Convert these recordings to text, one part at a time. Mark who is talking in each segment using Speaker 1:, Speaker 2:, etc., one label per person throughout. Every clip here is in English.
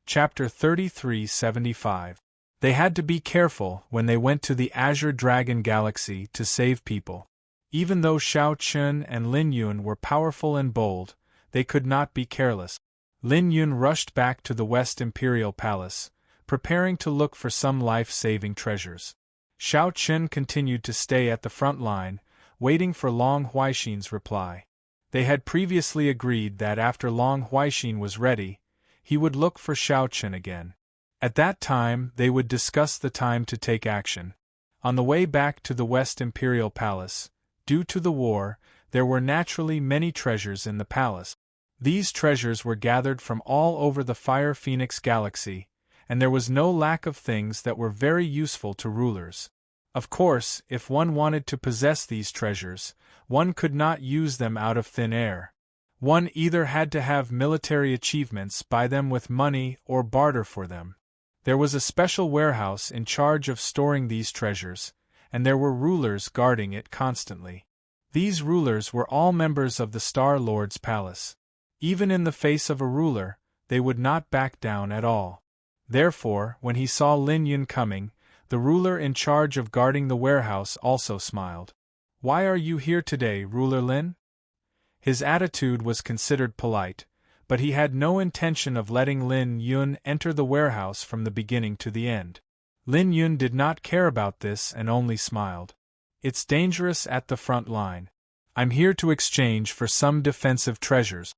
Speaker 1: Chapter 3375. They had to be careful when they went to the Azure Dragon Galaxy to save people. Even though Shao Chun and Lin Yun were powerful and bold, they could not be careless. Lin Yun rushed back to the West Imperial Palace, preparing to look for some life-saving treasures. Shao Chun continued to stay at the front line, waiting for Long Huaixin's reply. They had previously agreed that after Long Huaixin was ready, he would look for Shao Chun again. At that time they would discuss the time to take action. On the way back to the West Imperial Palace, due to the war, there were naturally many treasures in the palace. These treasures were gathered from all over the Fire Phoenix Galaxy, and there was no lack of things that were very useful to rulers. Of course, if one wanted to possess these treasures, one could not use them out of thin air. One either had to have military achievements, buy them with money, or barter for them. There was a special warehouse in charge of storing these treasures, and there were rulers guarding it constantly. These rulers were all members of the Star Lord's palace. Even in the face of a ruler, they would not back down at all. Therefore, when he saw Lin Yun coming, the ruler in charge of guarding the warehouse also smiled. "Why are you here today, Ruler Lin?" His attitude was considered polite, but he had no intention of letting Lin Yun enter the warehouse from the beginning to the end. Lin Yun did not care about this and only smiled. "It's dangerous at the front line. I'm here to exchange for some defensive treasures."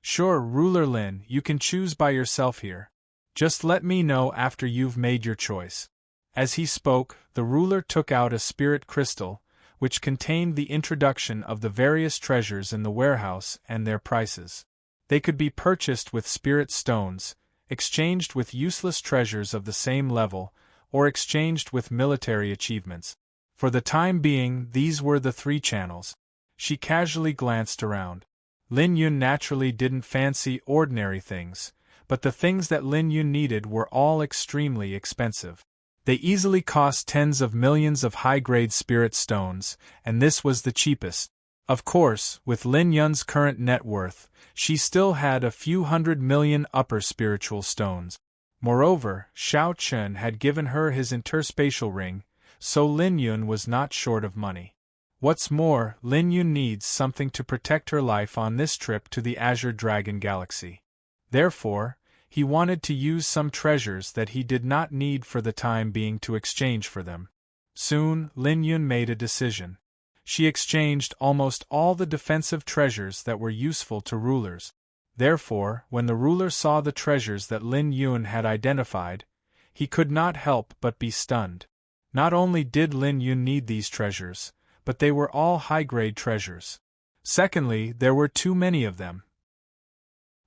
Speaker 1: "Sure, Ruler Lin, you can choose by yourself here. Just let me know after you've made your choice." As he spoke, the ruler took out a spirit crystal, which contained the introduction of the various treasures in the warehouse and their prices. They could be purchased with spirit stones, exchanged with useless treasures of the same level, or exchanged with military achievements. For the time being, these were the three channels. She casually glanced around. Lin Yun naturally didn't fancy ordinary things, but the things that Lin Yun needed were all extremely expensive. They easily cost tens of millions of high-grade spirit stones, and this was the cheapest. Of course, with Lin Yun's current net worth, she still had a few 100 million upper spiritual stones. Moreover, Shao Chun had given her his interspatial ring, so Lin Yun was not short of money. What's more, Lin Yun needs something to protect her life on this trip to the Azure Dragon Galaxy. Therefore, he wanted to use some treasures that he did not need for the time being to exchange for them. Soon, Lin Yun made a decision. She exchanged almost all the defensive treasures that were useful to rulers. Therefore, when the ruler saw the treasures that Lin Yun had identified, he could not help but be stunned. Not only did Lin Yun need these treasures, but they were all high-grade treasures. Secondly, there were too many of them.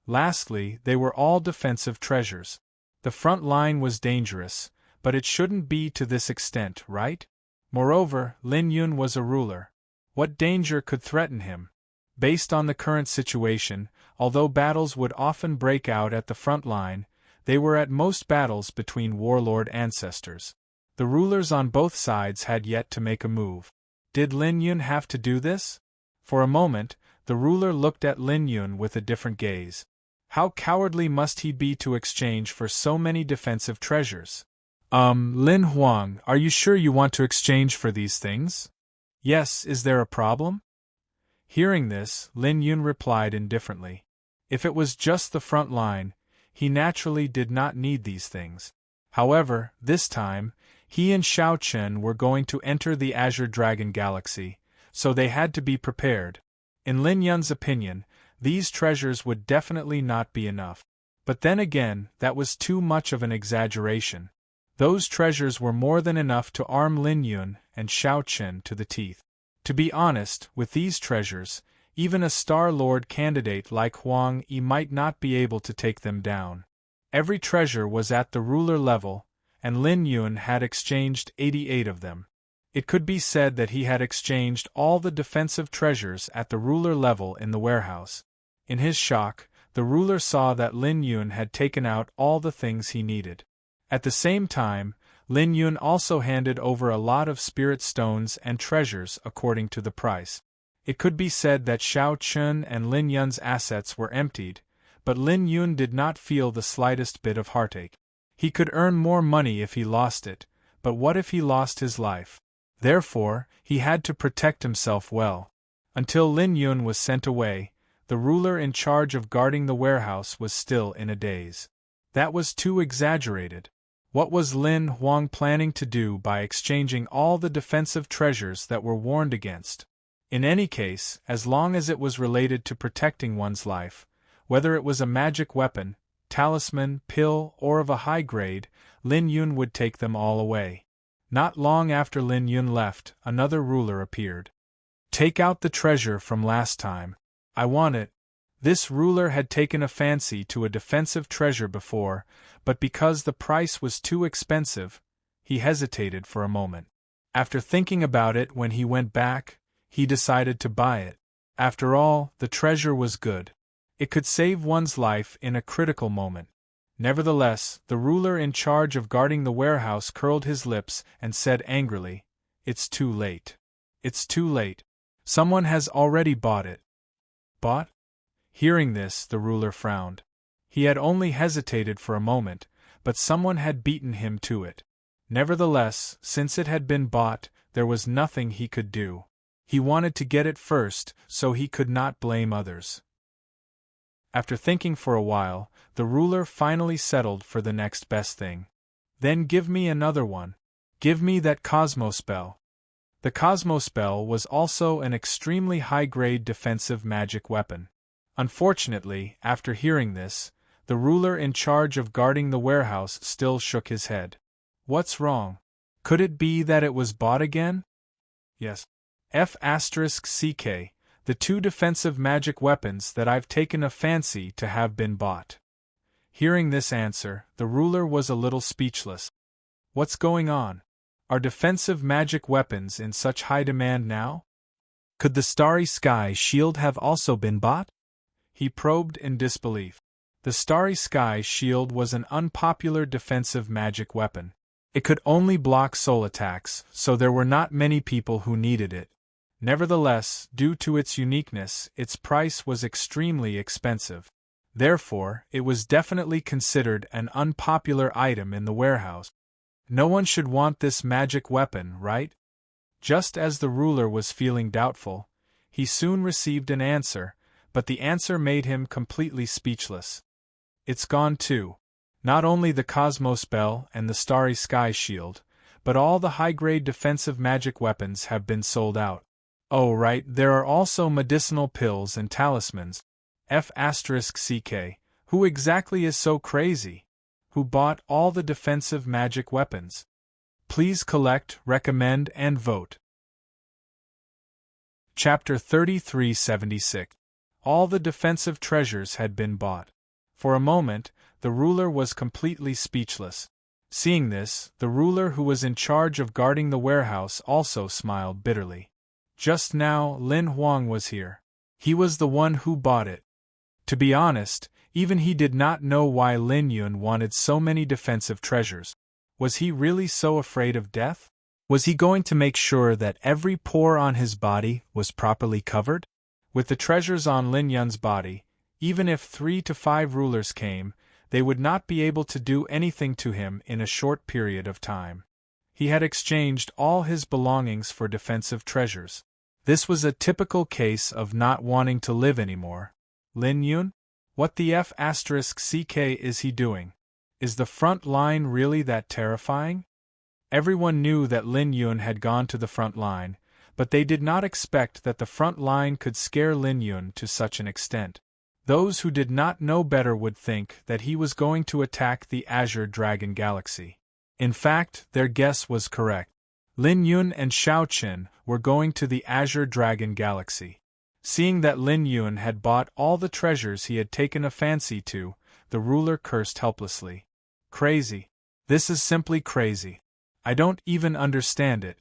Speaker 1: Lastly, they were all defensive treasures. The front line was dangerous, but it shouldn't be to this extent, right? Moreover, Lin Yun was a ruler. What danger could threaten him? Based on the current situation, although battles would often break out at the front line, they were at most battles between warlord ancestors. The rulers on both sides had yet to make a move. Did Lin Yun have to do this? For a moment, the ruler looked at Lin Yun with a different gaze. How cowardly must he be to exchange for so many defensive treasures? Lin Huang, are you sure you want to exchange for these things? Yes, is there a problem? Hearing this, Lin Yun replied indifferently. If it was just the front line, he naturally did not need these things. However, this time, he and Shao Chun were going to enter the Azure Dragon Galaxy, so they had to be prepared. In Lin Yun's opinion, these treasures would definitely not be enough. But then again, that was too much of an exaggeration. Those treasures were more than enough to arm Lin Yun and Shao Chun to the teeth. To be honest, with these treasures, even a Star Lord candidate like Huang Yi might not be able to take them down. Every treasure was at the ruler level, and Lin Yun had exchanged 88 of them. It could be said that he had exchanged all the defensive treasures at the ruler level in the warehouse. In his shock, the ruler saw that Lin Yun had taken out all the things he needed. At the same time, Lin Yun also handed over a lot of spirit stones and treasures according to the price. It could be said that Shao Chun and Lin Yun's assets were emptied, But Lin Yun did not feel the slightest bit of heartache. He could earn more money if he lost it, but what if he lost his life? Therefore, he had to protect himself well. Until Lin Yun was sent away, the ruler in charge of guarding the warehouse was still in a daze. That was too exaggerated. What was Lin Huang planning to do by exchanging all the defensive treasures that were warned against? In any case, as long as it was related to protecting one's life, whether it was a magic weapon, talisman, pill, or of a high grade, Lin Yun would take them all away. Not long after Lin Yun left, another ruler appeared. Take out the treasure from last time. I want it. This ruler had taken a fancy to a defensive treasure before, but because the price was too expensive, he hesitated for a moment. After thinking about it when he went back, he decided to buy it. After all, the treasure was good. It could save one's life in a critical moment. Nevertheless, the ruler in charge of guarding the warehouse curled his lips and said angrily, "It's too late. It's too late. Someone has already bought it." Bought? Hearing this, the ruler frowned. He had only hesitated for a moment, but someone had beaten him to it. Nevertheless, since it had been bought, there was nothing he could do. He wanted to get it first, so he could not blame others. After thinking for a while, the ruler finally settled for the next best thing. "Then give me another one. Give me that Cosmospell." The Cosmospell was also an extremely high-grade defensive magic weapon. Unfortunately, after hearing this, the ruler in charge of guarding the warehouse still shook his head. What's wrong? Could it be that it was bought again? Yes. F***CK, the two defensive magic weapons that I've taken a fancy to have been bought. Hearing this answer, the ruler was a little speechless. What's going on? Are defensive magic weapons in such high demand now? Could the Starry Sky Shield have also been bought? He probed in disbelief. The Starry Sky Shield was an unpopular defensive magic weapon. It could only block soul attacks, so there were not many people who needed it. Nevertheless, due to its uniqueness, its price was extremely expensive. Therefore, it was definitely considered an unpopular item in the warehouse. No one should want this magic weapon, right? Just as the ruler was feeling doubtful, he soon received an answer, but the answer made him completely speechless. It's gone too. Not only the Cosmospell and the Starry Sky Shield, but all the high-grade defensive magic weapons have been sold out. Oh right, there are also medicinal pills and talismans. F***CK, who exactly is so crazy? Who bought all the defensive magic weapons? Please collect, recommend, and vote. Chapter 3376. All the defensive treasures had been bought. For a moment, the ruler was completely speechless. Seeing this, the ruler who was in charge of guarding the warehouse also smiled bitterly. Just now, Lin Huang was here. He was the one who bought it. To be honest, even he did not know why Lin Yun wanted so many defensive treasures. Was he really so afraid of death? Was he going to make sure that every pore on his body was properly covered? With the treasures on Lin Yun's body, even if 3 to 5 rulers came, they would not be able to do anything to him in a short period of time. He had exchanged all his belongings for defensive treasures. This was a typical case of not wanting to live anymore. Lin Yun? What the F***CK is he doing? Is the front line really that terrifying? Everyone knew that Lin Yun had gone to the front line, but they did not expect that the front line could scare Lin Yun to such an extent. Those who did not know better would think that he was going to attack the Azure Dragon Galaxy. In fact, their guess was correct. Lin Yun and Xiao Qin were going to the Azure Dragon Galaxy. Seeing that Lin Yun had bought all the treasures he had taken a fancy to, the ruler cursed helplessly. Crazy. This is simply crazy. I don't even understand it.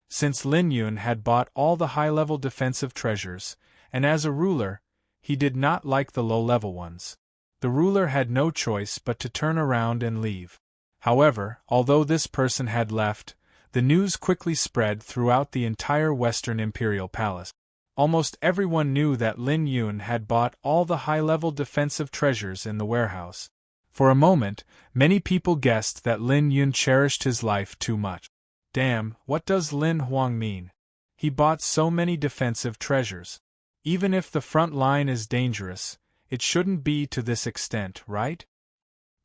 Speaker 1: Since Lin Yun had bought all the high-level defensive treasures, and as a ruler, he did not like the low-level ones. The ruler had no choice but to turn around and leave. However, although this person had left, the news quickly spread throughout the entire Western Imperial Palace. Almost everyone knew that Lin Yun had bought all the high-level defensive treasures in the warehouse. For a moment, many people guessed that Lin Yun cherished his life too much. Damn, what does Lin Huang mean? He bought so many defensive treasures. Even if the front line is dangerous, it shouldn't be to this extent, right?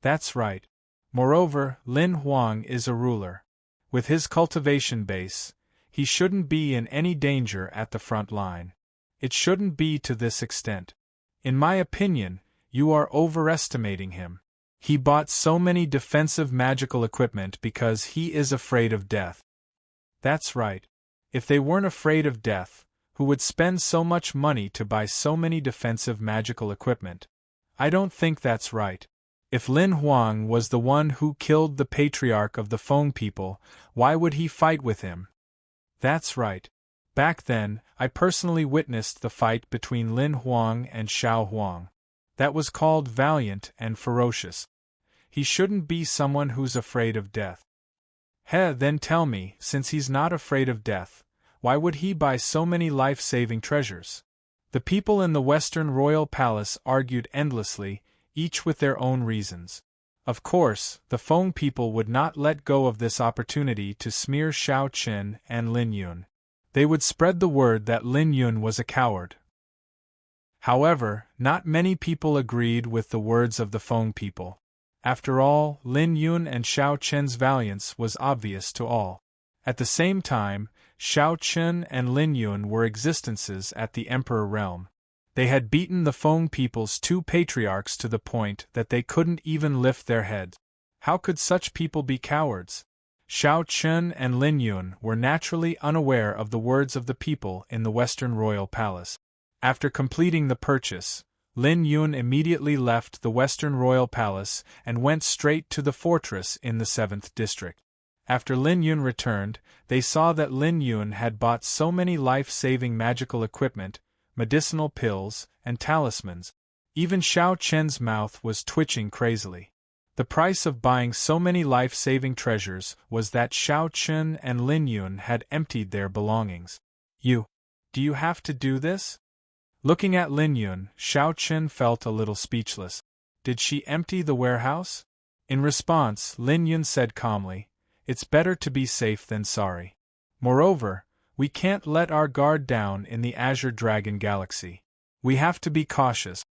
Speaker 1: That's right. Moreover, Lin Huang is a ruler. With his cultivation base, he shouldn't be in any danger at the front line. It shouldn't be to this extent. In my opinion, you are overestimating him. He bought so many defensive magical equipment because he is afraid of death. That's right. If they weren't afraid of death, who would spend so much money to buy so many defensive magical equipment? I don't think that's right. If Lin Huang was the one who killed the patriarch of the Feng people, why would he fight with him? That's right. Back then, I personally witnessed the fight between Lin Huang and Xiao Huang. That was called valiant and ferocious. He shouldn't be someone who's afraid of death. Then tell me, since he's not afraid of death, why would he buy so many life-saving treasures? The people in the Western Royal Palace argued endlessly, each with their own reasons. Of course, the Feng people would not let go of this opportunity to smear Shao Qin and Lin Yun. They would spread the word that Lin Yun was a coward. However, not many people agreed with the words of the Feng people. After all, Lin Yun and Shao Qin's valiance was obvious to all. At the same time, Shao Qin and Lin Yun were existences at the Emperor realm. They had beaten the Feng people's two patriarchs to the point that they couldn't even lift their heads. How could such people be cowards? Shao Qin and Lin Yun were naturally unaware of the words of the people in the Western Royal Palace. After completing the purchase, Lin Yun immediately left the Western Royal Palace and went straight to the fortress in the 7th district. After Lin Yun returned, they saw that Lin Yun had bought so many life-saving magical equipment, medicinal pills, and talismans. Even Shao Qin's mouth was twitching crazily. The price of buying so many life-saving treasures was that Shao Qin and Lin Yun had emptied their belongings. Do you have to do this? Looking at Lin Yun, Shao Qin felt a little speechless. Did she empty the warehouse? In response, Lin Yun said calmly, "It's better to be safe than sorry. Moreover, we can't let our guard down in the Azure Dragon Galaxy. We have to be cautious."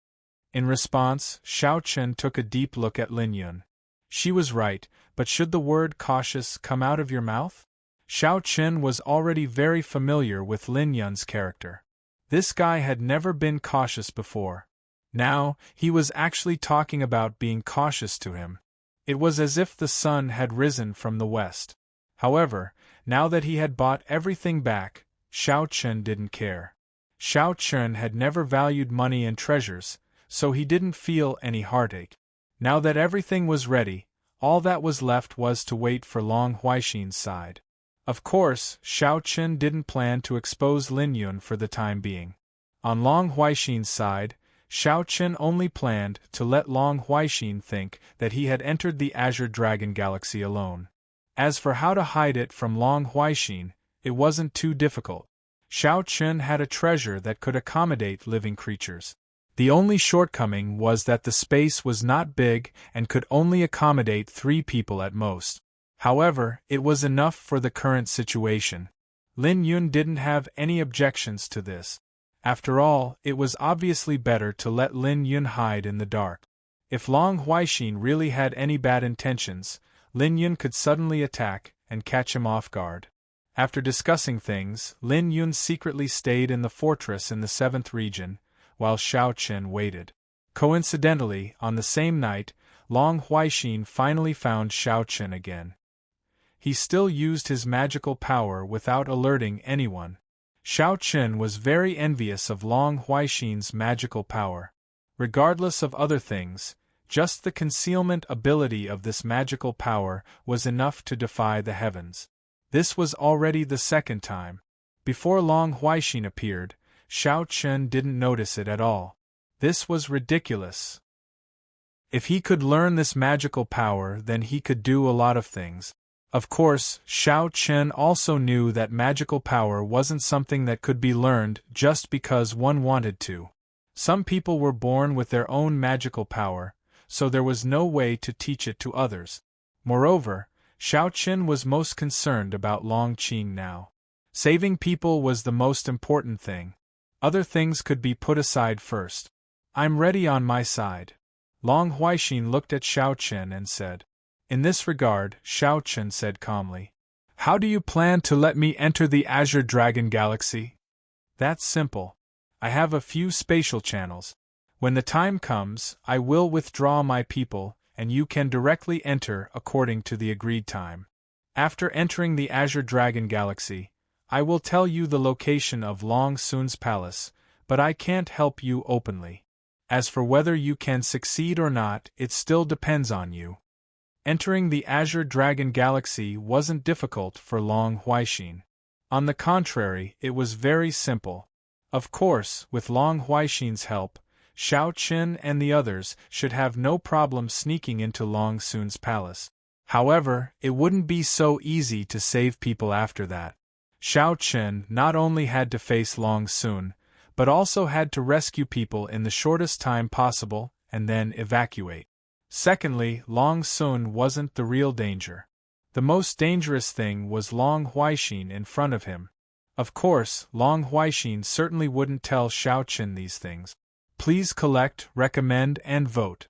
Speaker 1: In response, Shao Qin took a deep look at Lin Yun. She was right, but should the word cautious come out of your mouth? Shao Qin was already very familiar with Lin Yun's character. This guy had never been cautious before. Now, he was actually talking about being cautious to him. It was as if the sun had risen from the west. However, now that he had bought everything back, Shao Qin didn't care. Shao Qin had never valued money and treasures, so he didn't feel any heartache. Now that everything was ready, all that was left was to wait for Long Huaixin's side. Of course, Shao Qin didn't plan to expose Lin Yun for the time being. On Long Huaixin's side, Shao Qin only planned to let Long Huaixin think that he had entered the Azure Dragon Galaxy alone. As for how to hide it from Long Huaixin, it wasn't too difficult. Shao Qin had a treasure that could accommodate living creatures. The only shortcoming was that the space was not big and could only accommodate 3 people at most. However, it was enough for the current situation. Lin Yun didn't have any objections to this. After all, it was obviously better to let Lin Yun hide in the dark. If Long Huaixin really had any bad intentions, Lin Yun could suddenly attack and catch him off guard. After discussing things, Lin Yun secretly stayed in the fortress in the 7th region, while Shao Qin waited. Coincidentally, on the same night, Long Huaixin finally found Shao Qin again. He still used his magical power without alerting anyone. Shao Qin was very envious of Long Huaixin's magical power. Regardless of other things, just the concealment ability of this magical power was enough to defy the heavens. This was already the 2nd time. Before Long Huaixin appeared, Shao Qin didn't notice it at all. This was ridiculous. If he could learn this magical power, then he could do a lot of things. Of course, Xiao Chen also knew that magical power wasn't something that could be learned just because one wanted to. Some people were born with their own magical power, so there was no way to teach it to others. Moreover, Xiao Chen was most concerned about Long Qing now. Saving people was the most important thing. Other things could be put aside first. I'm ready on my side. Long Huaixin looked at Xiao Chen and said. In this regard, Xiao Chen said calmly. How do you plan to let me enter the Azure Dragon Galaxy? That's simple. I have a few spatial channels. When the time comes, I will withdraw my people, and you can directly enter according to the agreed time. After entering the Azure Dragon Galaxy, I will tell you the location of Long Sun's palace, but I can't help you openly. As for whether you can succeed or not, it still depends on you. Entering the Azure Dragon Galaxy wasn't difficult for Long Huaixin. On the contrary, it was very simple. Of course, with Long Huaixin's help, Xiao Chen and the others should have no problem sneaking into Long Sun's palace. However, it wouldn't be so easy to save people after that. Xiao Chen not only had to face Long Sun, but also had to rescue people in the shortest time possible and then evacuate. Secondly, Long Sun wasn't the real danger. The most dangerous thing was Long Huaixin in front of him. Of course, Long Huaixin certainly wouldn't tell Xiao Chen these things. Please collect, recommend, and vote.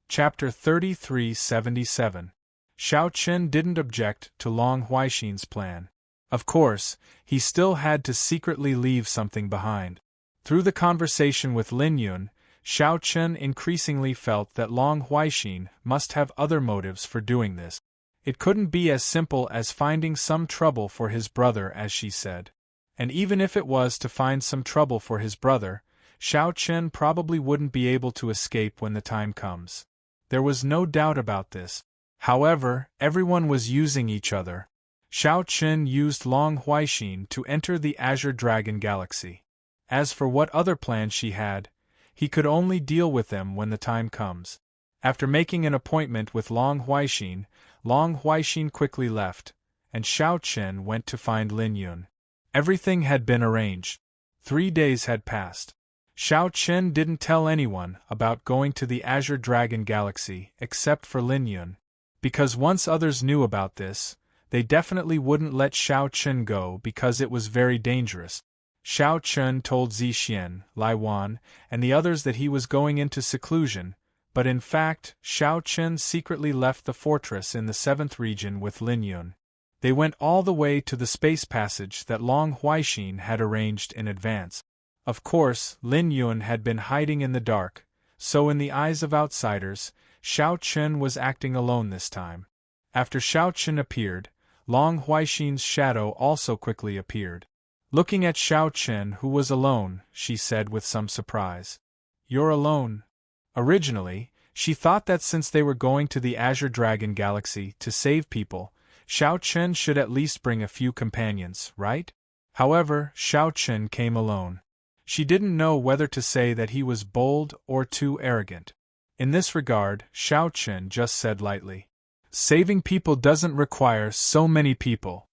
Speaker 1: Chapter 3377. Xiao Chen didn't object to Long Huaixin's plan. Of course, he still had to secretly leave something behind. Through the conversation with Lin Yun, Xiao Chen increasingly felt that Long Huaixin must have other motives for doing this. It couldn't be as simple as finding some trouble for his brother, as she said. And even if it was to find some trouble for his brother, Xiao Chen probably wouldn't be able to escape when the time comes. There was no doubt about this. However, everyone was using each other. Xiao Chen used Long Huaixin to enter the Azure Dragon Galaxy. As for what other plans she had, he could only deal with them when the time comes. After making an appointment with Long Huaixin quickly left, and Xiao Chen went to find Lin Yun. Everything had been arranged. 3 days had passed. Xiao Chen didn't tell anyone about going to the Azure Dragon Galaxy except for Lin Yun, because once others knew about this, they definitely wouldn't let Xiao Chen go because it was very dangerous. Xiao Chen told Zixian, Lai Wan, and the others that he was going into seclusion, but in fact, Xiao Chen secretly left the fortress in the 7th region with Lin Yun. They went all the way to the space passage that Long Huaixin had arranged in advance. Of course, Lin Yun had been hiding in the dark, so in the eyes of outsiders, Xiao Chen was acting alone this time. After Xiao Chen appeared, Long Huaixin's shadow also quickly appeared. Looking at Xiao Chen, who was alone, she said with some surprise. You're alone? Originally, she thought that since they were going to the Azure Dragon Galaxy to save people, Xiao Chen should at least bring a few companions, right? However, Xiao Chen came alone. She didn't know whether to say that he was bold or too arrogant. In this regard, Xiao Chen just said lightly, saving people doesn't require so many people.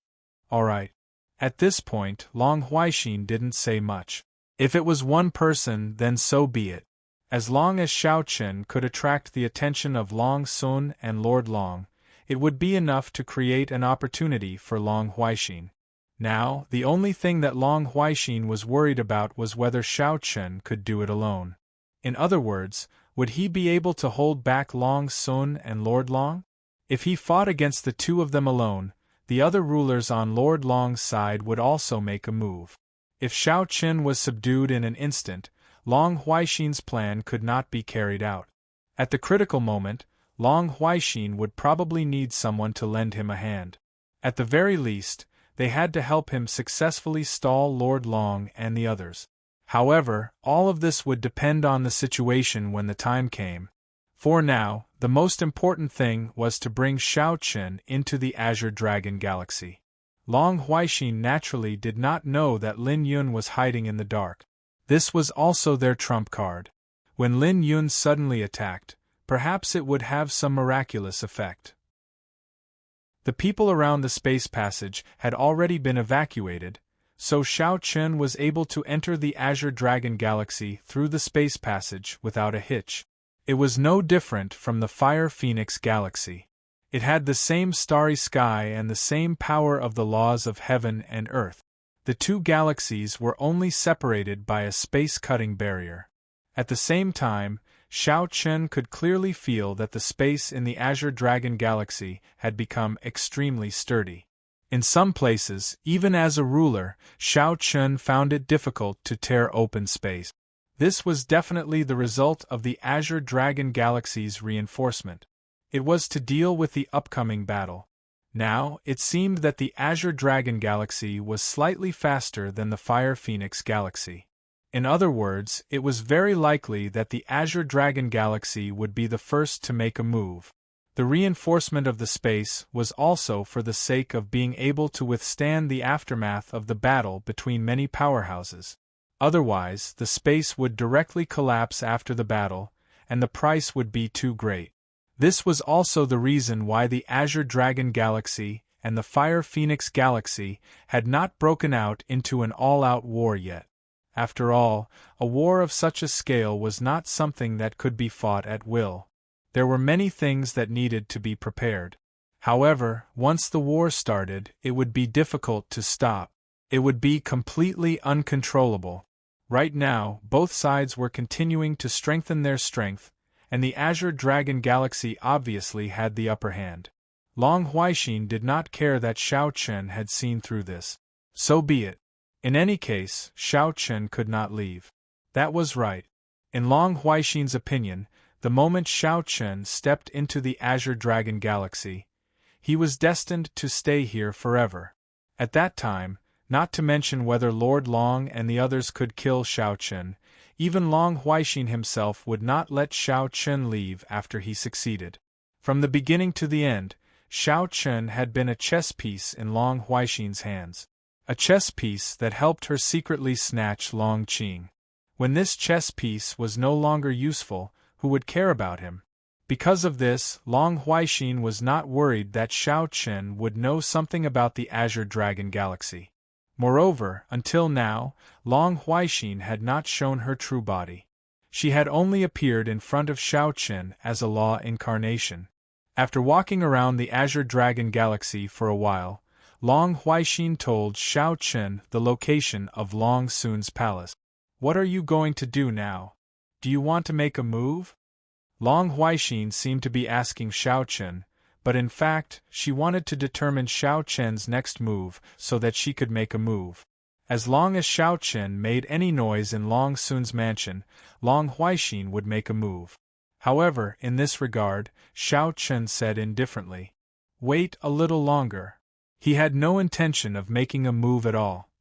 Speaker 1: All right. At this point, Long Huaixin didn't say much. If it was one person, then so be it. As long as Xiao Chen could attract the attention of Long Sun and Lord Long, it would be enough to create an opportunity for Long Huaixin. Now, the only thing that Long Huaixin was worried about was whether Xiao Chen could do it alone. In other words, would he be able to hold back Long Sun and Lord Long? If he fought against the two of them alone, the other rulers on Lord Long's side would also make a move. If Xiao Chen was subdued in an instant, Long Huaixin's plan could not be carried out. At the critical moment, Long Huaixin would probably need someone to lend him a hand. At the very least, they had to help him successfully stall Lord Long and the others. However, all of this would depend on the situation when the time came. For now, the most important thing was to bring Xiao Chen into the Azure Dragon Galaxy. Long Huaixin naturally did not know that Lin Yun was hiding in the dark. This was also their trump card. When Lin Yun suddenly attacked, perhaps it would have some miraculous effect. The people around the space passage had already been evacuated, so Xiao Chen was able to enter the Azure Dragon Galaxy through the space passage without a hitch. It was no different from the Fire Phoenix Galaxy. It had the same starry sky and the same power of the laws of heaven and earth. The two galaxies were only separated by a space-cutting barrier. At the same time, Xiao Chen could clearly feel that the space in the Azure Dragon Galaxy had become extremely sturdy. In some places, even as a ruler, Xiao Chen found it difficult to tear open space. This was definitely the result of the Azure Dragon Galaxy's reinforcement. It was to deal with the upcoming battle. Now, it seemed that the Azure Dragon Galaxy was slightly faster than the Fire Phoenix Galaxy. In other words, it was very likely that the Azure Dragon Galaxy would be the first to make a move. The reinforcement of the space was also for the sake of being able to withstand the aftermath of the battle between many powerhouses. Otherwise, the space would directly collapse after the battle, and the price would be too great. This was also the reason why the Azure Dragon Galaxy and the Fire Phoenix Galaxy had not broken out into an all-out war yet. After all, a war of such a scale was not something that could be fought at will. There were many things that needed to be prepared. However, once the war started, it would be difficult to stop. It would be completely uncontrollable. Right now, both sides were continuing to strengthen their strength, and the Azure Dragon Galaxy obviously had the upper hand. Long Huaixin did not care that Xiao Chen had seen through this. So be it. In any case, Xiao Chen could not leave. That was right. In Long Huaixin's opinion, the moment Xiao Chen stepped into the Azure Dragon Galaxy, he was destined to stay here forever. At that time, not to mention whether Lord Long and the others could kill Xiao Chen, even Long Huaixin himself would not let Xiao Chen leave after he succeeded. From the beginning to the end, Xiao Chen had been a chess piece in Long Huaixin's hands. A chess piece that helped her secretly snatch Long Qing. When this chess piece was no longer useful, who would care about him? Because of this, Long Huaixin was not worried that Xiao Chen would know something about the Azure Dragon Galaxy. Moreover, until now, Long Huaixin had not shown her true body. She had only appeared in front of Xiao Chen as a law incarnation. After walking around the Azure Dragon Galaxy for a while, Long Huaixin told Xiao Chen the location of Long Sun's palace. "What are you going to do now? Do you want to make a move?" Long Huaixin seemed to be asking Xiao Chen, but in fact, she wanted to determine Xiao Chen's next move so that she could make a move. As long as Xiao Chen made any noise in Long Sun's mansion, Long Huaixin would make a move. However, in this regard, Xiao Chen said indifferently, "Wait a little longer." He had no intention of making a move at all.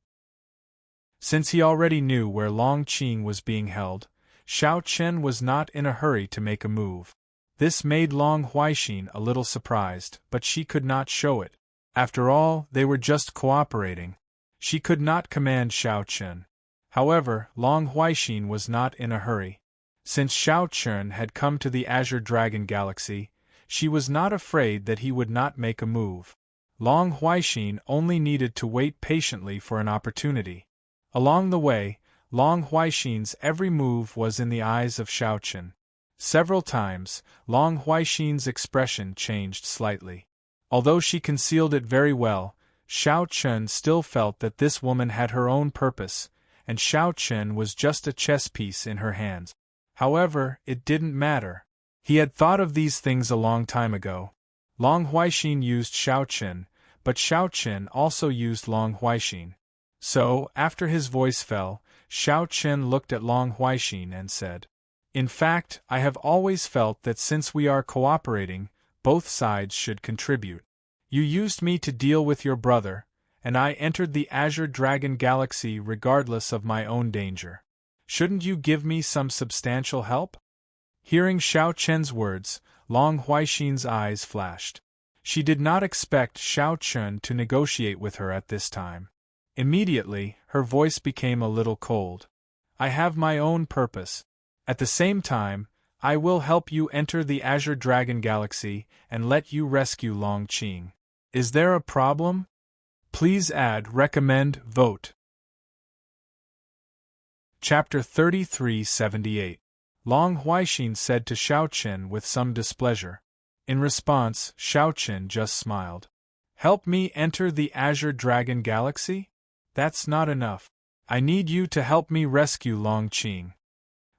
Speaker 1: Since he already knew where Long Qing was being held, Xiao Chen was not in a hurry to make a move. This made Long Huaixin a little surprised, but she could not show it. After all, they were just cooperating. She could not command Xiao Chen. However, Long Huaixin was not in a hurry. Since Xiao Chen had come to the Azure Dragon Galaxy, she was not afraid that he would not make a move. Long Huaixin only needed to wait patiently for an opportunity. Along the way, Long Huaixin's every move was in the eyes of Xiao Chen. Several times, Long Huaixin's expression changed slightly. Although she concealed it very well, Xiao Chen still felt that this woman had her own purpose, and Xiao Chen was just a chess piece in her hands. However, it didn't matter. He had thought of these things a long time ago. Long Huaixin used Xiao Chen, but Xiao Chen also used Long Huaixin. So, after his voice fell, Xiao Chen looked at Long Huaixin and said, "In fact, I have always felt that since we are cooperating, both sides should contribute. You used me to deal with your brother, and I entered the Azure Dragon Galaxy regardless of my own danger. Shouldn't you give me some substantial help?" Hearing Xiao Chen's words, Long Huaixin's eyes flashed. She did not expect Xiao Chen to negotiate with her at this time. Immediately, her voice became a little cold. "I have my own purpose. At the same time, I will help you enter the Azure Dragon Galaxy and let you rescue Long Qing. Is there a problem? Please add, recommend, vote. Chapter 3378. Long Huaixin said to Xiaoqin with some displeasure. In response, Xiaoqin just smiled. Help me enter the Azure Dragon Galaxy? That's not enough. I need you to help me rescue Long Qing.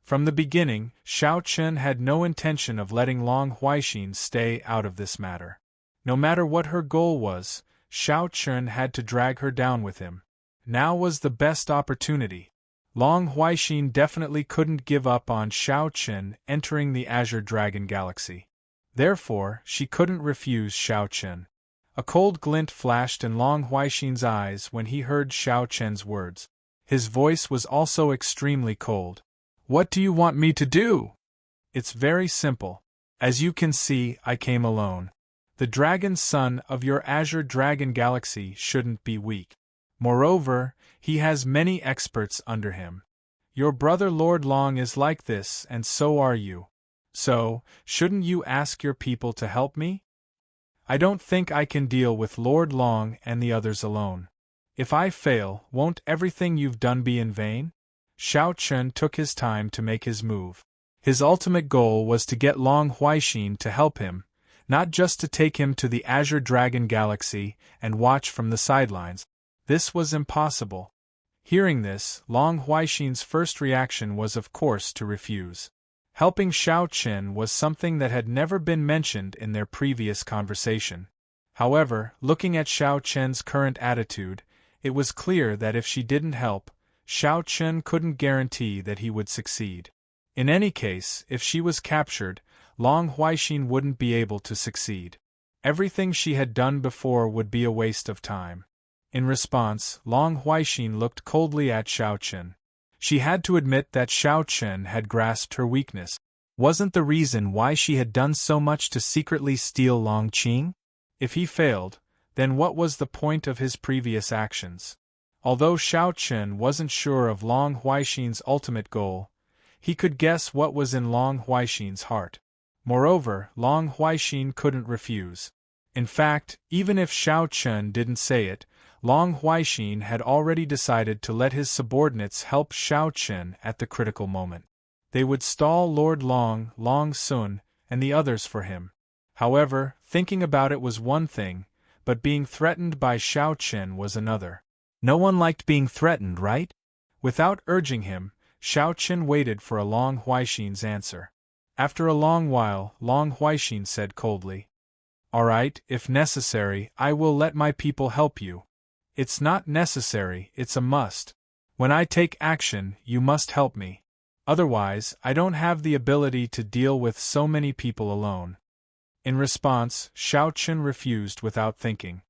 Speaker 1: From the beginning, Xiaoqin had no intention of letting Long Huaixin stay out of this matter. No matter what her goal was, Xiaoqin had to drag her down with him. Now was the best opportunity. Long Huaixin definitely couldn't give up on Xiaoqin entering the Azure Dragon Galaxy. Therefore, she couldn't refuse Xiaoqin. A cold glint flashed in Long Huaixin's eyes when he heard Xiaoqin's words. His voice was also extremely cold. What do you want me to do? It's very simple. As you can see, I came alone. The dragon son of your Azure Dragon Galaxy shouldn't be weak. Moreover, he has many experts under him. Your brother Lord Long is like this, and so are you. So, shouldn't you ask your people to help me? I don't think I can deal with Lord Long and the others alone. If I fail, won't everything you've done be in vain? Xiaoqin took his time to make his move. His ultimate goal was to get Long Huaixin to help him, not just to take him to the Azure Dragon Galaxy and watch from the sidelines. This was impossible. Hearing this, Long Huaixin's first reaction was of course to refuse. Helping Xiaoqin was something that had never been mentioned in their previous conversation. However, looking at Xiaoqin's current attitude, it was clear that if she didn't help, Xiaoqin couldn't guarantee that he would succeed. In any case, if she was captured, Long Huaixin wouldn't be able to succeed. Everything she had done before would be a waste of time. In response, Long Huaixin looked coldly at Xiaoqin. She had to admit that Xiaoqin had grasped her weakness. Wasn't the reason why she had done so much to secretly steal Long Qing? If he failed, then what was the point of his previous actions? Although Xiaoqin wasn't sure of Long Huaixin's ultimate goal, he could guess what was in Long Huaixin's heart. Moreover, Long Huaixin couldn't refuse. In fact, even if Xiaoqin didn't say it, Long Huaixin had already decided to let his subordinates help Xiaoqin at the critical moment. They would stall Lord Long, Long Sun, and the others for him. However, thinking about it was one thing, but being threatened by Xiaoqin was another. No one liked being threatened, right? Without urging him, Xiaoqin waited for a Long Huaixin's answer. After a long while, Long Huaixin said coldly, "All right, if necessary, I will let my people help you. It's not necessary, it's a must. When I take action, you must help me. Otherwise, I don't have the ability to deal with so many people alone." In response, Xiaoqin refused without thinking.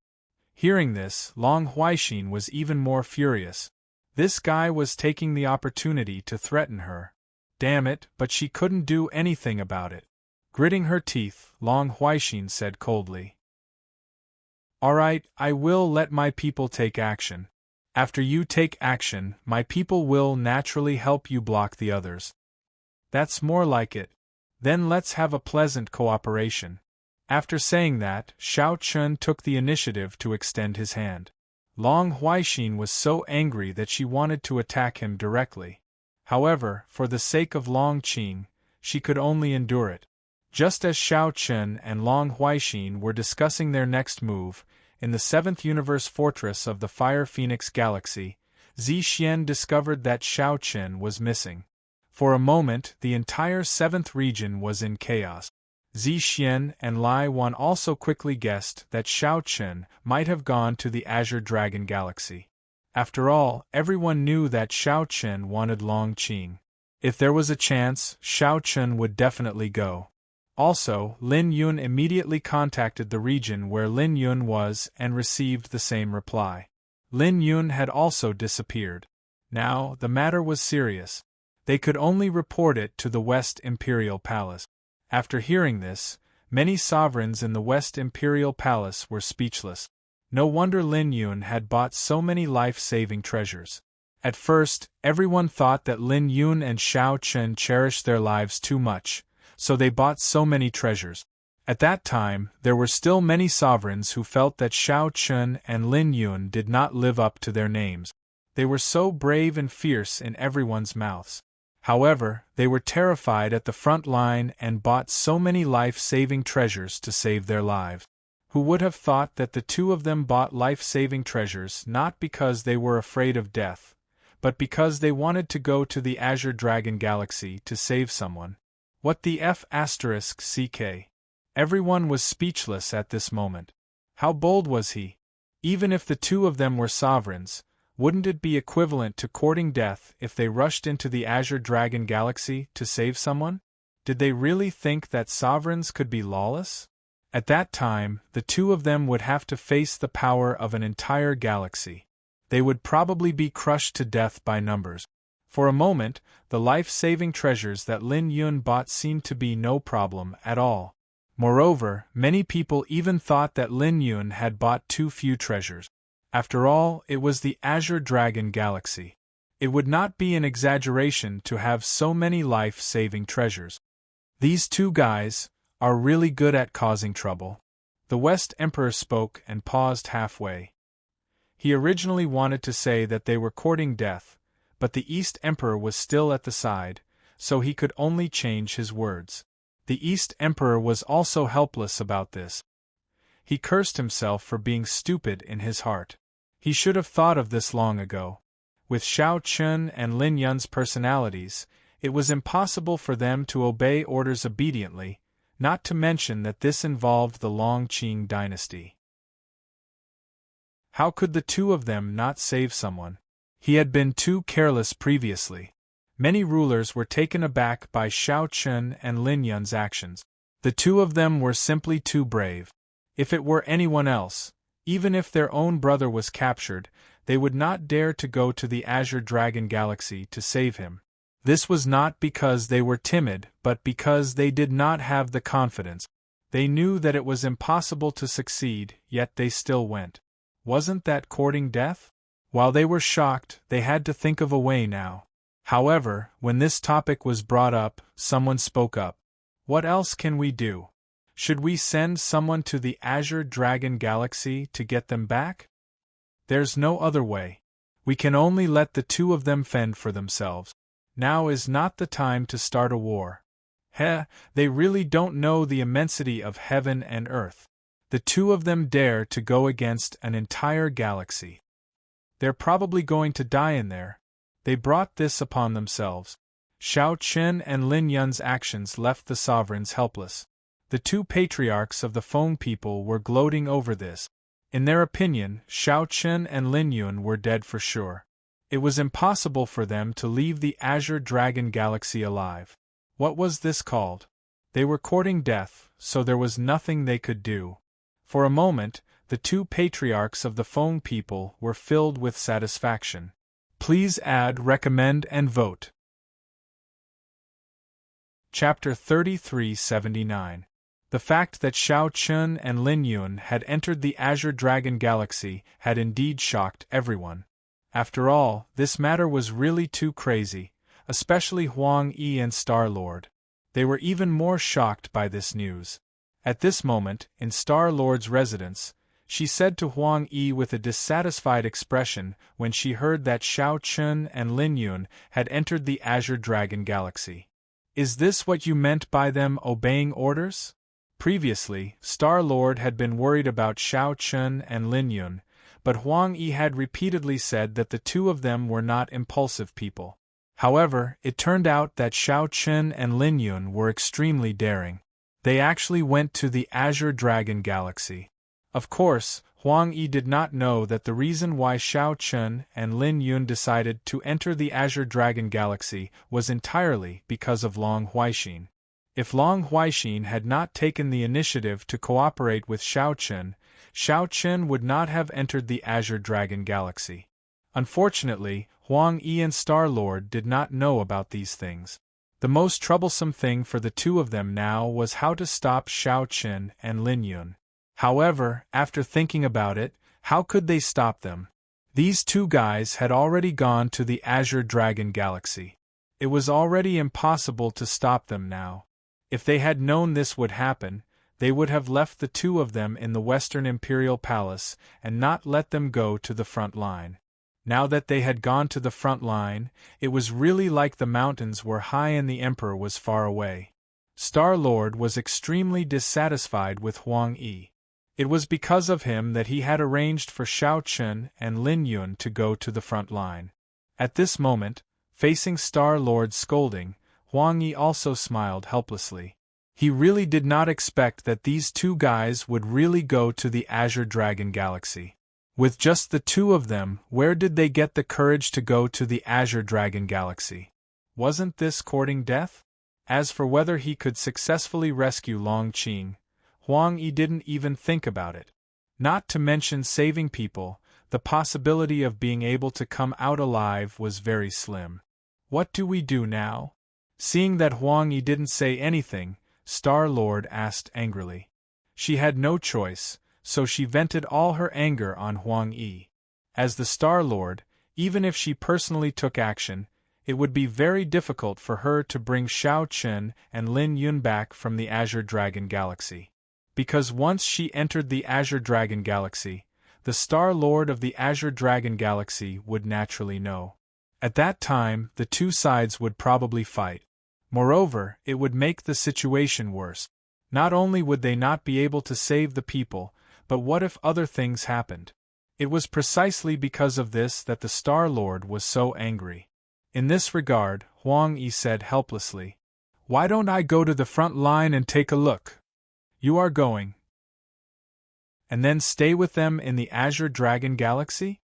Speaker 1: Hearing this, Long Huaixin was even more furious. This guy was taking the opportunity to threaten her. Damn it, but she couldn't do anything about it. Gritting her teeth, Long Huaixin said coldly, "All right, I will let my people take action. After you take action, my people will naturally help you block the others." "That's more like it. Then let's have a pleasant cooperation." After saying that, Xiaoqin took the initiative to extend his hand. Long Huaixin was so angry that she wanted to attack him directly. However, for the sake of Long Qing, she could only endure it. Just as Xiaoqin and Long Huaixin were discussing their next move, in the 7th Universe Fortress of the Fire Phoenix Galaxy, Zixian discovered that Xiaoqin was missing. For a moment, the entire 7th region was in chaos. Zixian and Lai Wan also quickly guessed that Xiaoqin might have gone to the Azure Dragon Galaxy. After all, everyone knew that Xiaoqin wanted Long Qing. If there was a chance, Xiaoqin would definitely go. Also, Lin Yun immediately contacted the region where Lin Yun was and received the same reply. Lin Yun had also disappeared. Now, the matter was serious. They could only report it to the West Imperial Palace. After hearing this, many sovereigns in the West Imperial Palace were speechless. No wonder Lin Yun had bought so many life-saving treasures. At first, everyone thought that Lin Yun and Xiaoqin cherished their lives too much, so they bought so many treasures. At that time, there were still many sovereigns who felt that Shao Chun and Lin Yun did not live up to their names. They were so brave and fierce in everyone's mouths. However, they were terrified at the front line and bought so many life-saving treasures to save their lives. Who would have thought that the two of them bought life-saving treasures not because they were afraid of death, but because they wanted to go to the Azure Dragon Galaxy to save someone? What the F***ck? Everyone was speechless at this moment. How bold was he? Even if the two of them were sovereigns, wouldn't it be equivalent to courting death if they rushed into the Azure Dragon Galaxy to save someone? Did they really think that sovereigns could be lawless? At that time, the two of them would have to face the power of an entire galaxy. They would probably be crushed to death by numbers. For a moment, the life-saving treasures that Lin Yun bought seemed to be no problem at all. Moreover, many people even thought that Lin Yun had bought too few treasures. After all, it was the Azure Dragon Galaxy. It would not be an exaggeration to have so many life-saving treasures. These two guys are really good at causing trouble. The West Emperor spoke and paused halfway. He originally wanted to say that they were courting death, but the East Emperor was still at the side, so he could only change his words. The East Emperor was also helpless about this. He cursed himself for being stupid in his heart. He should have thought of this long ago. With Shao Chun and Lin Yun's personalities, it was impossible for them to obey orders obediently, not to mention that this involved the Long Qing dynasty. How could the two of them not save someone? He had been too careless previously. Many rulers were taken aback by Shao Chun and Lin Yun's actions. The two of them were simply too brave. If it were anyone else, even if their own brother was captured, they would not dare to go to the Azure Dragon Galaxy to save him. This was not because they were timid, but because they did not have the confidence. They knew that it was impossible to succeed, yet they still went. Wasn't that courting death? While they were shocked, they had to think of a way now. However, when this topic was brought up, someone spoke up. What else can we do? Should we send someone to the Azure Dragon Galaxy to get them back? There's no other way. We can only let the two of them fend for themselves. Now is not the time to start a war. They really don't know the immensity of heaven and earth. The two of them dare to go against an entire galaxy. They're probably going to die in there. They brought this upon themselves. Shao Chun and Lin Yun's actions left the sovereigns helpless. The two patriarchs of the Feng people were gloating over this. In their opinion, Shao Chun and Lin Yun were dead for sure. It was impossible for them to leave the Azure Dragon Galaxy alive. What was this called? They were courting death, so there was nothing they could do. For a moment, the two patriarchs of the Feng people were filled with satisfaction. Please add, recommend, and vote. Chapter 3379. The fact that Shao Chun and Lin Yun had entered the Azure Dragon Galaxy had indeed shocked everyone. After all, this matter was really too crazy, especially Huang Yi and Star-Lord. They were even more shocked by this news. At this moment, in Star-Lord's residence, she said to Huang Yi with a dissatisfied expression when she heard that Shao Chun and Lin Yun had entered the Azure Dragon Galaxy. Is this what you meant by them obeying orders? Previously, Star-Lord had been worried about Shao Chun and Lin Yun, but Huang Yi had repeatedly said that the two of them were not impulsive people. However, it turned out that Shao Chun and Lin Yun were extremely daring. They actually went to the Azure Dragon Galaxy. Of course, Huang Yi did not know that the reason why Shao Chun and Lin Yun decided to enter the Azure Dragon Galaxy was entirely because of Long Huaixin. If Long Huaixin had not taken the initiative to cooperate with Shao Chun would not have entered the Azure Dragon Galaxy. Unfortunately, Huang Yi and Star-Lord did not know about these things. The most troublesome thing for the two of them now was how to stop Shao Chun and Lin Yun. However, after thinking about it, how could they stop them? These two guys had already gone to the Azure Dragon Galaxy. It was already impossible to stop them now. If they had known this would happen, they would have left the two of them in the Western Imperial Palace and not let them go to the front line. Now that they had gone to the front line, it was really like the mountains were high and the Emperor was far away. Star-Lord was extremely dissatisfied with Huang Yi. It was because of him that he had arranged for Shao Chun and Lin Yun to go to the front line. At this moment, facing Star-Lord's scolding, Huang Yi also smiled helplessly. He really did not expect that these two guys would really go to the Azure Dragon Galaxy. With just the two of them, where did they get the courage to go to the Azure Dragon Galaxy? Wasn't this courting death? As for whether he could successfully rescue Long Qing, Huang Yi didn't even think about it. Not to mention saving people, the possibility of being able to come out alive was very slim. What do we do now? Seeing that Huang Yi didn't say anything, Star-Lord asked angrily. She had no choice, so she vented all her anger on Huang Yi. As the Star-Lord, even if she personally took action, it would be very difficult for her to bring Shao Chun and Lin Yun back from the Azure Dragon Galaxy. Because once she entered the Azure Dragon Galaxy, the Star-Lord of the Azure Dragon Galaxy would naturally know. At that time, the two sides would probably fight. Moreover, it would make the situation worse. Not only would they not be able to save the people, but what if other things happened? It was precisely because of this that the Star-Lord was so angry. In this regard, Huang Yi said helplessly, "Why don't I go to the front line and take a look?" "You are going. And then stay with them in the Azure Dragon Galaxy?"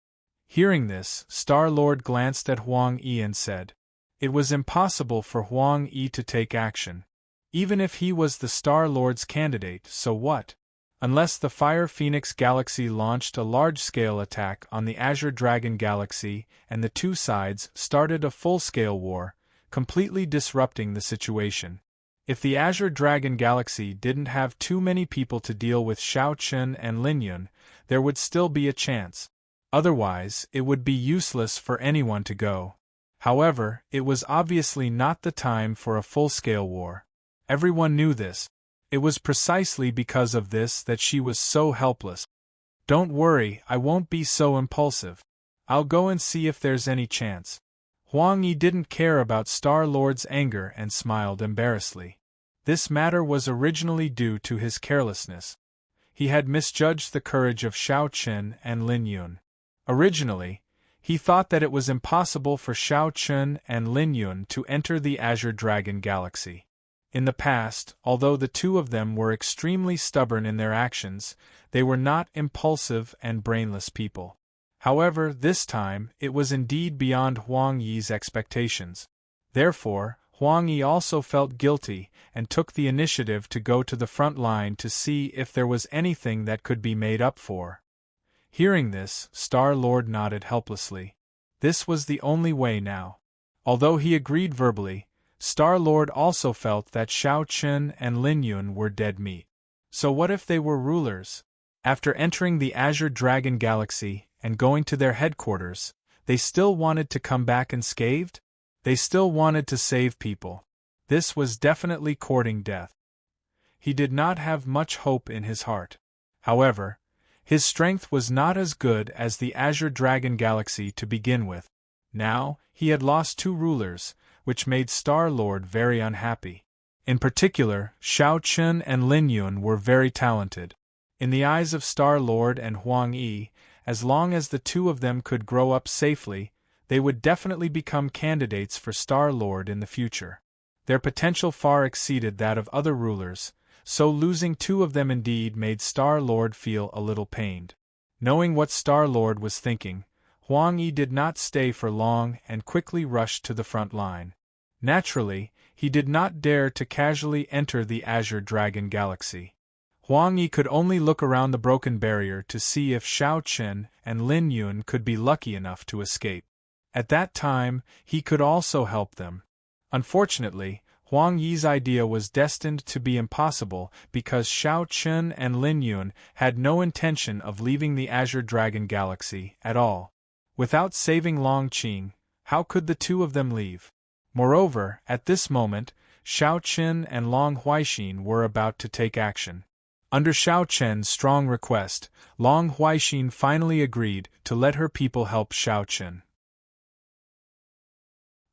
Speaker 1: Hearing this, Star-Lord glanced at Huang Yi and said, it was impossible for Huang Yi to take action. Even if he was the Star-Lord's candidate, so what? Unless the Fire Phoenix Galaxy launched a large-scale attack on the Azure Dragon Galaxy and the two sides started a full-scale war, completely disrupting the situation. If the Azure Dragon Galaxy didn't have too many people to deal with Shao Chun and Lin Yun, there would still be a chance. Otherwise, it would be useless for anyone to go. However, it was obviously not the time for a full-scale war. Everyone knew this. It was precisely because of this that she was so helpless. "Don't worry, I won't be so impulsive. I'll go and see if there's any chance." Huang Yi didn't care about Star-Lord's anger and smiled embarrassedly. This matter was originally due to his carelessness. He had misjudged the courage of Shao Chun and Lin Yun. Originally, he thought that it was impossible for Shao Chun and Lin Yun to enter the Azure Dragon Galaxy. In the past, although the two of them were extremely stubborn in their actions, they were not impulsive and brainless people. However, this time, it was indeed beyond Huang Yi's expectations. Therefore, Huang Yi also felt guilty and took the initiative to go to the front line to see if there was anything that could be made up for. Hearing this, Star-Lord nodded helplessly. This was the only way now. Although he agreed verbally, Star-Lord also felt that Shao Chun and Lin Yun were dead meat. So what if they were rulers? After entering the Azure Dragon Galaxy and going to their headquarters, they still wanted to come back unscathed? They still wanted to save people. This was definitely courting death. He did not have much hope in his heart. However, his strength was not as good as the Azure Dragon Galaxy to begin with. Now, he had lost two rulers, which made Star-Lord very unhappy. In particular, Shao Chun and Lin Yun were very talented. In the eyes of Star-Lord and Huang Yi, as long as the two of them could grow up safely, they would definitely become candidates for Star-Lord in the future. Their potential far exceeded that of other rulers, so losing two of them indeed made Star-Lord feel a little pained. Knowing what Star-Lord was thinking, Huang Yi did not stay for long and quickly rushed to the front line. Naturally, he did not dare to casually enter the Azure Dragon Galaxy. Huang Yi could only look around the broken barrier to see if Shao Chun and Lin Yun could be lucky enough to escape. At that time, he could also help them. Unfortunately, Huang Yi's idea was destined to be impossible because Shao Chun and Lin Yun had no intention of leaving the Azure Dragon Galaxy at all. Without saving Long Qing, how could the two of them leave? Moreover, at this moment, Shao Chun and Long Huaixin were about to take action. Under Xiao Chen's strong request, Long Huaixin finally agreed to let her people help Xiao Chen.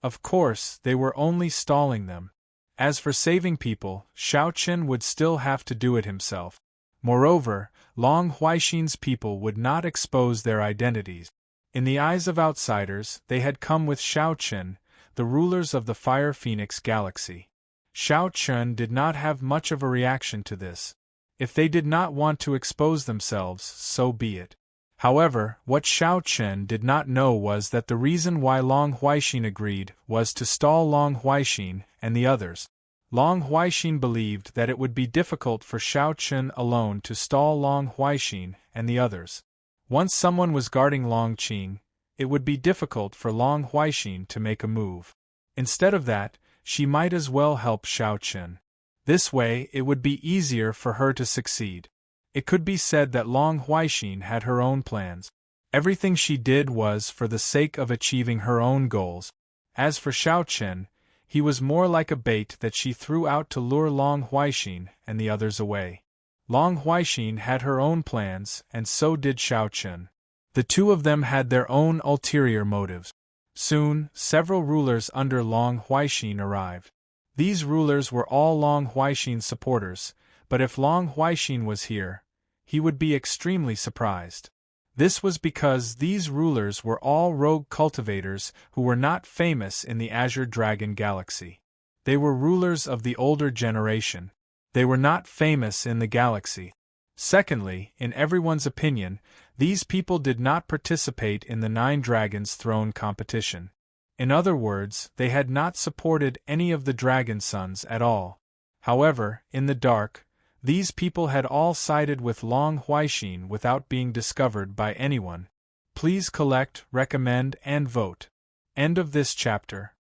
Speaker 1: Of course, they were only stalling them. As for saving people, Xiao Chen would still have to do it himself. Moreover, Long Huaixin's people would not expose their identities. In the eyes of outsiders, they had come with Xiao Chen, the rulers of the Fire Phoenix Galaxy. Xiao Chen did not have much of a reaction to this. If they did not want to expose themselves, so be it. However, what Xiao Chen did not know was that the reason why Long Huaixin agreed was to stall Long Huaixin and the others. Long Huaixin believed that it would be difficult for Xiao Chen alone to stall Long Huaixin and the others. Once someone was guarding Long Qing, it would be difficult for Long Huaixin to make a move. Instead of that, she might as well help Xiao Chen. This way, it would be easier for her to succeed. It could be said that Long Huaixin had her own plans. Everything she did was for the sake of achieving her own goals. As for Xiao Chen, he was more like a bait that she threw out to lure Long Huaixin and the others away. Long Huaixin had her own plans, and so did Xiao Chen. The two of them had their own ulterior motives. Soon, several rulers under Long Huaixin arrived. These rulers were all Long Huaixin's supporters, but if Long Huaixin was here, he would be extremely surprised. This was because these rulers were all rogue cultivators who were not famous in the Azure Dragon Galaxy. They were rulers of the older generation. They were not famous in the galaxy. Secondly, in everyone's opinion, these people did not participate in the Nine Dragons Throne competition. In other words, they had not supported any of the Dragon Sons at all. However, in the dark, these people had all sided with Long Huaixin without being discovered by anyone. Please collect, recommend, and vote. End of this chapter.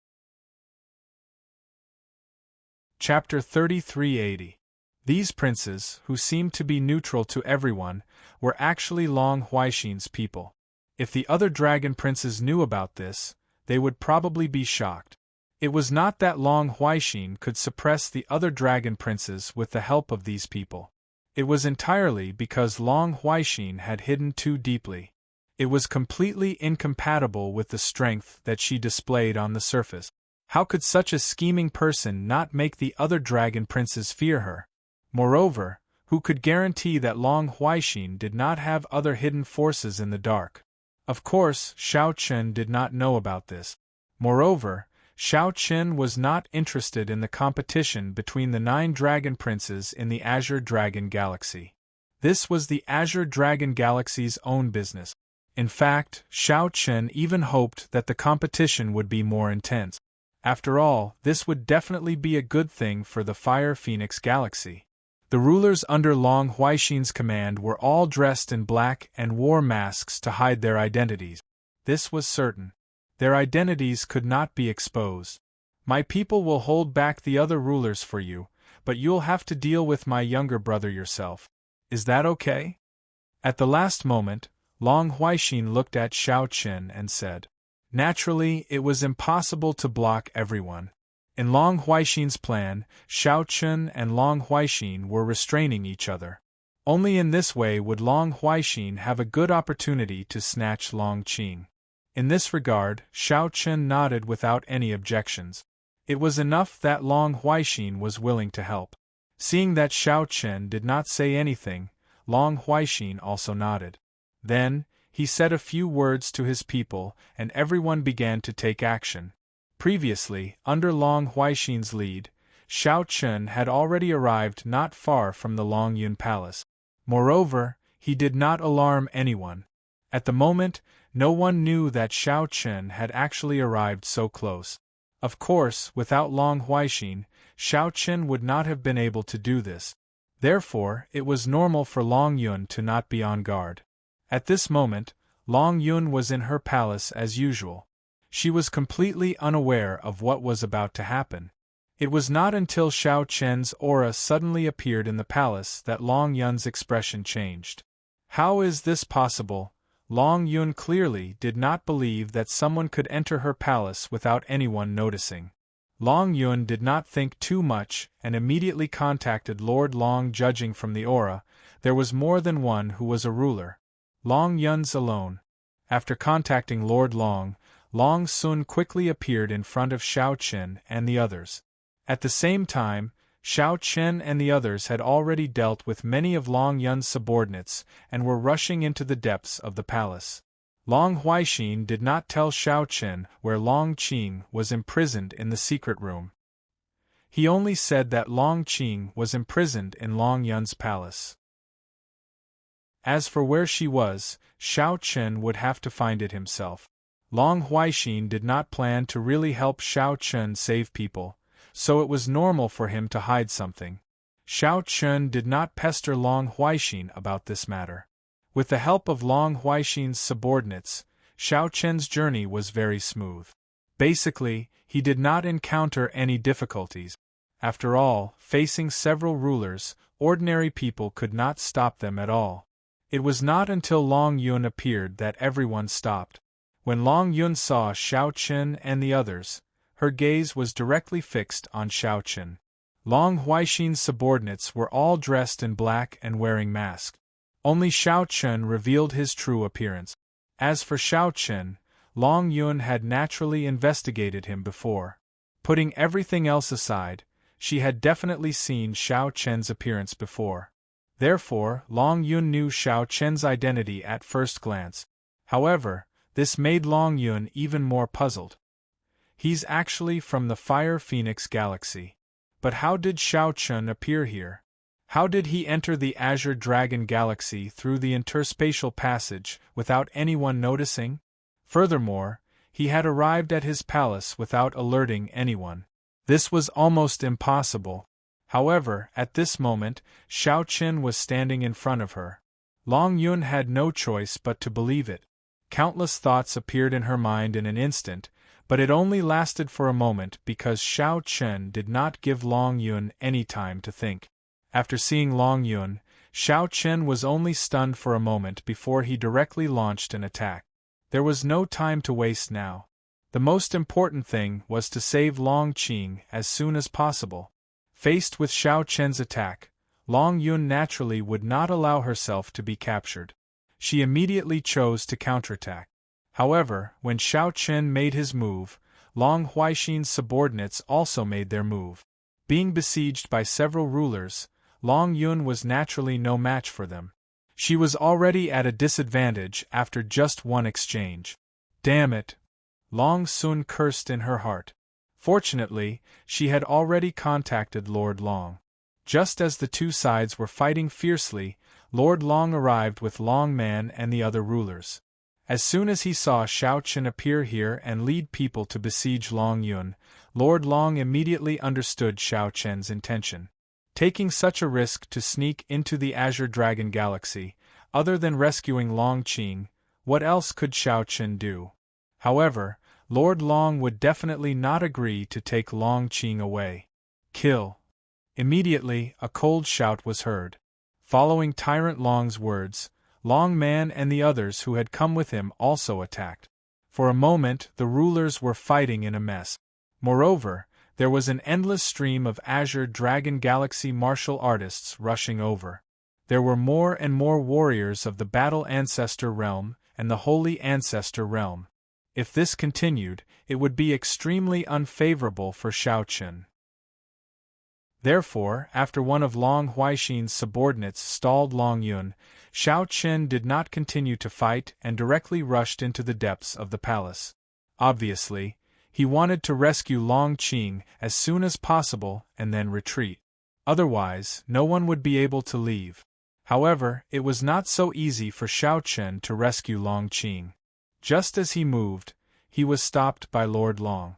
Speaker 1: Chapter 3380. These princes, who seemed to be neutral to everyone, were actually Long Huaixin's people. If the other dragon princes knew about this, they would probably be shocked. It was not that Long Huaixin could suppress the other dragon princes with the help of these people. It was entirely because Long Huaixin had hidden too deeply. It was completely incompatible with the strength that she displayed on the surface. How could such a scheming person not make the other dragon princes fear her? Moreover, who could guarantee that Long Huaixin did not have other hidden forces in the dark? Of course, Xiao Chen did not know about this. Moreover, Xiao Chen was not interested in the competition between the 9 dragon princes in the Azure Dragon Galaxy. This was the Azure Dragon Galaxy's own business. In fact, Xiao Chen even hoped that the competition would be more intense. After all, this would definitely be a good thing for the Fire Phoenix Galaxy. The rulers under Long Huaixin's command were all dressed in black and wore masks to hide their identities. This was certain. Their identities could not be exposed. My people will hold back the other rulers for you, but you'll have to deal with my younger brother yourself. Is that okay? At the last moment, Long Huaixin looked at Xiao Chen and said. Naturally, it was impossible to block everyone. In Long Huaixin's plan, Xiao Chen and Long Huaixin were restraining each other. Only in this way would Long Huaixin have a good opportunity to snatch Long Qing. In this regard, Xiao Chen nodded without any objections. It was enough that Long Huaixin was willing to help. Seeing that Xiao Chen did not say anything, Long Huaixin also nodded. Then, he said a few words to his people, and everyone began to take action. Previously, under Long Huaixin's lead, Xiao Chen had already arrived not far from the Longyun Palace. Moreover, he did not alarm anyone. At the moment, no one knew that Xiao Chen had actually arrived so close. Of course, without Long Huaixin, Xiao Chen would not have been able to do this. Therefore, it was normal for Long Yun to not be on guard. At this moment, Long Yun was in her palace as usual. She was completely unaware of what was about to happen. It was not until Xiao Chen's aura suddenly appeared in the palace that Long Yun's expression changed. How is this possible? Long Yun clearly did not believe that someone could enter her palace without anyone noticing. Long Yun did not think too much and immediately contacted Lord Long. Judging from the aura, there was more than one who was a ruler. Long Yun's alone. After contacting Lord Long, Long Sun quickly appeared in front of Xiao Chen and the others. At the same time, Xiao Chen and the others had already dealt with many of Long Yun's subordinates and were rushing into the depths of the palace. Long Huaixin did not tell Xiao Chen where Long Qing was imprisoned in the secret room. He only said that Long Qing was imprisoned in Long Yun's palace. As for where she was, Xiao Chen would have to find it himself. Long Huaixin did not plan to really help Xiao Chen save people, so it was normal for him to hide something. Xiao Chen did not pester Long Huaixin about this matter. With the help of Long Huaixin's subordinates, Xiao Chen's journey was very smooth. Basically, he did not encounter any difficulties. After all, facing several rulers, ordinary people could not stop them at all. It was not until Long Yun appeared that everyone stopped. When Long Yun saw Xiao Chen and the others, her gaze was directly fixed on Xiao Chen. Long Huaixin's subordinates were all dressed in black and wearing masks. Only Xiao Chen revealed his true appearance. As for Xiao Chen, Long Yun had naturally investigated him before. Putting everything else aside, she had definitely seen Xiao Chen's appearance before. Therefore, Long Yun knew Xiao Chen's identity at first glance. However, this made Long Yun even more puzzled. He's actually from the Fire Phoenix Galaxy. But how did Xiao Chen appear here? How did he enter the Azure Dragon Galaxy through the interspatial passage without anyone noticing? Furthermore, he had arrived at his palace without alerting anyone. This was almost impossible. However, at this moment, Xiao Chen was standing in front of her. Long Yun had no choice but to believe it. Countless thoughts appeared in her mind in an instant, but it only lasted for a moment because Xiao Chen did not give Long Yun any time to think. After seeing Long Yun, Xiao Chen was only stunned for a moment before he directly launched an attack. There was no time to waste now. The most important thing was to save Long Qing as soon as possible. Faced with Xiao Chen's attack, Long Yun naturally would not allow herself to be captured. She immediately chose to counterattack. However, when Xiao Chen made his move, Long Huaixin's subordinates also made their move. Being besieged by several rulers, Long Yun was naturally no match for them. She was already at a disadvantage after just one exchange. Damn it! Long Sun cursed in her heart. Fortunately, she had already contacted Lord Long. Just as the two sides were fighting fiercely, Lord Long arrived with Long Man and the other rulers. As soon as he saw Xiao Chen appear here and lead people to besiege Long Yun, Lord Long immediately understood Xiao Chen's intention. Taking such a risk to sneak into the Azure Dragon Galaxy, other than rescuing Long Qing, what else could Xiao Chen do? However, Lord Long would definitely not agree to take Long Qing away. Kill! Immediately, a cold shout was heard. Following Tyrant Long's words, Long Man and the others who had come with him also attacked. For a moment, the rulers were fighting in a mess. Moreover, there was an endless stream of Azure Dragon Galaxy martial artists rushing over. There were more and more warriors of the Battle Ancestor Realm and the Holy Ancestor Realm. If this continued, it would be extremely unfavorable for Xiao Chen. Therefore, after one of Long Huaixin's subordinates stalled Long Yun, Xiao Chen did not continue to fight and directly rushed into the depths of the palace. Obviously, he wanted to rescue Long Qing as soon as possible and then retreat. Otherwise, no one would be able to leave. However, it was not so easy for Xiao Chen to rescue Long Qing. Just as he moved, he was stopped by Lord Long.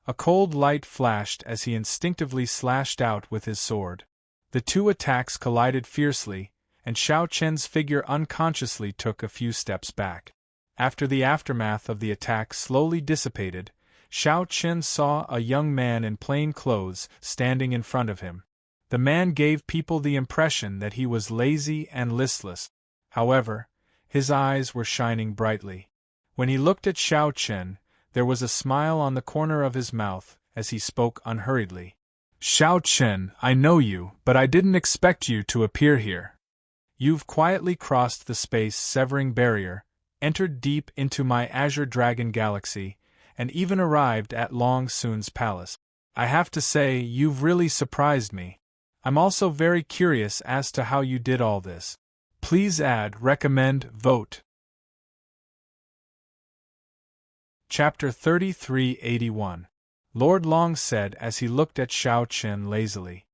Speaker 1: A cold light flashed as he instinctively slashed out with his sword. The two attacks collided fiercely, and Xiao Chen's figure unconsciously took a few steps back. After the aftermath of the attack slowly dissipated, Xiao Chen saw a young man in plain clothes standing in front of him. The man gave people the impression that he was lazy and listless. However, his eyes were shining brightly. When he looked at Xiao Chen, there was a smile on the corner of his mouth, as he spoke unhurriedly. Xiao Chen, I know you, but I didn't expect you to appear here. You've quietly crossed the space-severing barrier, entered deep into my Azure Dragon Galaxy, and even arrived at Long Sun's palace. I have to say, you've really surprised me. I'm also very curious as to how you did all this. Please add, recommend, vote. Chapter 3381. Lord Long said as he looked at Xiao Chen lazily.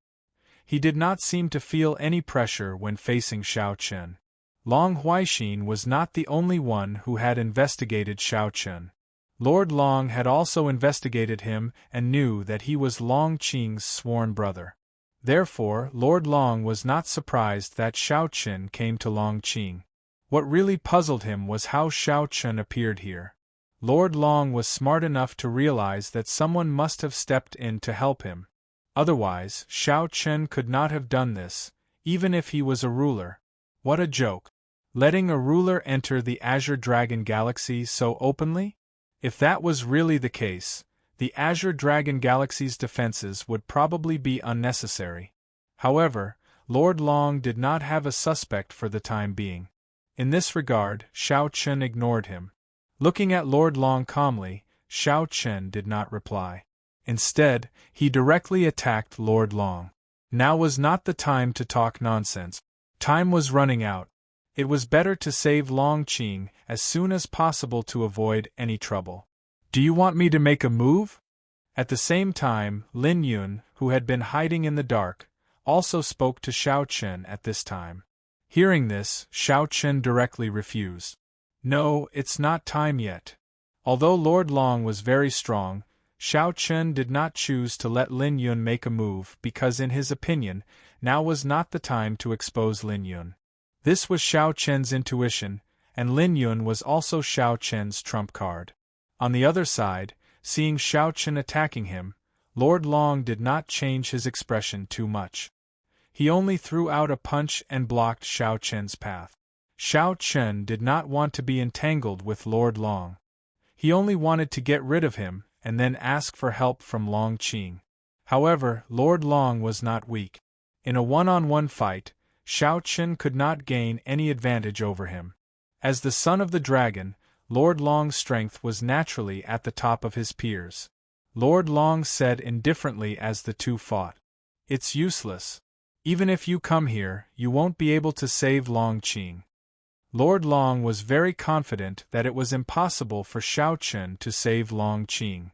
Speaker 1: He did not seem to feel any pressure when facing Xiao Chen. Long Huaixin was not the only one who had investigated Xiao Chen. Lord Long had also investigated him and knew that he was Long Qing's sworn brother. Therefore, Lord Long was not surprised that Xiao Chen came to Long Qing. What really puzzled him was how Xiao Chen appeared here. Lord Long was smart enough to realize that someone must have stepped in to help him. Otherwise, Xiao Chen could not have done this, even if he was a ruler. What a joke! Letting a ruler enter the Azure Dragon Galaxy so openly? If that was really the case, the Azure Dragon Galaxy's defenses would probably be unnecessary. However, Lord Long did not have a suspect for the time being. In this regard, Xiao Chen ignored him. Looking at Lord Long calmly, Xiao Chen did not reply. Instead, he directly attacked Lord Long. Now was not the time to talk nonsense. Time was running out. It was better to save Long Qing as soon as possible to avoid any trouble. Do you want me to make a move? At the same time, Lin Yun, who had been hiding in the dark, also spoke to Xiao Chen at this time. Hearing this, Xiao Chen directly refused. No, it's not time yet. Although Lord Long was very strong, Xiao Chen did not choose to let Lin Yun make a move because in his opinion, now was not the time to expose Lin Yun. This was Xiao Chen's intuition, and Lin Yun was also Xiao Chen's trump card. On the other side, seeing Xiao Chen attacking him, Lord Long did not change his expression too much. He only threw out a punch and blocked Xiao Chen's path. Xiao Chen did not want to be entangled with Lord Long. He only wanted to get rid of him and then ask for help from Long Qing. However, Lord Long was not weak. In a one-on-one fight, Xiao Chen could not gain any advantage over him. As the son of the dragon, Lord Long's strength was naturally at the top of his peers. Lord Long said indifferently as the two fought. It's useless. Even if you come here, you won't be able to save Long Qing. Lord Long was very confident that it was impossible for Xiao Chen to save Long Qing.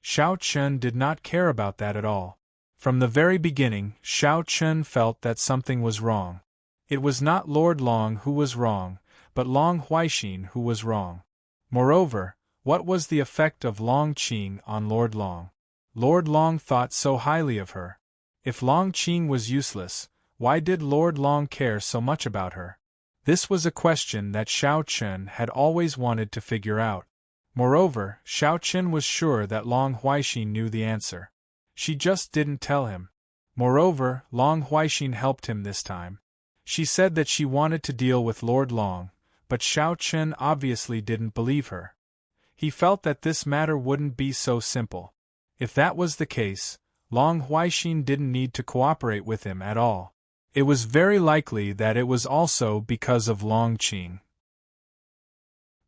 Speaker 1: Xiao Chen did not care about that at all. From the very beginning, Xiao Chen felt that something was wrong. It was not Lord Long who was wrong, but Long Huaixin who was wrong. Moreover, what was the effect of Long Qing on Lord Long? Lord Long thought so highly of her. If Long Qing was useless, why did Lord Long care so much about her? This was a question that Xiao Chen had always wanted to figure out. Moreover, Xiao Chen was sure that Long Huaixin knew the answer. She just didn't tell him. Moreover, Long Huaixin helped him this time. She said that she wanted to deal with Lord Long, but Xiao Chen obviously didn't believe her. He felt that this matter wouldn't be so simple. If that was the case, Long Huaixin didn't need to cooperate with him at all. It was very likely that it was also because of Long Qing.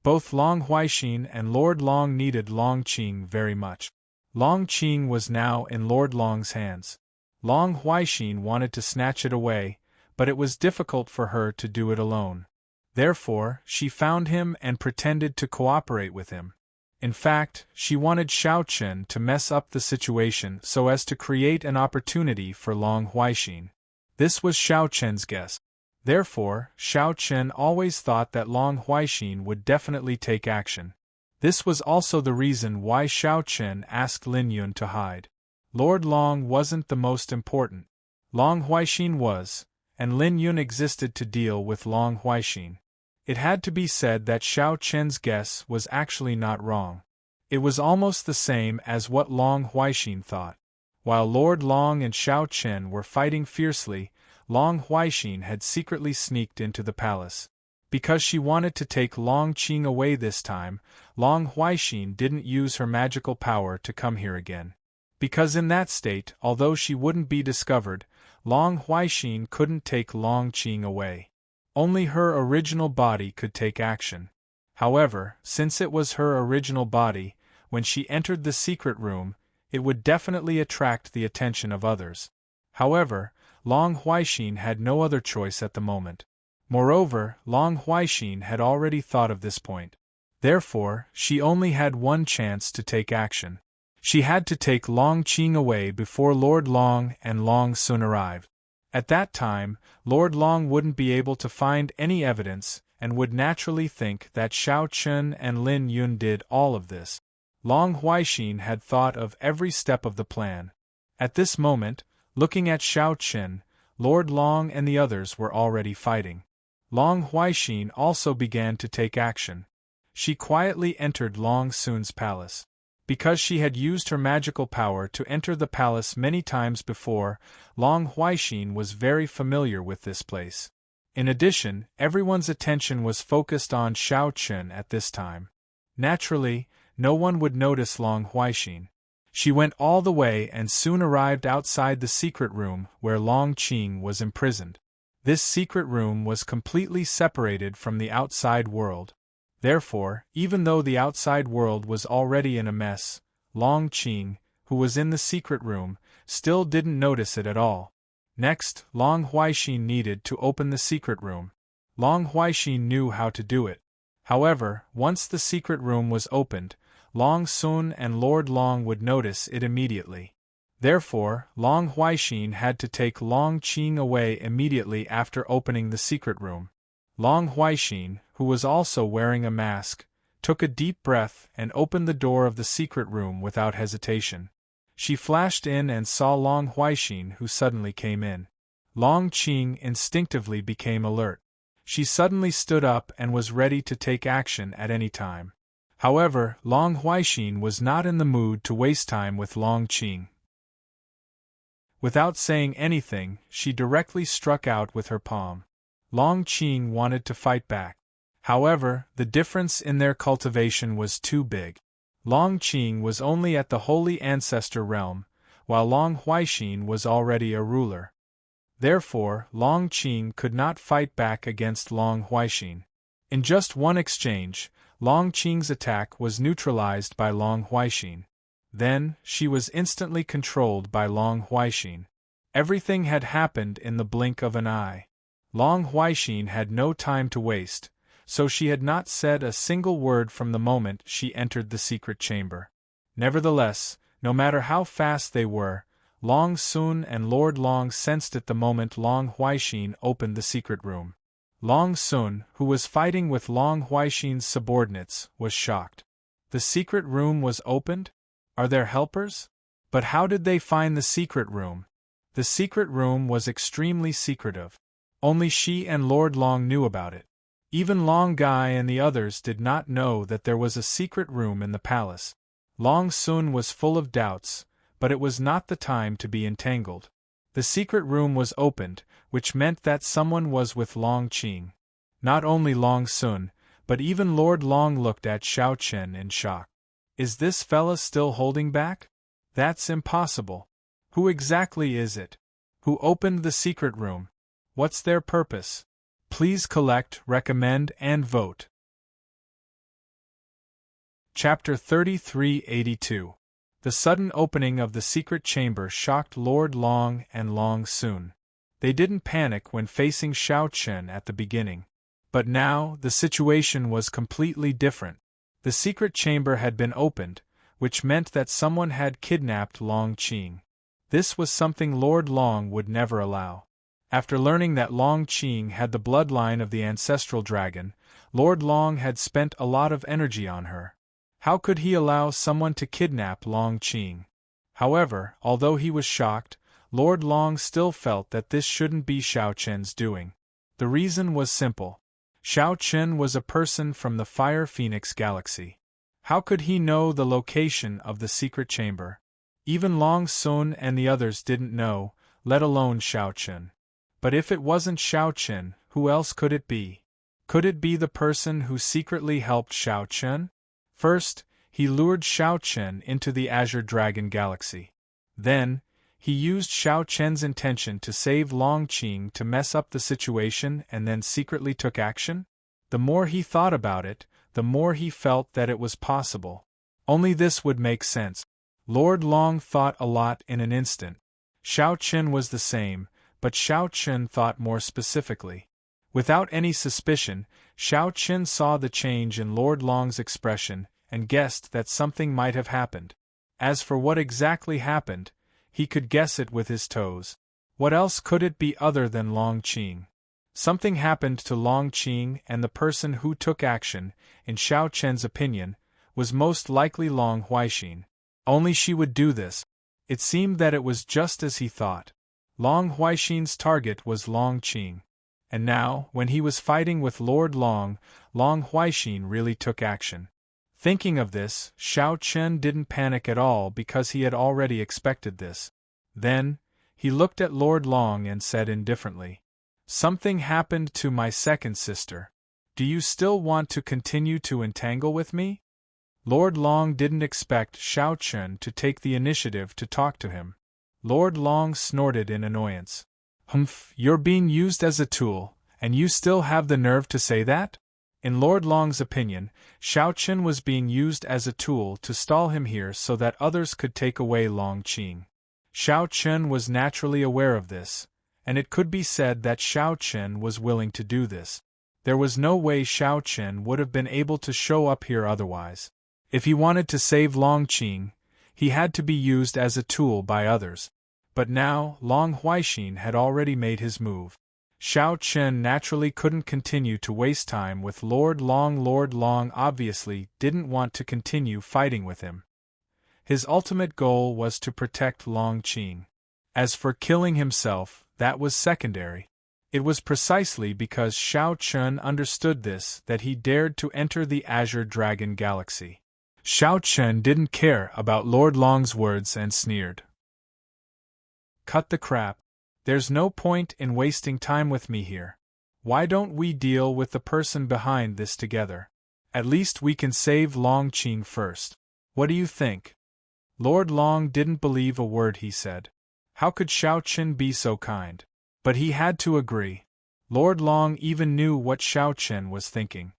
Speaker 1: Both Long Huaixin and Lord Long needed Long Qing very much. Long Qing was now in Lord Long's hands. Long Huaixin wanted to snatch it away, but it was difficult for her to do it alone. Therefore, she found him and pretended to cooperate with him. In fact, she wanted Xiao Chen to mess up the situation so as to create an opportunity for Long Huaixin. This was Xiao Chen's guess. Therefore, Xiao Chen always thought that Long Huaixin would definitely take action. This was also the reason why Xiao Chen asked Lin Yun to hide. Lord Long wasn't the most important. Long Huaixin was, and Lin Yun existed to deal with Long Huaixin. It had to be said that Xiao Chen's guess was actually not wrong. It was almost the same as what Long Huaixin thought. While Lord Long and Xiao Chen were fighting fiercely, Long Huaixin had secretly sneaked into the palace. Because she wanted to take Long Qing away this time, Long Huaixin didn't use her magical power to come here again. Because in that state, although she wouldn't be discovered, Long Huaixin couldn't take Long Qing away. Only her original body could take action. However, since it was her original body, when she entered the secret room, it would definitely attract the attention of others. However, Long Huaixin had no other choice at the moment. Moreover, Long Huaixin had already thought of this point. Therefore, she only had one chance to take action. She had to take Long Qing away before Lord Long and Long Sun arrived. At that time, Lord Long wouldn't be able to find any evidence and would naturally think that Xiao Chun and Lin Yun did all of this. Long Huaixin had thought of every step of the plan. At this moment, looking at Xiao Chun, Lord Long and the others were already fighting. Long Huaixin also began to take action. She quietly entered Long Sun's palace. Because she had used her magical power to enter the palace many times before, Long Huaixin was very familiar with this place. In addition, everyone's attention was focused on Xiao Chun at this time. Naturally, no one would notice Long Huaixin. She went all the way and soon arrived outside the secret room where Long Qing was imprisoned. This secret room was completely separated from the outside world. Therefore, even though the outside world was already in a mess, Long Qing, who was in the secret room, still didn't notice it at all. Next, Long Huaixin needed to open the secret room. Long Huaixin knew how to do it. However, once the secret room was opened, Long Sun and Lord Long would notice it immediately. Therefore, Long Huaixin had to take Long Qing away immediately after opening the secret room. Long Huaixin, who was also wearing a mask, took a deep breath and opened the door of the secret room without hesitation. She flashed in and saw Long Huaixin, who suddenly came in. Long Qing instinctively became alert. She suddenly stood up and was ready to take action at any time. However, Long Huaixin was not in the mood to waste time with Long Qing. Without saying anything, she directly struck out with her palm. Long Qing wanted to fight back. However, the difference in their cultivation was too big. Long Qing was only at the Holy Ancestor realm, while Long Huaixin was already a ruler. Therefore, Long Qing could not fight back against Long Huaixin. In just one exchange, Long Qing's attack was neutralized by Long Huaixin. Then, she was instantly controlled by Long Huaixin. Everything had happened in the blink of an eye. Long Huaixin had no time to waste, so she had not said a single word from the moment she entered the secret chamber. Nevertheless, no matter how fast they were, Long Sun and Lord Long sensed it the moment Long Huaixin opened the secret room. Long Sun, who was fighting with Long Huaixin's subordinates, was shocked. The secret room was opened? Are there helpers? But how did they find the secret room? The secret room was extremely secretive. Only she and Lord Long knew about it. Even Long Gai and the others did not know that there was a secret room in the palace. Long Sun was full of doubts, but it was not the time to be entangled. The secret room was opened, which meant that someone was with Long Qing. Not only Long Sun, but even Lord Long looked at Xiao Chen in shock. Is this fella still holding back? That's impossible. Who exactly is it? Who opened the secret room? What's their purpose? Please collect, recommend, and vote. Chapter 3382. The sudden opening of the secret chamber shocked Lord Long and Long Sun. They didn't panic when facing Xiao Chen at the beginning. But now, the situation was completely different. The secret chamber had been opened, which meant that someone had kidnapped Long Qing. This was something Lord Long would never allow. After learning that Long Qing had the bloodline of the ancestral dragon, Lord Long had spent a lot of energy on her. How could he allow someone to kidnap Long Qing? However, although he was shocked, Lord Long still felt that this shouldn't be Xiao Chen's doing. The reason was simple. Xiao Chen was a person from the Fire Phoenix Galaxy. How could he know the location of the secret chamber? Even Long Sun and the others didn't know, let alone Xiao Chen. But if it wasn't Xiao Chen, who else could it be? Could it be the person who secretly helped Xiao Chen? First, he lured Xiao Chen into the Azure Dragon Galaxy. Then, he used Xiao Chen's intention to save Long Qing to mess up the situation and then secretly took action? The more he thought about it, the more he felt that it was possible. Only this would make sense. Lord Long thought a lot in an instant. Xiao Chen was the same, but Xiao Chen thought more specifically. Without any suspicion, Xiao Chen saw the change in Lord Long's expression and guessed that something might have happened. As for what exactly happened, he could guess it with his toes. What else could it be other than Long Qing? Something happened to Long Qing, and the person who took action, in Xiao Chen's opinion, was most likely Long Huaixin. Only she would do this. It seemed that it was just as he thought. Long Huaixin's target was Long Qing. And now, when he was fighting with Lord Long, Long Huaixin really took action. Thinking of this, Xiao Chen didn't panic at all because he had already expected this. Then, he looked at Lord Long and said indifferently, "Something happened to my second sister. Do you still want to continue to entangle with me?" Lord Long didn't expect Xiao Chen to take the initiative to talk to him. Lord Long snorted in annoyance. "Humph, you're being used as a tool, and you still have the nerve to say that?" In Lord Long's opinion, Xiao Chen was being used as a tool to stall him here so that others could take away Long Qing. Xiao Chen was naturally aware of this, and it could be said that Xiao Chen was willing to do this. There was no way Xiao Chen would have been able to show up here otherwise. If he wanted to save Long Qing, he had to be used as a tool by others. But now, Long Huaixin had already made his move. Xiao Chen naturally couldn't continue to waste time with Lord Long. Lord Long obviously didn't want to continue fighting with him. His ultimate goal was to protect Long Qing. As for killing himself, that was secondary. It was precisely because Xiao Chen understood this that he dared to enter the Azure Dragon Galaxy. Xiao Chen didn't care about Lord Long's words and sneered. "Cut the crap. There's no point in wasting time with me here. Why don't we deal with the person behind this together? At least we can save Long Qing first. What do you think?" Lord Long didn't believe a word he said. How could Xiao Chen be so kind? But he had to agree. Lord Long even knew what Xiao Chen was thinking.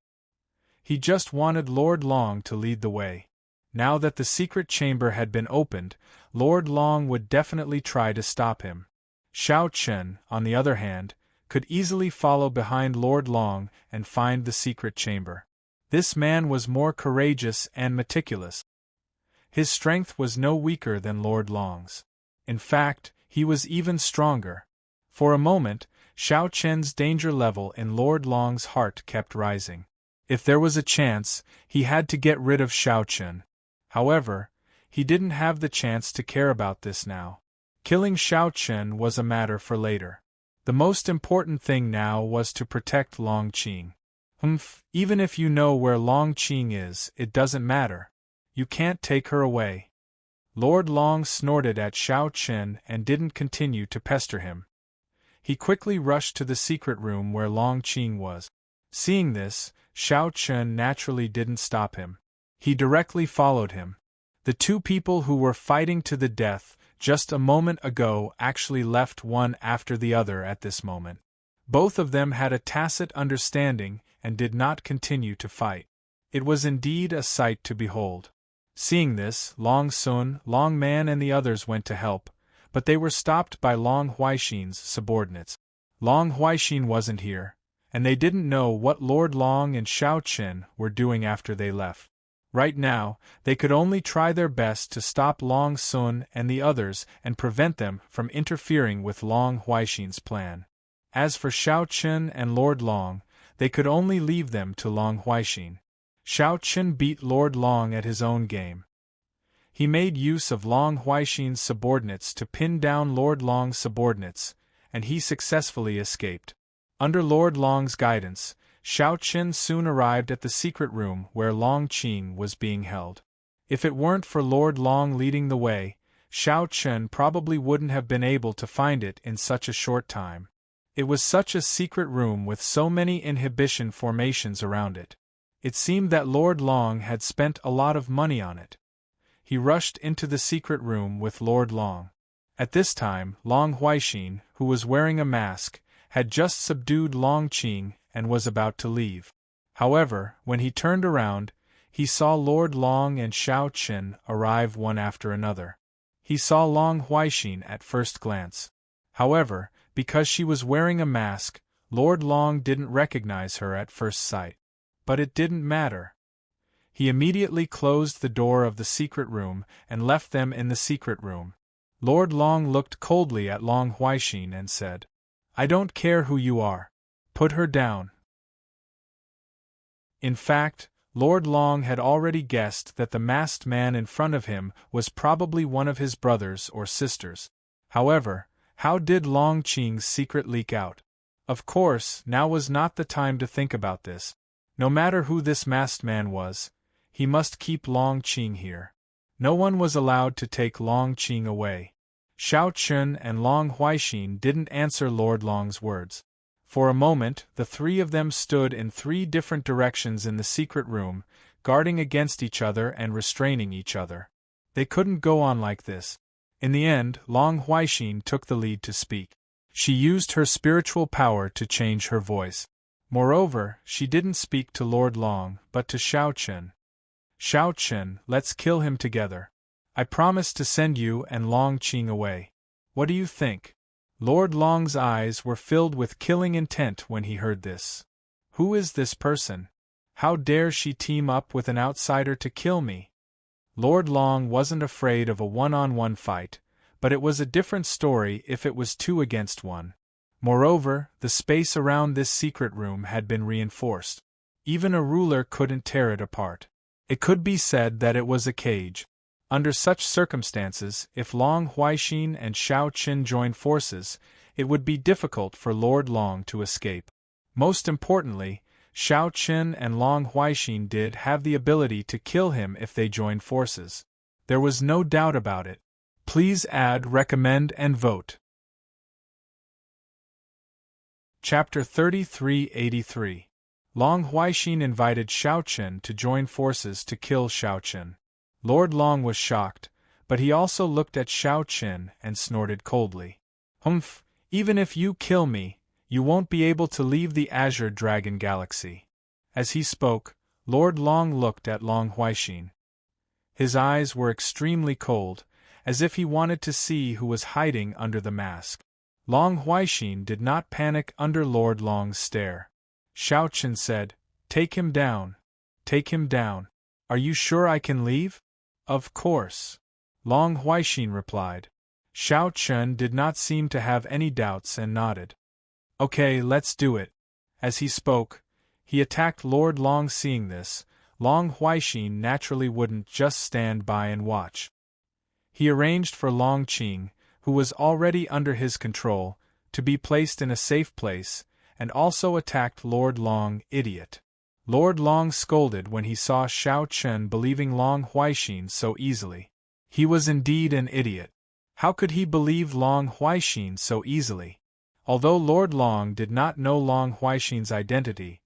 Speaker 1: He just wanted Lord Long to lead the way. Now that the secret chamber had been opened, Lord Long would definitely try to stop him. Xiao Chen, on the other hand, could easily follow behind Lord Long and find the secret chamber. This man was more courageous and meticulous. His strength was no weaker than Lord Long's. In fact, he was even stronger. For a moment, Xiao Chen's danger level in Lord Long's heart kept rising. If there was a chance, he had to get rid of Xiao Chen. However, he didn't have the chance to care about this now. Killing Xiao Chen was a matter for later. The most important thing now was to protect Long Qing. Even if you know where Long Qing is, it doesn't matter. You can't take her away. Lord Long snorted at Xiao Chen and didn't continue to pester him. He quickly rushed to the secret room where Long Qing was. Seeing this, Xiao Chen naturally didn't stop him. He directly followed him. The two people who were fighting to the death just a moment ago actually left one after the other at this moment. Both of them had a tacit understanding and did not continue to fight. It was indeed a sight to behold. Seeing this, Long Sun, Long Man and the others went to help, but they were stopped by Long Huaixin's subordinates. Long Huaixin wasn't here, and they didn't know what Lord Long and Xiao Chen were doing after they left. Right now, they could only try their best to stop Long Sun and the others and prevent them from interfering with Long Huaixin's plan. As for Xiao Chen and Lord Long, they could only leave them to Long Huaixin. Xiao Chen beat Lord Long at his own game. He made use of Long Huaixin's subordinates to pin down Lord Long's subordinates, and he successfully escaped. Under Lord Long's guidance, Xiao Chen soon arrived at the secret room where Long Qing was being held. If it weren't for Lord Long leading the way, Xiao Chen probably wouldn't have been able to find it in such a short time. It was such a secret room with so many inhibition formations around it. It seemed that Lord Long had spent a lot of money on it. he rushed into the secret room with Lord Long. At this time, Long Huaixin, who was wearing a mask, had just subdued Long Qing and was about to leave. However, when he turned around, he saw Lord Long and Xiao Qin arrive one after another. He saw Long Huaixin at first glance. However, because she was wearing a mask, Lord Long didn't recognize her at first sight. But it didn't matter. He immediately closed the door of the secret room and left them in the secret room. Lord Long looked coldly at Long Huaixin and said, "I don't care who you are. Put her down." In fact, Lord Long had already guessed that the masked man in front of him was probably one of his brothers or sisters. However, how did Long Qing's secret leak out? Of course, now was not the time to think about this. No matter who this masked man was, he must keep Long Qing here. No one was allowed to take Long Qing away. Xiao Qun and Long Huaixin didn't answer Lord Long's words. For a moment, the three of them stood in three different directions in the secret room, guarding against each other and restraining each other. They couldn't go on like this. In the end, Long Huaixin took the lead to speak. She used her spiritual power to change her voice. Moreover, she didn't speak to Lord Long, but to Xiao Qun. "Xiao Qun, let's kill him together. I promise to send you and Long Qing away. What do you think?" Lord Long's eyes were filled with killing intent when he heard this. Who is this person? How dare she team up with an outsider to kill me? Lord Long wasn't afraid of a one-on-one fight, but it was a different story if it was 2 against 1. Moreover, the space around this secret room had been reinforced. Even a ruler couldn't tear it apart. It could be said that it was a cage. Under such circumstances, if Long Huaixin and Xiao Qin joined forces, it would be difficult for Lord Long to escape. Most importantly, Xiao Qin and Long Huaixin did have the ability to kill him if they joined forces. There was no doubt about it. Please add, recommend, and vote. Chapter 3383. Long Huaixin invited Xiao Qin to join forces to kill Xiao Qin. Lord Long was shocked, but he also looked at Xiao Qin and snorted coldly. "Humph, even if you kill me, you won't be able to leave the Azure Dragon Galaxy." As he spoke, Lord Long looked at Long Huaixin. His eyes were extremely cold, as if he wanted to see who was hiding under the mask. Long Huaixin did not panic under Lord Long's stare. Xiao Qin said, "Take him down. Take him down. Are you sure I can leave?" "Of course," Long Huaixin replied. Xiao Qin did not seem to have any doubts and nodded. "Okay, let's do it." As he spoke, he attacked Lord Long. Seeing this, Long Huaixin naturally wouldn't just stand by and watch. He arranged for Long Qing, who was already under his control, to be placed in a safe place, and also attacked Lord Long. Idiot. Lord Long scolded when he saw Xiao Qin believing Long Huaixin so easily. He was indeed an idiot. How could he believe Long Huaixin so easily? Although Lord Long did not know Long Huaixin's identity,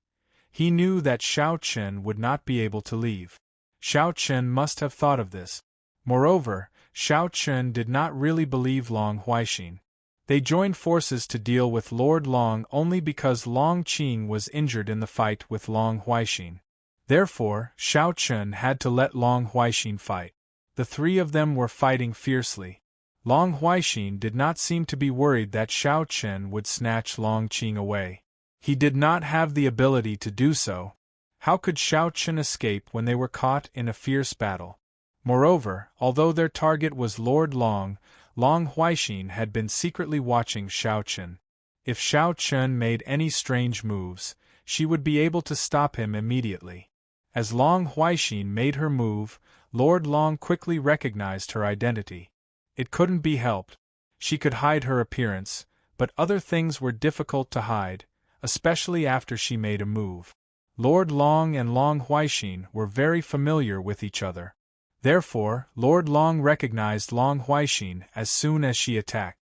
Speaker 1: he knew that Xiao Qin would not be able to leave. Xiao Qin must have thought of this. Moreover, Xiao Qin did not really believe Long Huaixin. They joined forces to deal with Lord Long only because Long Qing was injured in the fight with Long Huaixin. Therefore, Xiao Qin had to let Long Huaixin fight. The three of them were fighting fiercely. Long Huaixin did not seem to be worried that Xiao Qin would snatch Long Qing away. He did not have the ability to do so. How could Xiao Qin escape when they were caught in a fierce battle? Moreover, although their target was Lord Long, Long Huaixin had been secretly watching Xiao Qin. If Xiao Qin made any strange moves, she would be able to stop him immediately. As Long Huaixin made her move, Lord Long quickly recognized her identity. It couldn't be helped. She could hide her appearance, but other things were difficult to hide, especially after she made a move. Lord Long and Long Huaixin were very familiar with each other. Therefore, Lord Long recognized Long Huaixin as soon as she attacked.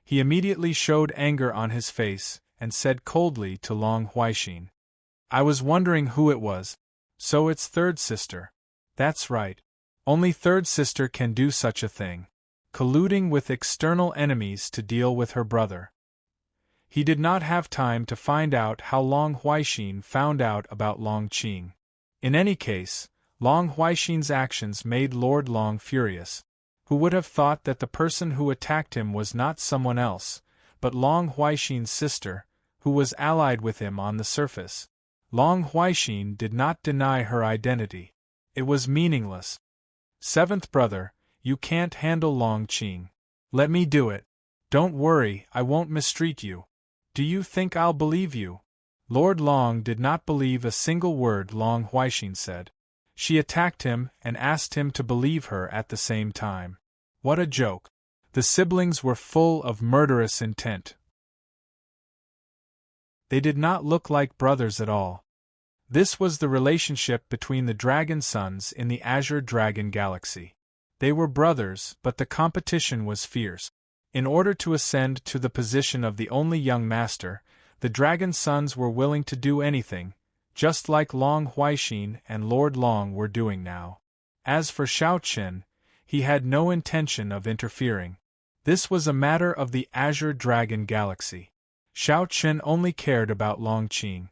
Speaker 1: He immediately showed anger on his face and said coldly to Long Huaixin, "I was wondering who it was. So it's third sister." "That's right. Only third sister can do such a thing. Colluding with external enemies to deal with her brother. He did not have time to find out how Long Huaixin found out about Long Qing. In any case, Long Huaixin's actions made Lord Long furious. Who would have thought that the person who attacked him was not someone else, but Long Huaixin's sister, who was allied with him on the surface? Long Huaixin did not deny her identity. It was meaningless. Seventh brother, you can't handle Long Qing. Let me do it. Don't worry, I won't mistreat you. Do you think I'll believe you? Lord Long did not believe a single word Long Huaixin said. She attacked him and asked him to believe her at the same time. What a joke. The siblings were full of murderous intent. They did not look like brothers at all. This was the relationship between the Dragon Sons in the Azure Dragon Galaxy. They were brothers, but the competition was fierce. In order to ascend to the position of the only young master, the Dragon Sons were willing to do anything, just like Long Huaixin and Lord Long were doing now. As for Xiao Qin, he had no intention of interfering. This was a matter of the Azure Dragon Galaxy. Xiao Qin only cared about Long Qing.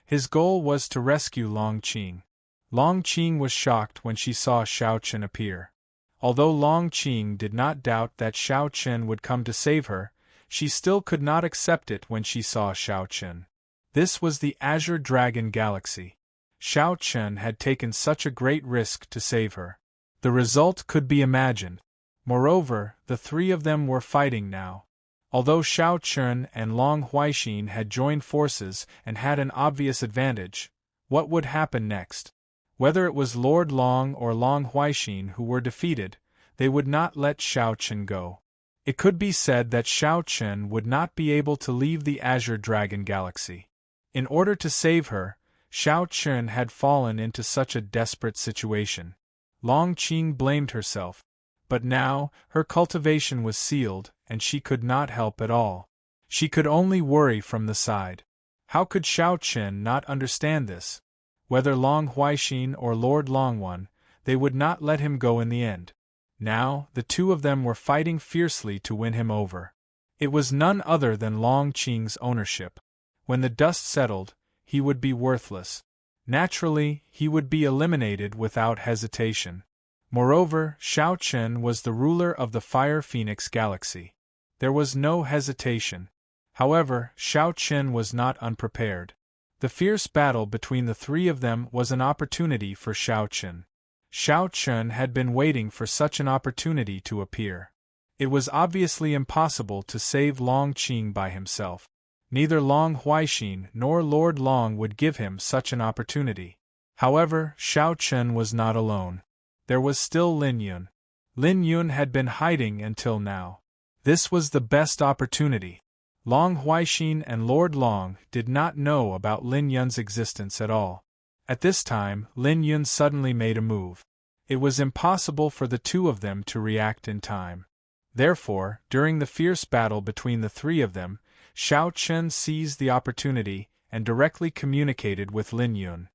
Speaker 1: His goal was to rescue Long Qing. Long Qing was shocked when she saw Xiao Qin appear. Although Long Qing did not doubt that Xiao Qin would come to save her, she still could not accept it when she saw Xiao Qin. This was the Azure Dragon Galaxy. Xiao Qin had taken such a great risk to save her. The result could be imagined. Moreover, the three of them were fighting now. Although Xiao Qin and Long Huaixin had joined forces and had an obvious advantage, what would happen next? Whether it was Lord Long or Long Huaixin who were defeated, they would not let Xiao Qin go. It could be said that Xiao Qin would not be able to leave the Azure Dragon Galaxy. In order to save her, Xiao Qin had fallen into such a desperate situation. Long Qing blamed herself. But now, her cultivation was sealed, and she could not help at all. She could only worry from the side. How could Xiao Qin not understand this? Whether Long Huaixin or Lord Long won, they would not let him go in the end. Now, the two of them were fighting fiercely to win him over. It was none other than Long Qing's ownership. When the dust settled, he would be worthless. Naturally, he would be eliminated without hesitation. Moreover, Xiao Qin was the ruler of the Fire Phoenix Galaxy. There was no hesitation. However, Xiao Qin was not unprepared. The fierce battle between the three of them was an opportunity for Xiao Qin. Xiao Qin had been waiting for such an opportunity to appear. It was obviously impossible to save Long Qing by himself. Neither Long Huaixin nor Lord Long would give him such an opportunity. However, Xiao Qin was not alone. There was still Lin Yun. Lin Yun had been hiding until now. This was the best opportunity. Long Huaixin and Lord Long did not know about Lin Yun's existence at all. At this time, Lin Yun suddenly made a move. It was impossible for the two of them to react in time. Therefore, during the fierce battle between the three of them, Xiao Qin seized the opportunity and directly communicated with Lin Yun.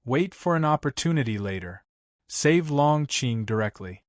Speaker 1: Wait for an opportunity later. Save Long Qing directly.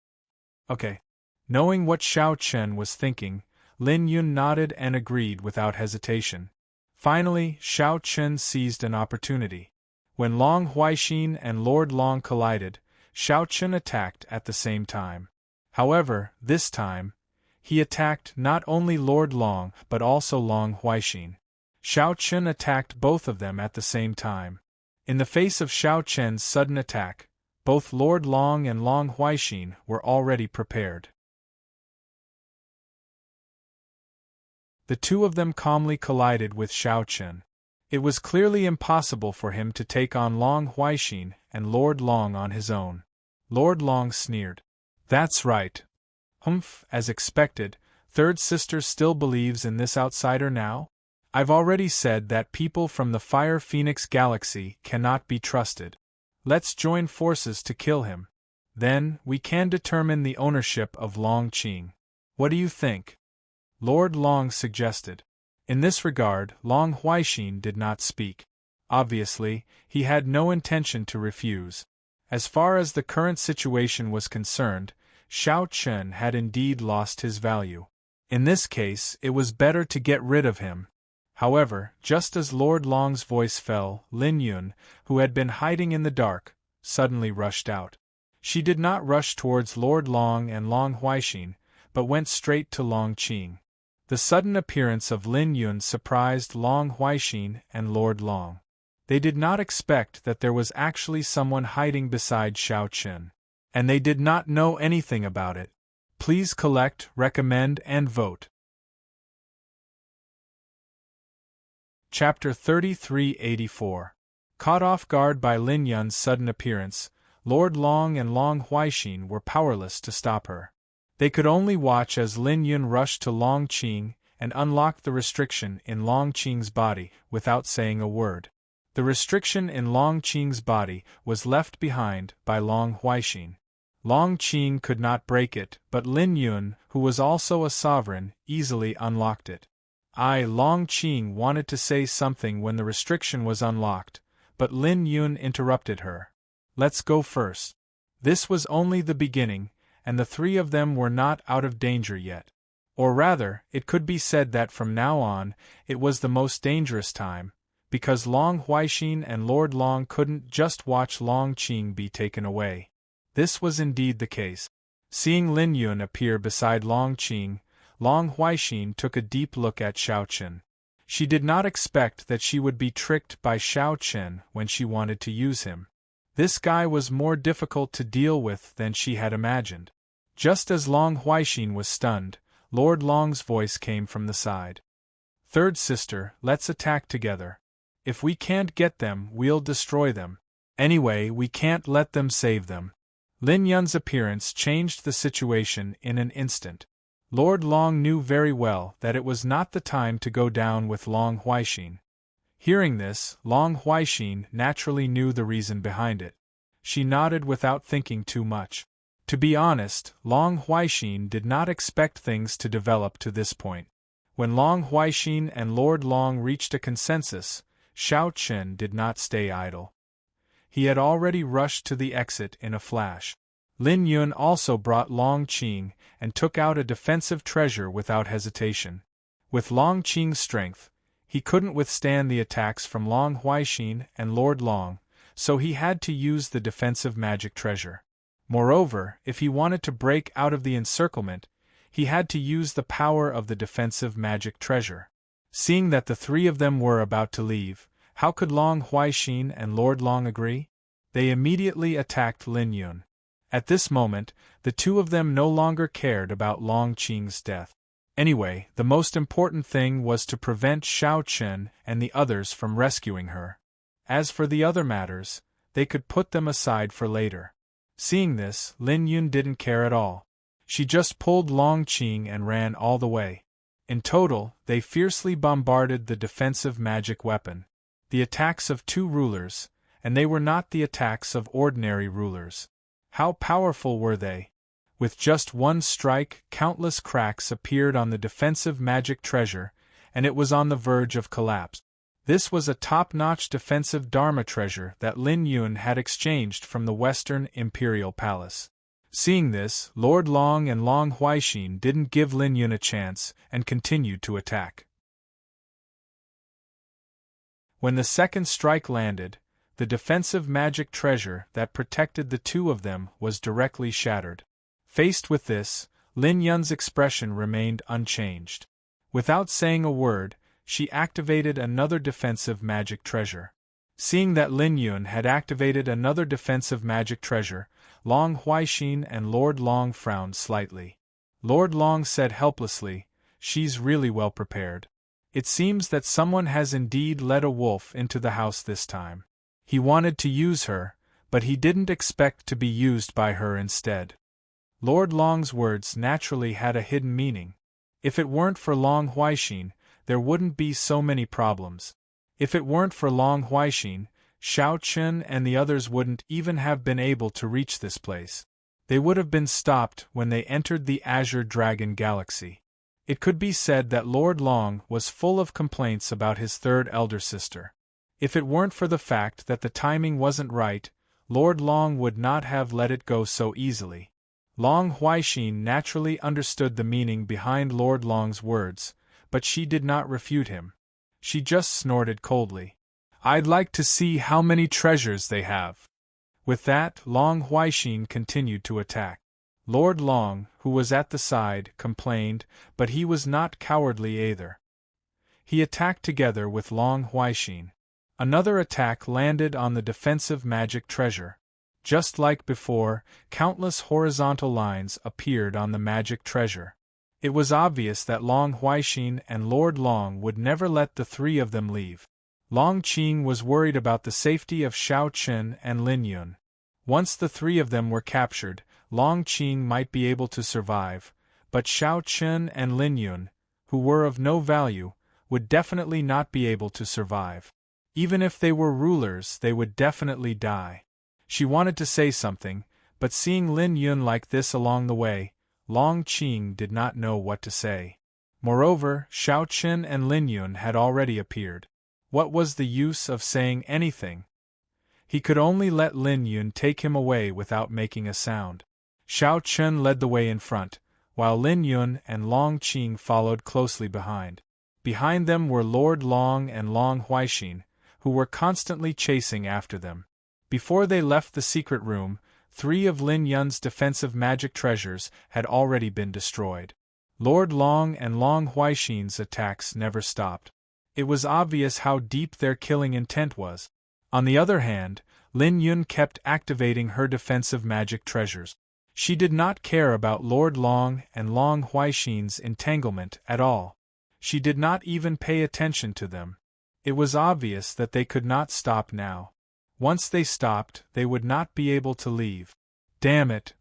Speaker 1: Okay. Knowing what Xiao Qin was thinking, Lin Yun nodded and agreed without hesitation. Finally, Xiao Qin seized an opportunity. When Long Huaixin and Lord Long collided, Xiao Qin attacked at the same time. However, this time, he attacked not only Lord Long but also Long Huaixin. Xiao Qin attacked both of them at the same time. In the face of Xiao Qin's sudden attack, both Lord Long and Long Huaixin were already prepared. The two of them calmly collided with Xiao Qin. It was clearly impossible for him to take on Long Huaixin and Lord Long on his own. Lord Long sneered. That's right. Humph, as expected, third sister still believes in this outsider now? I've already said that people from the Fire Phoenix Galaxy cannot be trusted. Let's join forces to kill him. Then, we can determine the ownership of Long Qing. What do you think? Lord Long suggested. In this regard, Long Huaixin did not speak. Obviously, he had no intention to refuse. As far as the current situation was concerned, Xiao Chen had indeed lost his value. In this case, it was better to get rid of him. However, just as Lord Long's voice fell, Lin Yun, who had been hiding in the dark, suddenly rushed out. She did not rush towards Lord Long and Long Huaixin, but went straight to Long Qing. The sudden appearance of Lin Yun surprised Long Huaixin and Lord Long. They did not expect that there was actually someone hiding beside Xiao Chen. And they did not know anything about it. Please collect, recommend, and vote. Chapter 3384. Caught off guard by Lin Yun's sudden appearance, Lord Long and Long Huaixin were powerless to stop her. They could only watch as Lin Yun rushed to Long Qing and unlocked the restriction in Long Qing's body without saying a word. The restriction in Long Qing's body was left behind by Long Huaixin. Long Qing could not break it, but Lin Yun, who was also a sovereign, easily unlocked it. Long Qing wanted to say something when the restriction was unlocked, but Lin Yun interrupted her. Let's go first. This was only the beginning, and the three of them were not out of danger yet. Or rather, it could be said that from now on, it was the most dangerous time, because Long Huaixin and Lord Long couldn't just watch Long Qing be taken away. This was indeed the case. Seeing Lin Yun appear beside Long Qing, Long Huaixin took a deep look at Xiao Chen. She did not expect that she would be tricked by Xiao Chen when she wanted to use him. This guy was more difficult to deal with than she had imagined. Just as Long Huaixin was stunned, Lord Long's voice came from the side. Third sister, let's attack together. If we can't get them, we'll destroy them. Anyway, we can't let them save them. Lin Yun's appearance changed the situation in an instant. Lord Long knew very well that it was not the time to go down with Long Huaixin. Hearing this, Long Huaixin naturally knew the reason behind it. She nodded without thinking too much. To be honest, Long Huaixin did not expect things to develop to this point. When Long Huaixin and Lord Long reached a consensus, Xiao Chen did not stay idle. He had already rushed to the exit in a flash. Lin Yun also brought Long Qing and took out a defensive treasure without hesitation. With Long Qing's strength, he couldn't withstand the attacks from Long Huaixin and Lord Long, so he had to use the defensive magic treasure. Moreover, if he wanted to break out of the encirclement, he had to use the power of the defensive magic treasure. Seeing that the three of them were about to leave, how could Long Huaixin and Lord Long agree? They immediately attacked Lin Yun. At this moment, the two of them no longer cared about Long Qing's death. Anyway, the most important thing was to prevent Xiao Chen and the others from rescuing her. As for the other matters, they could put them aside for later. Seeing this, Lin Yun didn't care at all. She just pulled Long Qing and ran all the way. In total, they fiercely bombarded the defensive magic weapon. The attacks of two rulers, and they were not the attacks of ordinary rulers. How powerful were they? With just one strike, countless cracks appeared on the defensive magic treasure, and it was on the verge of collapse. This was a top-notch defensive Dharma treasure that Lin Yun had exchanged from the Western Imperial Palace. Seeing this, Lord Long and Long Huaixin didn't give Lin Yun a chance and continued to attack. When the second strike landed, the defensive magic treasure that protected the two of them was directly shattered. Faced with this, Lin Yun's expression remained unchanged. Without saying a word, she activated another defensive magic treasure. Seeing that Lin Yun had activated another defensive magic treasure, Long Huaixin and Lord Long frowned slightly. Lord Long said helplessly, "She's really well prepared. It seems that someone has indeed led a wolf into the house this time. He wanted to use her, but he didn't expect to be used by her instead." Lord Long's words naturally had a hidden meaning. If it weren't for Long Huaixin, there wouldn't be so many problems. If it weren't for Long Huaixin, Xiao Chen and the others wouldn't even have been able to reach this place. They would have been stopped when they entered the Azure Dragon Galaxy. It could be said that Lord Long was full of complaints about his third elder sister. If it weren't for the fact that the timing wasn't right, Lord Long would not have let it go so easily. Long Huaixin naturally understood the meaning behind Lord Long's words, but she did not refute him. She just snorted coldly. "I'd like to see how many treasures they have." With that, Long Huaixin continued to attack. Lord Long, who was at the side, complained, but he was not cowardly either. He attacked together with Long Huaixin. Another attack landed on the defensive magic treasure. Just like before, countless horizontal lines appeared on the magic treasure. It was obvious that Long Huaixin and Lord Long would never let the three of them leave. Long Qing was worried about the safety of Xiao Chen and Lin Yun. Once the three of them were captured, Long Qing might be able to survive, but Xiao Chen and Lin Yun, who were of no value, would definitely not be able to survive. Even if they were rulers, they would definitely die. She wanted to say something, but seeing Lin Yun like this along the way, Long Qing did not know what to say. Moreover, Xiao Chen and Lin Yun had already appeared. What was the use of saying anything? He could only let Lin Yun take him away without making a sound. Xiao Chen led the way in front, while Lin Yun and Long Qing followed closely behind. Behind them were Lord Long and Long Huaixin, who were constantly chasing after them. Before they left the secret room, 3 of Lin Yun's defensive magic treasures had already been destroyed. Lord Long and Long Huaixin's attacks never stopped. It was obvious how deep their killing intent was. On the other hand, Lin Yun kept activating her defensive magic treasures. She did not care about Lord Long and Long Huaixin's entanglement at all. She did not even pay attention to them. It was obvious that they could not stop now. Once they stopped, they would not be able to leave. Damn it!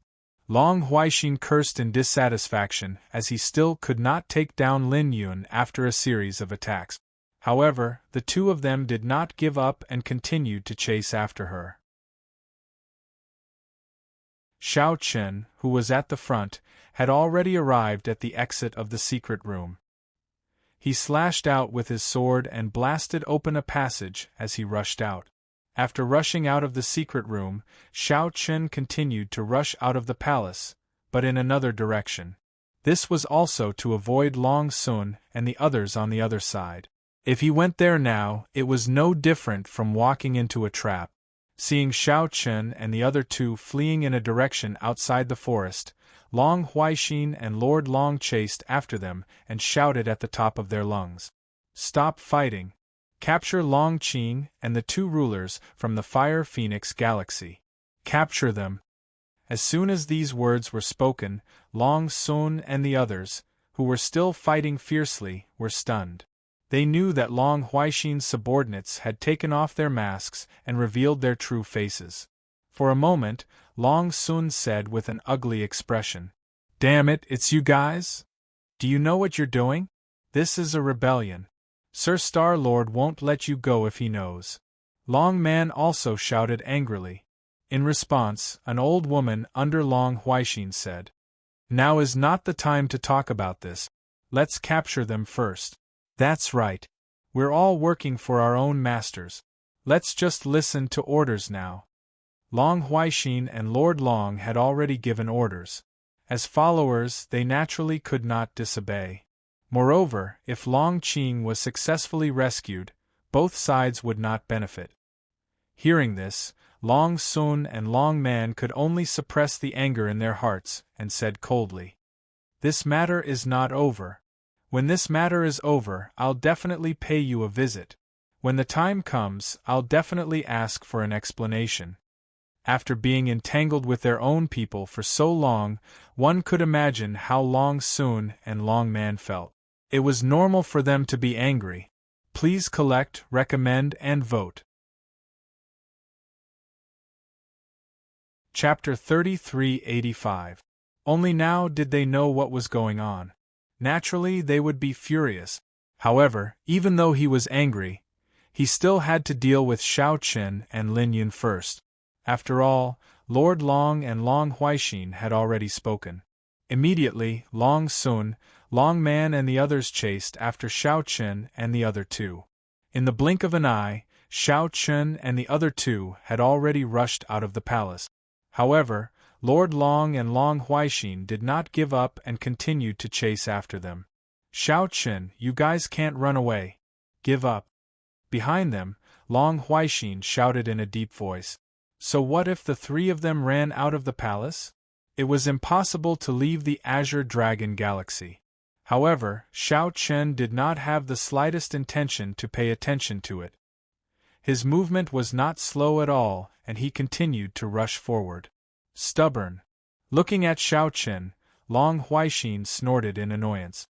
Speaker 1: Long Huaixin cursed in dissatisfaction as he still could not take down Lin Yun after a series of attacks. However, the two of them did not give up and continued to chase after her. Xiao Chen, who was at the front, had already arrived at the exit of the secret room. He slashed out with his sword and blasted open a passage as he rushed out. After rushing out of the secret room, Xiao Chen continued to rush out of the palace, but in another direction. This was also to avoid Long Sun and the others on the other side. If he went there now, it was no different from walking into a trap. Seeing Xiao Chen and the other two fleeing in a direction outside the forest, Long Huaixin and Lord Long chased after them and shouted at the top of their lungs. "Stop fighting! Capture Long Qing and the 2 rulers from the Fire Phoenix Galaxy. Capture them!" As soon as these words were spoken, Long Sun and the others, who were still fighting fiercely, were stunned. They knew that Long Huaixin's subordinates had taken off their masks and revealed their true faces. For a moment, Long Sun said with an ugly expression, "Damn it, it's you guys? Do you know what you're doing? This is a rebellion. Sir Star-Lord won't let you go if he knows." Long Man also shouted angrily. In response, an old woman under Long Huaixin said, "Now is not the time to talk about this. Let's capture them first." "That's right. We're all working for our own masters. Let's just listen to orders now." Long Huaixin and Lord Long had already given orders. As followers, they naturally could not disobey. Moreover, if Long Qing was successfully rescued, both sides would not benefit. Hearing this, Long Sun and Long Man could only suppress the anger in their hearts, and said coldly, "This matter is not over. When this matter is over, I'll definitely pay you a visit. When the time comes, I'll definitely ask for an explanation." After being entangled with their own people for so long, one could imagine how Long Sun and Long Man felt. It was normal for them to be angry. Please collect, recommend, and vote. Chapter 3385. Only now did they know what was going on. Naturally, they would be furious. However, even though he was angry, he still had to deal with Xiao Chen and Lin Yun first. After all, Lord Long and Long Huaixin had already spoken. Immediately, Long Sun, Long Man and the others chased after Xiao Chen and the other 2. In the blink of an eye, Xiao Chun and the other two had already rushed out of the palace. However, Lord Long and Long Huaixin did not give up and continued to chase after them. Xiao Chun, you guys can't run away. Give up. Behind them, Long Huaixin shouted in a deep voice. So what if the three of them ran out of the palace? It was impossible to leave the Azure Dragon Galaxy. However, Xiao Chun did not have the slightest intention to pay attention to it. His movement was not slow at all, and he continued to rush forward. Stubborn. Looking at Xiao Chun, Long Huaixin snorted in annoyance.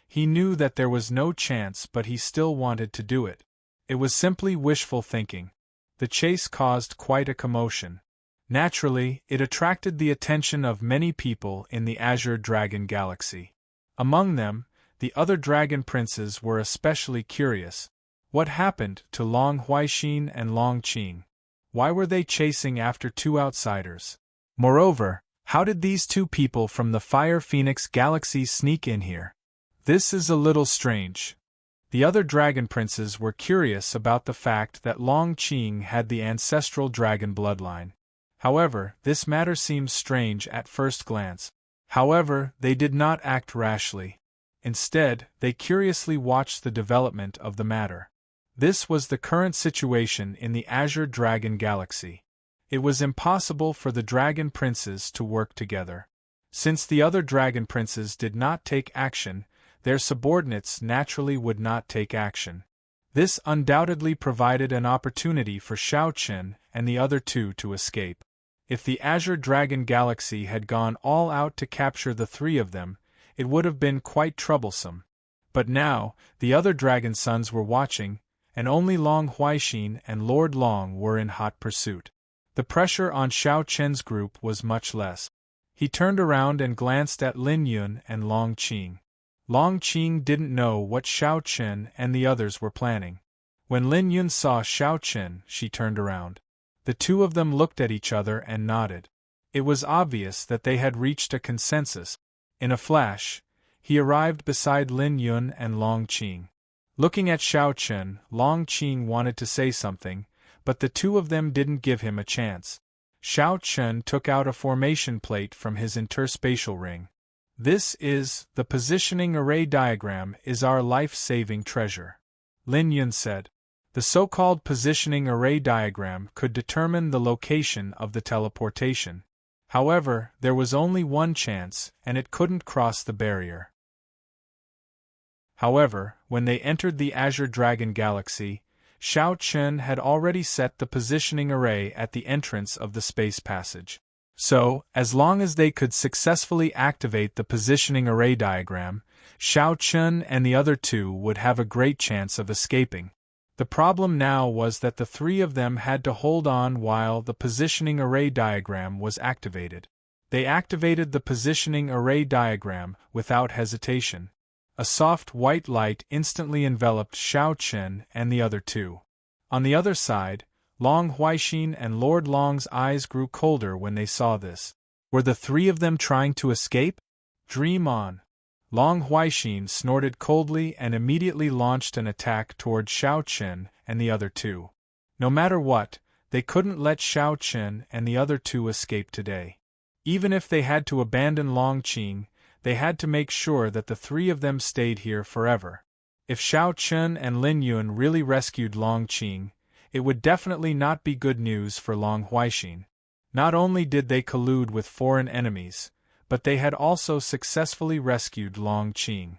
Speaker 1: He knew that there was no chance, but he still wanted to do it. It was simply wishful thinking. The chase caused quite a commotion. Naturally, it attracted the attention of many people in the Azure Dragon Galaxy. Among them, the other dragon princes were especially curious. What happened to Long Huaixin and Long Qing? Why were they chasing after two outsiders? Moreover, how did these two people from the Fire Phoenix Galaxy sneak in here? This is a little strange. The other dragon princes were curious about the fact that Long Qing had the ancestral dragon bloodline. However, this matter seems strange at first glance. However, they did not act rashly. Instead, they curiously watched the development of the matter. This was the current situation in the Azure Dragon Galaxy. It was impossible for the dragon princes to work together. Since the other dragon princes did not take action, their subordinates naturally would not take action. This undoubtedly provided an opportunity for Xiao Chun and the other two to escape. If the Azure Dragon Galaxy had gone all out to capture the three of them, it would have been quite troublesome. But now, the other dragon sons were watching, and only Long Huaixin and Lord Long were in hot pursuit. The pressure on Xiao Chun's group was much less. He turned around and glanced at Lin Yun and Long Qing. Long Qing didn't know what Xiao Chun and the others were planning. When Lin Yun saw Xiao Chun, she turned around. The two of them looked at each other and nodded. It was obvious that they had reached a consensus. In a flash, he arrived beside Lin Yun and Long Qing. Looking at Xiao Chun, Long Qing wanted to say something, but the two of them didn't give him a chance. Xiao Chun took out a formation plate from his interspatial ring. This is, the positioning array diagram is our life-saving treasure. Lin Yun said. The so-called positioning array diagram could determine the location of the teleportation. However, there was only one chance, and it couldn't cross the barrier. However, when they entered the Azure Dragon Galaxy, Xiao Chun had already set the positioning array at the entrance of the space passage. So, as long as they could successfully activate the positioning array diagram, Xiao Chun and the other two would have a great chance of escaping. The problem now was that the three of them had to hold on while the positioning array diagram was activated. They activated the positioning array diagram without hesitation. A soft white light instantly enveloped Xiao Chun and the other two. On the other side, Long Huaixin and Lord Long's eyes grew colder when they saw this. Were the three of them trying to escape? Dream on. Long Huaixin snorted coldly and immediately launched an attack toward Xiao Chun and the other two. No matter what, they couldn't let Xiao Chun and the other two escape today. Even if they had to abandon Long Qing, they had to make sure that the three of them stayed here forever. If Xiao Chun and Lin Yun really rescued Long Qing, it would definitely not be good news for Long Huaixin. Not only did they collude with foreign enemies, but they had also successfully rescued Long Qing.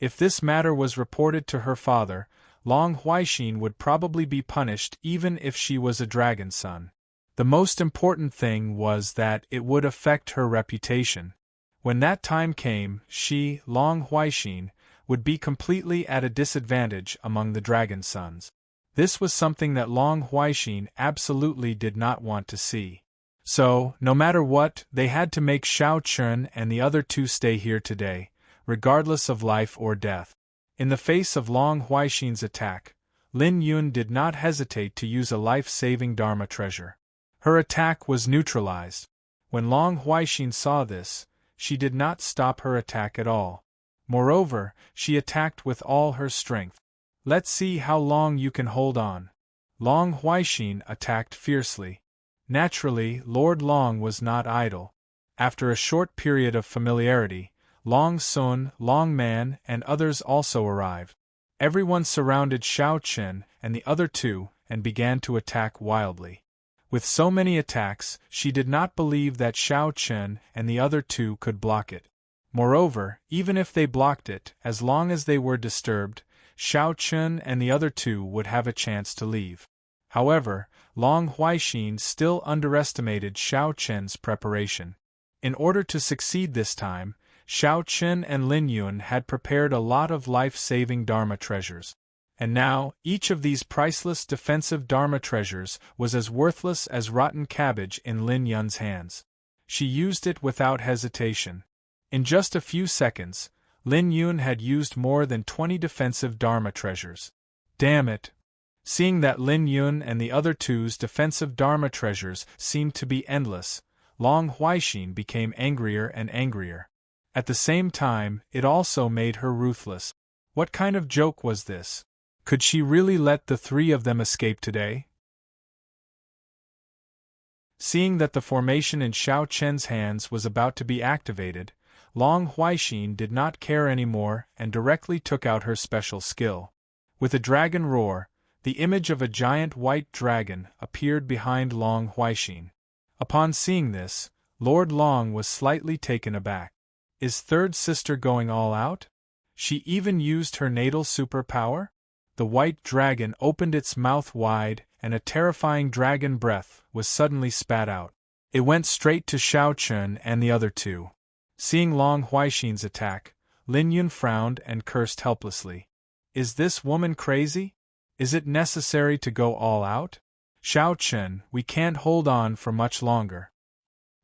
Speaker 1: If this matter was reported to her father, Long Huaixin would probably be punished even if she was a dragon son. The most important thing was that it would affect her reputation. When that time came, she, Long Huaixin, would be completely at a disadvantage among the dragon sons. This was something that Long Huaixin absolutely did not want to see. So, no matter what, they had to make Xiao Chun and the other two stay here today, regardless of life or death. In the face of Long Huaixin's attack, Lin Yun did not hesitate to use a life-saving Dharma treasure. Her attack was neutralized. When Long Huaixin saw this, she did not stop her attack at all. Moreover, she attacked with all her strength. Let's see how long you can hold on. Long Huaixin attacked fiercely. Naturally, Lord Long was not idle. After a short period of familiarity, Long Sun, Long Man, and others also arrived. Everyone surrounded Xiao Chen and the other two and began to attack wildly. With so many attacks, she did not believe that Xiao Chen and the other two could block it. Moreover, even if they blocked it, as long as they were disturbed, Xiao Chen and the other two would have a chance to leave. However, Long Huaixin still underestimated Xiao Chen's preparation. In order to succeed this time, Xiao Chen and Lin Yun had prepared a lot of life-saving Dharma treasures. And now, each of these priceless defensive Dharma treasures was as worthless as rotten cabbage in Lin Yun's hands. She used it without hesitation. In just a few seconds, Lin Yun had used more than 20 defensive Dharma treasures. Damn it! Seeing that Lin Yun and the other two's defensive Dharma treasures seemed to be endless, Long Huaixin became angrier and angrier. At the same time, it also made her ruthless. What kind of joke was this? Could she really let the three of them escape today? Seeing that the formation in Xiao Chen's hands was about to be activated, Long Huaixin did not care anymore and directly took out her special skill. With a dragon roar, the image of a giant white dragon appeared behind Long Huaixin. Upon seeing this, Lord Long was slightly taken aback. Is third sister going all out? She even used her natal superpower? The white dragon opened its mouth wide, and a terrifying dragon breath was suddenly spat out. It went straight to Xiao Chen and the other two. Seeing Long Huaixin's attack, Lin Yun frowned and cursed helplessly. Is this woman crazy? Is it necessary to go all out? Xiao Chen, we can't hold on for much longer.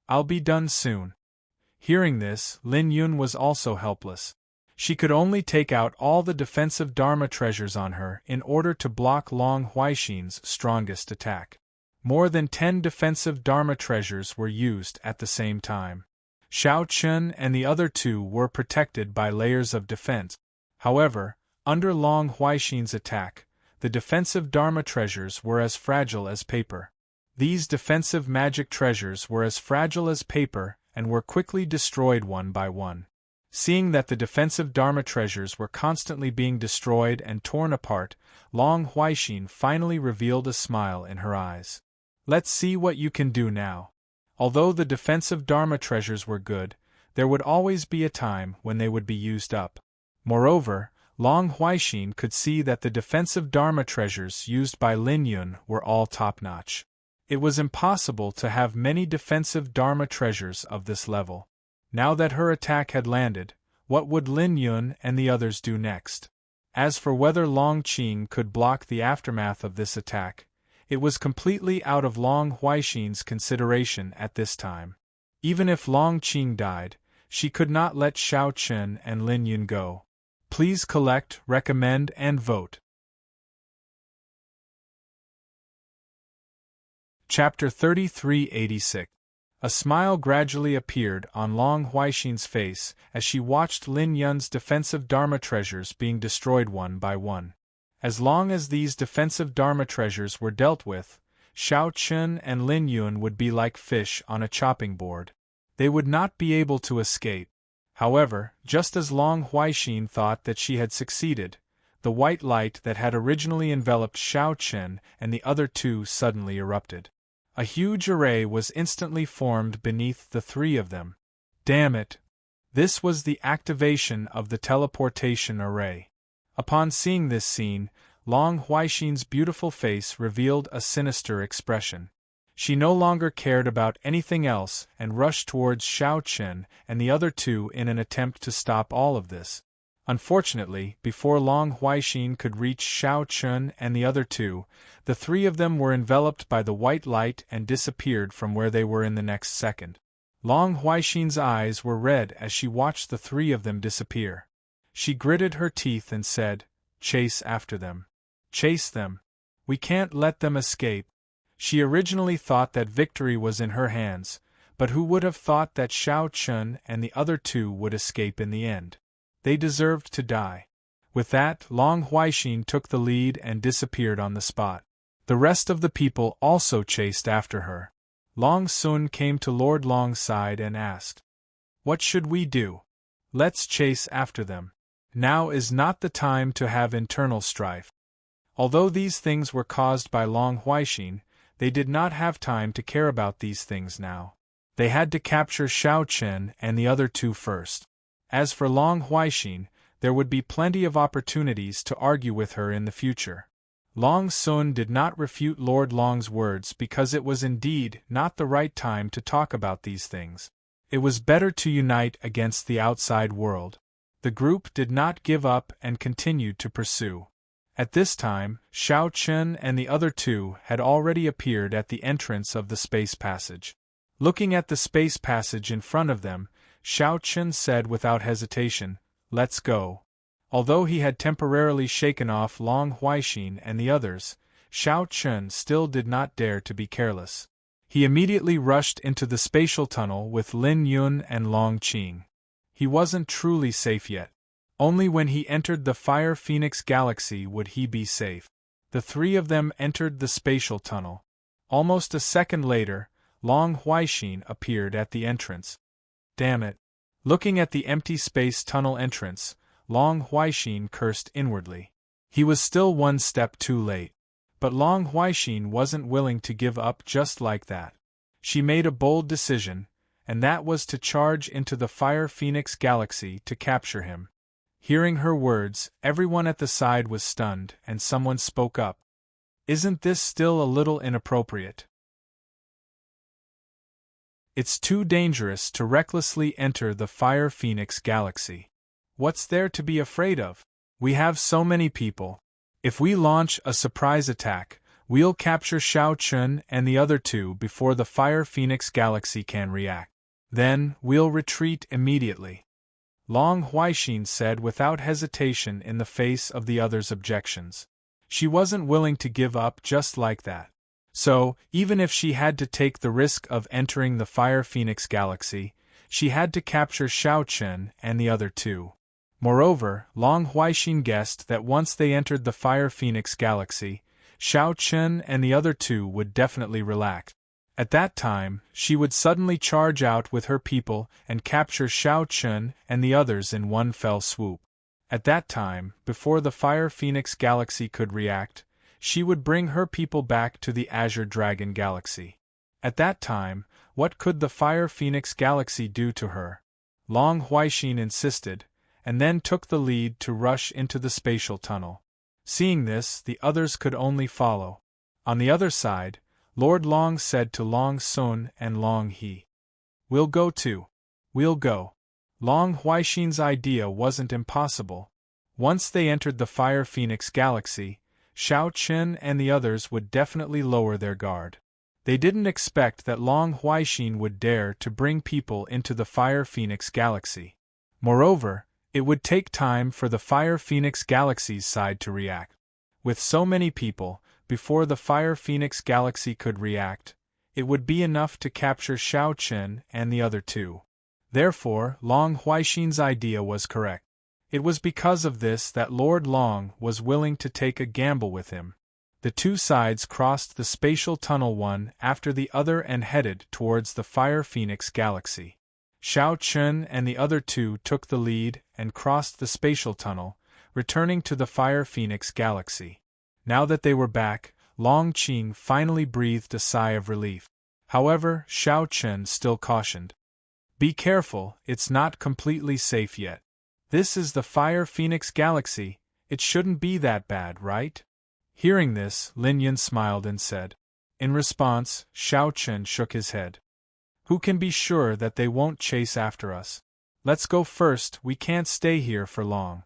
Speaker 1: I'll be done soon. Hearing this, Lin Yun was also helpless. She could only take out all the defensive Dharma treasures on her in order to block Long Huaixin's strongest attack. More than 10 defensive Dharma treasures were used at the same time. Xiao Chen and the other two were protected by layers of defense. However, under Long Huaixin's attack, the defensive Dharma treasures were as fragile as paper. These defensive magic treasures were as fragile as paper and were quickly destroyed one by one. Seeing that the defensive Dharma treasures were constantly being destroyed and torn apart, Long Huaixin finally revealed a smile in her eyes. Let's see what you can do now. Although the defensive Dharma treasures were good, there would always be a time when they would be used up. Moreover, Long Huaixin could see that the defensive Dharma treasures used by Lin Yun were all top-notch. It was impossible to have many defensive Dharma treasures of this level. Now that her attack had landed, what would Lin Yun and the others do next? As for whether Long Qing could block the aftermath of this attack, it was completely out of Long Huaixin's consideration at this time. Even if Long Qing died, she could not let Xiao Chen and Lin Yun go. Please collect, recommend, and vote. Chapter 3386. A smile gradually appeared on Long Huaixin's face as she watched Lin Yun's defensive Dharma treasures being destroyed one by one. As long as these defensive Dharma treasures were dealt with, Xiao Chen and Lin Yun would be like fish on a chopping board. They would not be able to escape. However, just as Long Huaixin thought that she had succeeded, the white light that had originally enveloped Xiao Chen and the other two suddenly erupted. A huge array was instantly formed beneath the three of them. Damn it! This was the activation of the teleportation array. Upon seeing this scene, Long Huaixin's beautiful face revealed a sinister expression. She no longer cared about anything else and rushed towards Xiao Chen and the other two in an attempt to stop all of this. Unfortunately, before Long Huaixin could reach Xiao Chen and the other two, the three of them were enveloped by the white light and disappeared from where they were in the next second. Long Huaixin's eyes were red as she watched the three of them disappear. She gritted her teeth and said, "Chase after them. Chase them. We can't let them escape." She originally thought that victory was in her hands, but who would have thought that Xiao Chen and the other two would escape in the end? They deserved to die. With that, Long Huaixin took the lead and disappeared on the spot. The rest of the people also chased after her. Long Sun came to Lord Long's side and asked, "What should we do?" "Let's chase after them. Now is not the time to have internal strife." Although these things were caused by Long Huaixin, they did not have time to care about these things now. They had to capture Xiao Chen and the other two first. As for Long Huaixin, there would be plenty of opportunities to argue with her in the future. Long Sun did not refute Lord Long's words because it was indeed not the right time to talk about these things. It was better to unite against the outside world. The group did not give up and continued to pursue. At this time, Xiao Chen and the other two had already appeared at the entrance of the space passage. Looking at the space passage in front of them, Xiao Chen said without hesitation, "Let's go." Although he had temporarily shaken off Long Huaixin and the others, Xiao Chen still did not dare to be careless. He immediately rushed into the spatial tunnel with Lin Yun and Long Qing. He wasn't truly safe yet. Only when he entered the Fire Phoenix Galaxy would he be safe. The three of them entered the spatial tunnel. Almost a second later, Long Huaixin appeared at the entrance. Damn it! Looking at the empty space tunnel entrance, Long Huaixin cursed inwardly. He was still one step too late. But Long Huaixin wasn't willing to give up just like that. She made a bold decision, and that was to charge into the Fire Phoenix Galaxy to capture him. Hearing her words, everyone at the side was stunned, and someone spoke up. "Isn't this still a little inappropriate? It's too dangerous to recklessly enter the Fire Phoenix Galaxy. What's there to be afraid of? We have so many people. If we launch a surprise attack, we'll capture Xiao Chen and the other two before the Fire Phoenix Galaxy can react. Then, we'll retreat immediately," Long Huaixin said without hesitation in the face of the others' objections. She wasn't willing to give up just like that. So, even if she had to take the risk of entering the Fire Phoenix Galaxy, she had to capture Xiao Chen and the other two. Moreover, Long Huaixin guessed that once they entered the Fire Phoenix Galaxy, Xiao Chen and the other two would definitely relax. At that time, she would suddenly charge out with her people and capture Xiao Chen and the others in one fell swoop. At that time, before the Fire Phoenix Galaxy could react, she would bring her people back to the Azure Dragon Galaxy. At that time, what could the Fire Phoenix Galaxy do to her? Long Huaixin insisted, and then took the lead to rush into the spatial tunnel. Seeing this, the others could only follow. On the other side, Lord Long said to Long Sun and Long He, "We'll go too. We'll go." Long Huaixin's idea wasn't impossible. Once they entered the Fire Phoenix Galaxy, Xiao Chen and the others would definitely lower their guard. They didn't expect that Long Huaixin would dare to bring people into the Fire Phoenix Galaxy. Moreover, it would take time for the Fire Phoenix Galaxy's side to react. With so many people, before the Fire Phoenix Galaxy could react, it would be enough to capture Xiao Chen and the other two. Therefore, Long Huaixin's idea was correct. It was because of this that Lord Long was willing to take a gamble with him. The two sides crossed the spatial tunnel one after the other and headed towards the Fire Phoenix Galaxy. Xiao Chen and the other two took the lead and crossed the spatial tunnel, returning to the Fire Phoenix Galaxy. Now that they were back, Long Qing finally breathed a sigh of relief. However, Xiao Chen still cautioned. "Be careful, it's not completely safe yet. This is the Fire Phoenix Galaxy, it shouldn't be that bad, right?" Hearing this, Lin Yun smiled and said. In response, Xiao Chen shook his head. "Who can be sure that they won't chase after us? Let's go first, we can't stay here for long."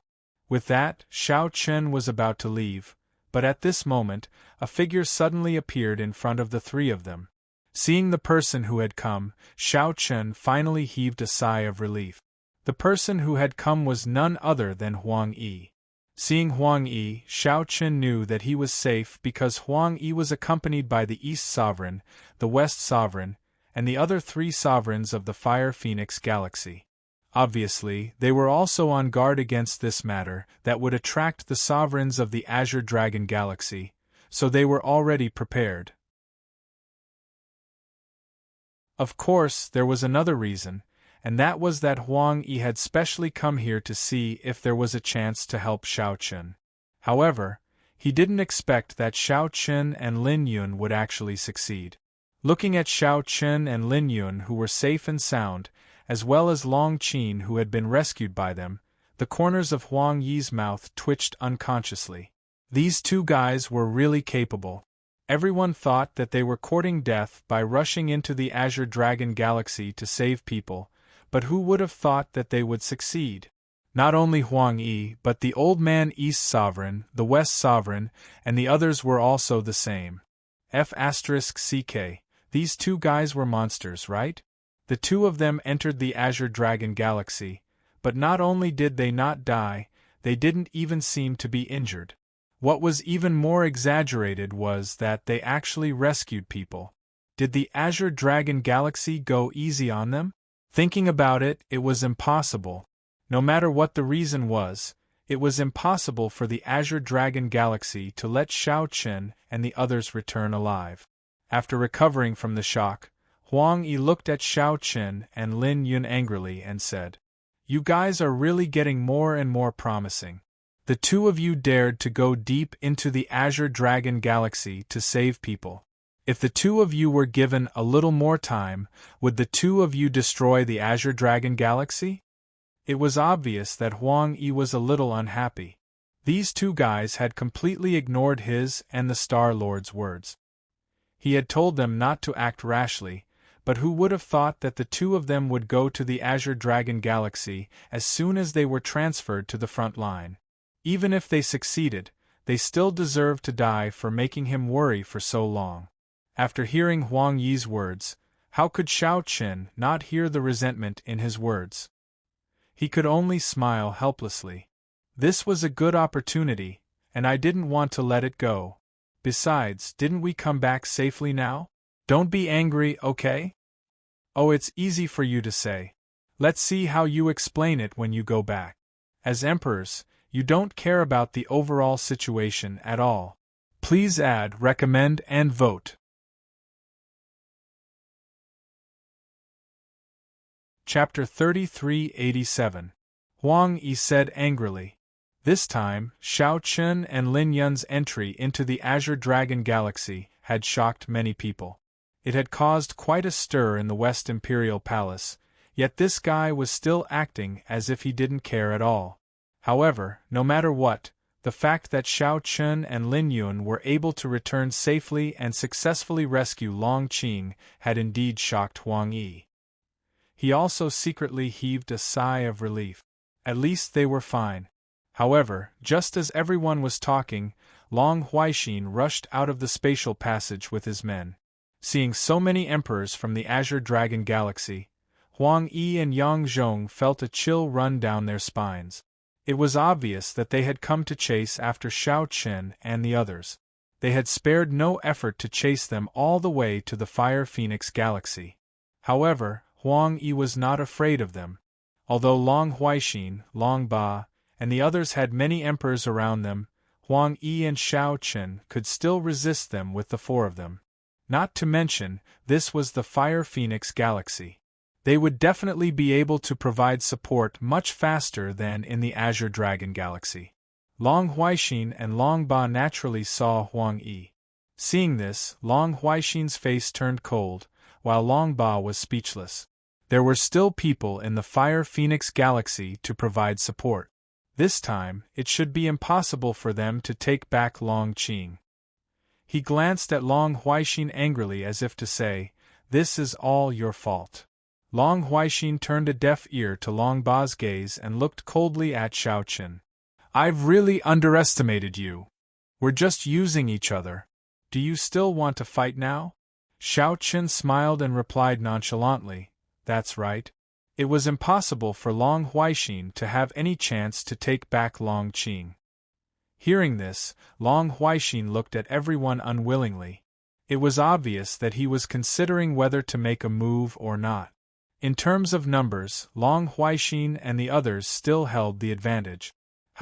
Speaker 1: With that, Xiao Chen was about to leave, but at this moment, a figure suddenly appeared in front of the three of them. Seeing the person who had come, Xiao Chen finally heaved a sigh of relief. The person who had come was none other than Huang Yi. Seeing Huang Yi, Xiao Chen knew that he was safe because Huang Yi was accompanied by the East Sovereign, the West Sovereign, and the other three sovereigns of the Fire Phoenix Galaxy. Obviously, they were also on guard against this matter that would attract the sovereigns of the Azure Dragon Galaxy, so they were already prepared. Of course, there was another reason, and that was that Huang Yi had specially come here to see if there was a chance to help Xiao Chen. However, he didn't expect that Xiao Chen and Lin Yun would actually succeed. Looking at Xiao Chen and Lin Yun, who were safe and sound, as well as Long Qin, who had been rescued by them, the corners of Huang Yi's mouth twitched unconsciously. These two guys were really capable. Everyone thought that they were courting death by rushing into the Azure Dragon Galaxy to save people, but who would have thought that they would succeed? Not only Huang Yi, but the Old Man East Sovereign, the West Sovereign, and the others were also the same. F***ck, these two guys were monsters, right? The two of them entered the Azure Dragon Galaxy, but not only did they not die, they didn't even seem to be injured. What was even more exaggerated was that they actually rescued people. Did the Azure Dragon Galaxy go easy on them? Thinking about it, it was impossible. No matter what the reason was, it was impossible for the Azure Dragon Galaxy to let Xiao Chen and the others return alive. After recovering from the shock, Huang Yi looked at Xiao Chen and Lin Yun angrily and said, "You guys are really getting more and more promising. The two of you dared to go deep into the Azure Dragon Galaxy to save people. If the two of you were given a little more time, would the two of you destroy the Azure Dragon Galaxy?" It was obvious that Huang Yi was a little unhappy. These two guys had completely ignored his and the Star-Lord's words. He had told them not to act rashly, but who would have thought that the two of them would go to the Azure Dragon Galaxy as soon as they were transferred to the front line? Even if they succeeded, they still deserved to die for making him worry for so long. After hearing Huang Yi's words, how could Xiao Chen not hear the resentment in his words? He could only smile helplessly. This was a good opportunity, and I didn't want to let it go. Besides, didn't we come back safely now? Don't be angry, okay? Oh, it's easy for you to say. Let's see how you explain it when you go back. As emperors, you don't care about the overall situation at all. Please add, recommend, and vote. Chapter 3387. Huang Yi said angrily. This time, Xiao Chen and Lin Yun's entry into the Azure Dragon Galaxy had shocked many people. It had caused quite a stir in the West Imperial Palace, yet this guy was still acting as if he didn't care at all. However, no matter what, the fact that Xiao Chen and Lin Yun were able to return safely and successfully rescue Long Qin had indeed shocked Huang Yi. He also secretly heaved a sigh of relief. At least they were fine. However, just as everyone was talking, Long Huaixin rushed out of the spatial passage with his men. Seeing so many emperors from the Azure Dragon Galaxy, Huang Yi and Yang Zhong felt a chill run down their spines. It was obvious that they had come to chase after Xiao Chen and the others. They had spared no effort to chase them all the way to the Fire Phoenix Galaxy. However, Huang Yi was not afraid of them. Although Long Huaixin, Long Ba, and the others had many emperors around them, Huang Yi and Xiao Chen could still resist them with the four of them. Not to mention, this was the Fire Phoenix Galaxy. They would definitely be able to provide support much faster than in the Azure Dragon Galaxy. Long Huaixin and Long Ba naturally saw Huang Yi. Seeing this, Long Huaixin's face turned cold, while Long Ba was speechless. There were still people in the Fire Phoenix Galaxy to provide support. This time, it should be impossible for them to take back Long Qin. He glanced at Long Huaixin angrily as if to say, "This is all your fault." Long Huaixin turned a deaf ear to Long Ba's gaze and looked coldly at Xiao Chen. "I've really underestimated you. We're just using each other. Do you still want to fight now?" Xiao Chen smiled and replied nonchalantly, "That's right." It was impossible for Long Huaixin to have any chance to take back Long Qin. Hearing this, Long Huaixin looked at everyone unwillingly. It was obvious that he was considering whether to make a move or not. In terms of numbers, Long Huaixin and the others still held the advantage.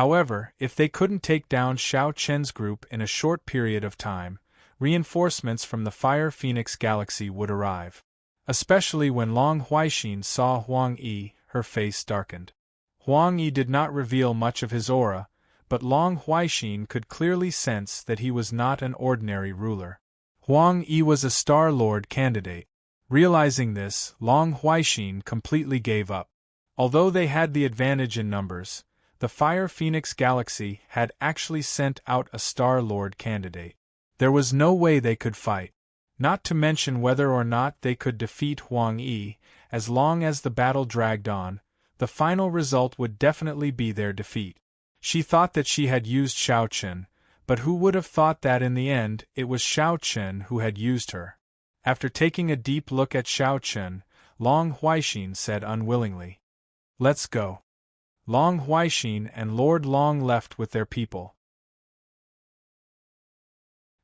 Speaker 1: However, if they couldn't take down Xiao Chen's group in a short period of time, reinforcements from the Fire Phoenix Galaxy would arrive. Especially when Long Huaixin saw Huang Yi, her face darkened. Huang Yi did not reveal much of his aura, but Long Huaixin could clearly sense that he was not an ordinary ruler. Huang Yi was a Star Lord candidate. Realizing this, Long Huaixin completely gave up. Although they had the advantage in numbers, the Fire Phoenix Galaxy had actually sent out a Star Lord candidate. There was no way they could fight. Not to mention whether or not they could defeat Huang Yi. As long as the battle dragged on, the final result would definitely be their defeat. She thought that she had used Xiao Chen, but who would have thought that in the end it was Xiao Chen who had used her? After taking a deep look at Xiao Chen, Long Huaixin said unwillingly, "Let's go." Long Huaixin and Lord Long left with their people.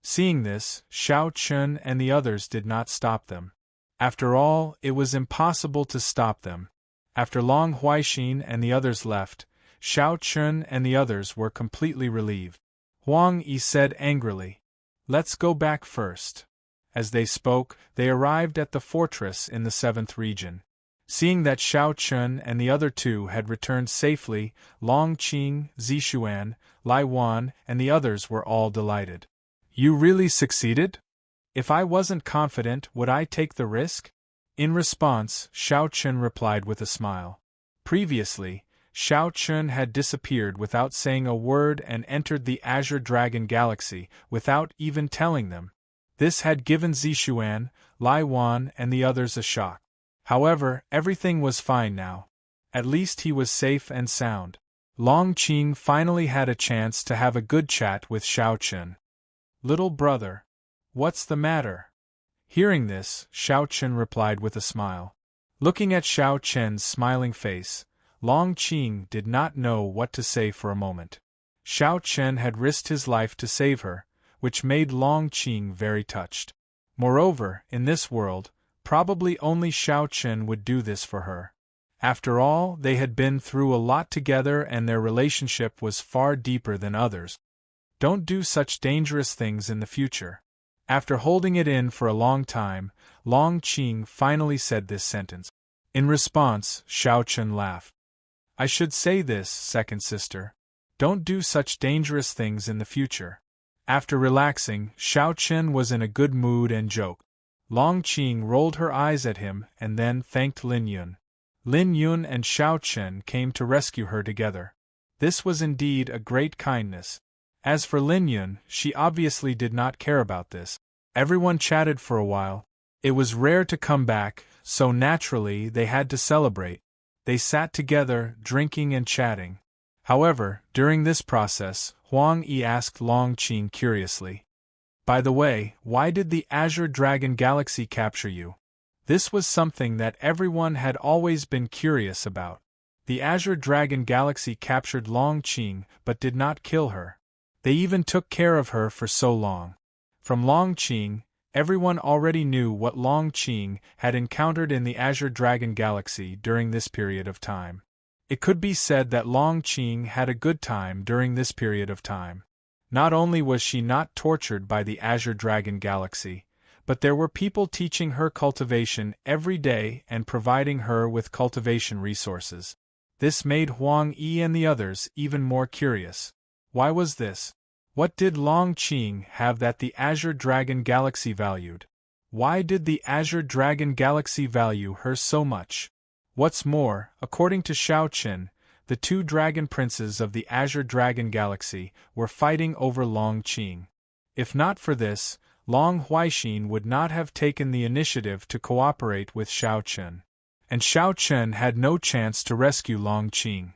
Speaker 1: Seeing this, Xiao Chen and the others did not stop them. After all, it was impossible to stop them. After Long Huaixin and the others left, Xiao Chen and the others were completely relieved. Huang Yi said angrily, "Let's go back first." As they spoke, they arrived at the fortress in the 7th region. Seeing that Xiao Chen and the other two had returned safely, Long Qing, Zixuan, Lai Wan, and the others were all delighted. "You really succeeded? If I wasn't confident, would I take the risk?" In response, Xiao Chen replied with a smile. Previously, Xiao Chen had disappeared without saying a word and entered the Azure Dragon Galaxy without even telling them. This had given Zixuan, Lai Wan, and the others a shock. However, everything was fine now. At least he was safe and sound. Long Qing finally had a chance to have a good chat with Xiao Chen. "Little brother, what's the matter?" Hearing this, Xiao Chen replied with a smile. Looking at Xiao Chen's smiling face, Long Qing did not know what to say for a moment. Xiao Chen had risked his life to save her, which made Long Qing very touched. Moreover, in this world, probably only Xiao Chen would do this for her. After all, they had been through a lot together and their relationship was far deeper than others. Don't do such dangerous things in the future. After holding it in for a long time, Long Qing finally said this sentence. In response, Xiao Chen laughed. "I should say this, second sister. Don't do such dangerous things in the future." After relaxing, Xiao Chen was in a good mood and joked. Long Qing rolled her eyes at him and then thanked Lin Yun. Lin Yun and Xiao Chen came to rescue her together. This was indeed a great kindness. As for Lin Yun, she obviously did not care about this. Everyone chatted for a while. It was rare to come back, so naturally they had to celebrate. They sat together, drinking and chatting. However, during this process, Huang Yi asked Long Qing curiously, "By the way, why did the Azure Dragon Galaxy capture you?" This was something that everyone had always been curious about. The Azure Dragon Galaxy captured Long Qing but did not kill her. They even took care of her for so long. From Long Qing, everyone already knew what Long Qing had encountered in the Azure Dragon Galaxy during this period of time. It could be said that Long Qing had a good time during this period of time. Not only was she not tortured by the Azure Dragon Galaxy, but there were people teaching her cultivation every day and providing her with cultivation resources. This made Huang Yi and the others even more curious. Why was this? What did Long Qing have that the Azure Dragon Galaxy valued? Why did the Azure Dragon Galaxy value her so much? What's more, according to Xiao Chen, the two dragon princes of the Azure Dragon Galaxy were fighting over Long Qing. If not for this, Long Huaixin would not have taken the initiative to cooperate with Xiao Chen. And Xiao Chen had no chance to rescue Long Qing.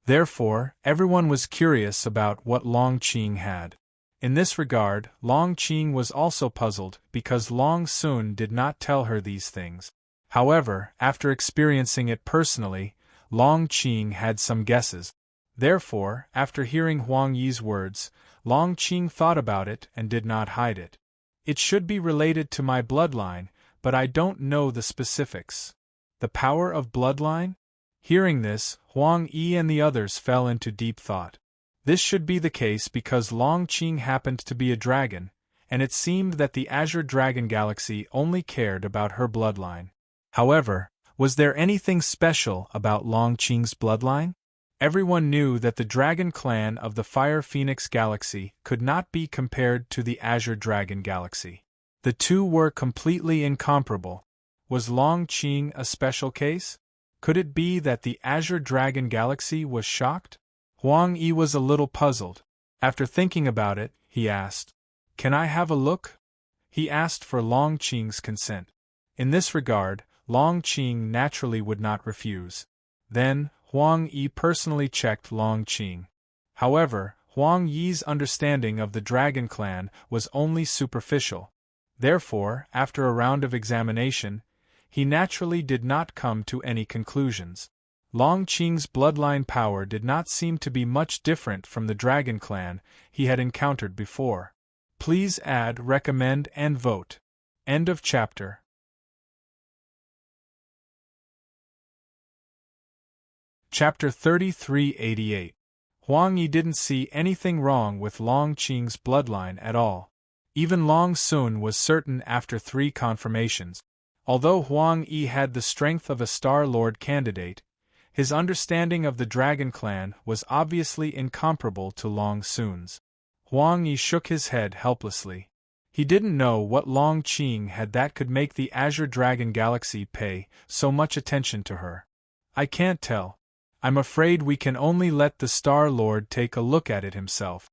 Speaker 1: Therefore, everyone was curious about what Long Qing had. In this regard, Long Qing was also puzzled because Long Sun did not tell her these things. However, after experiencing it personally, Long Qing had some guesses. Therefore, after hearing Huang Yi's words, Long Qing thought about it and did not hide it. It should be related to my bloodline, but I don't know the specifics. The power of bloodline? Hearing this, Huang Yi and the others fell into deep thought. This should be the case because Long Qing happened to be a dragon, and it seemed that the Azure Dragon Galaxy only cared about her bloodline. However, was there anything special about Long Qing's bloodline? Everyone knew that the Dragon Clan of the Fire Phoenix Galaxy could not be compared to the Azure Dragon Galaxy. The two were completely incomparable. Was Long Qing a special case? Could it be that the Azure Dragon Galaxy was shocked? Huang Yi was a little puzzled. After thinking about it, he asked, "Can I have a look?" He asked for Long Qing's consent. In this regard, Long Qing naturally would not refuse. Then, Huang Yi personally checked Long Qing. However, Huang Yi's understanding of the Dragon Clan was only superficial. Therefore, after a round of examination, he naturally did not come to any conclusions. Long Qing's bloodline power did not seem to be much different from the Dragon Clan he had encountered before. Please add, recommend, and vote. End of chapter. Chapter 3388. Huang Yi didn't see anything wrong with Long Qing's bloodline at all. Even Long Sun was certain after 3 confirmations. Although Huang Yi had the strength of a Star Lord candidate, his understanding of the Dragon Clan was obviously incomparable to Long Sun's. Huang Yi shook his head helplessly. He didn't know what Long Qing had that could make the Azure Dragon Galaxy pay so much attention to her. I can't tell. I'm afraid we can only let the Star Lord take a look at it himself.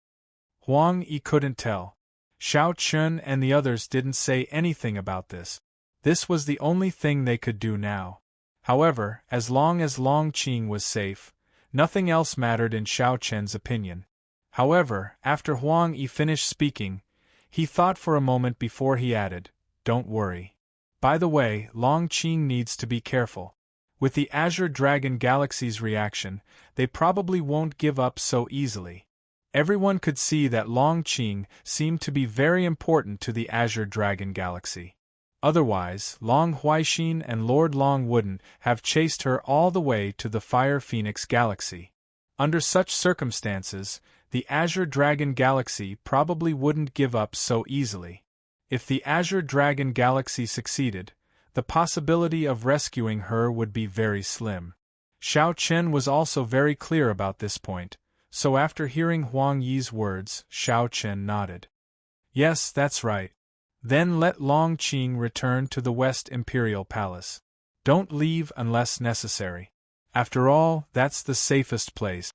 Speaker 1: Huang Yi couldn't tell. Xiao Chun and the others didn't say anything about this. This was the only thing they could do now. However, as long as Long Qing was safe, nothing else mattered in Xiao Chen's opinion. However, after Huang Yi finished speaking, he thought for a moment before he added, "Don't worry. By the way, Long Qing needs to be careful. With the Azure Dragon Galaxy's reaction, they probably won't give up so easily." Everyone could see that Long Qing seemed to be very important to the Azure Dragon Galaxy. Otherwise, Long Huaixin and Lord Long wouldn't have chased her all the way to the Fire Phoenix Galaxy. Under such circumstances, the Azure Dragon Galaxy probably wouldn't give up so easily. If the Azure Dragon Galaxy succeeded, the possibility of rescuing her would be very slim. Xiao Chen was also very clear about this point, so after hearing Huang Yi's words, Xiao Chen nodded. "Yes, that's right. Then let Long Qing return to the West Imperial Palace. Don't leave unless necessary. After all, that's the safest place."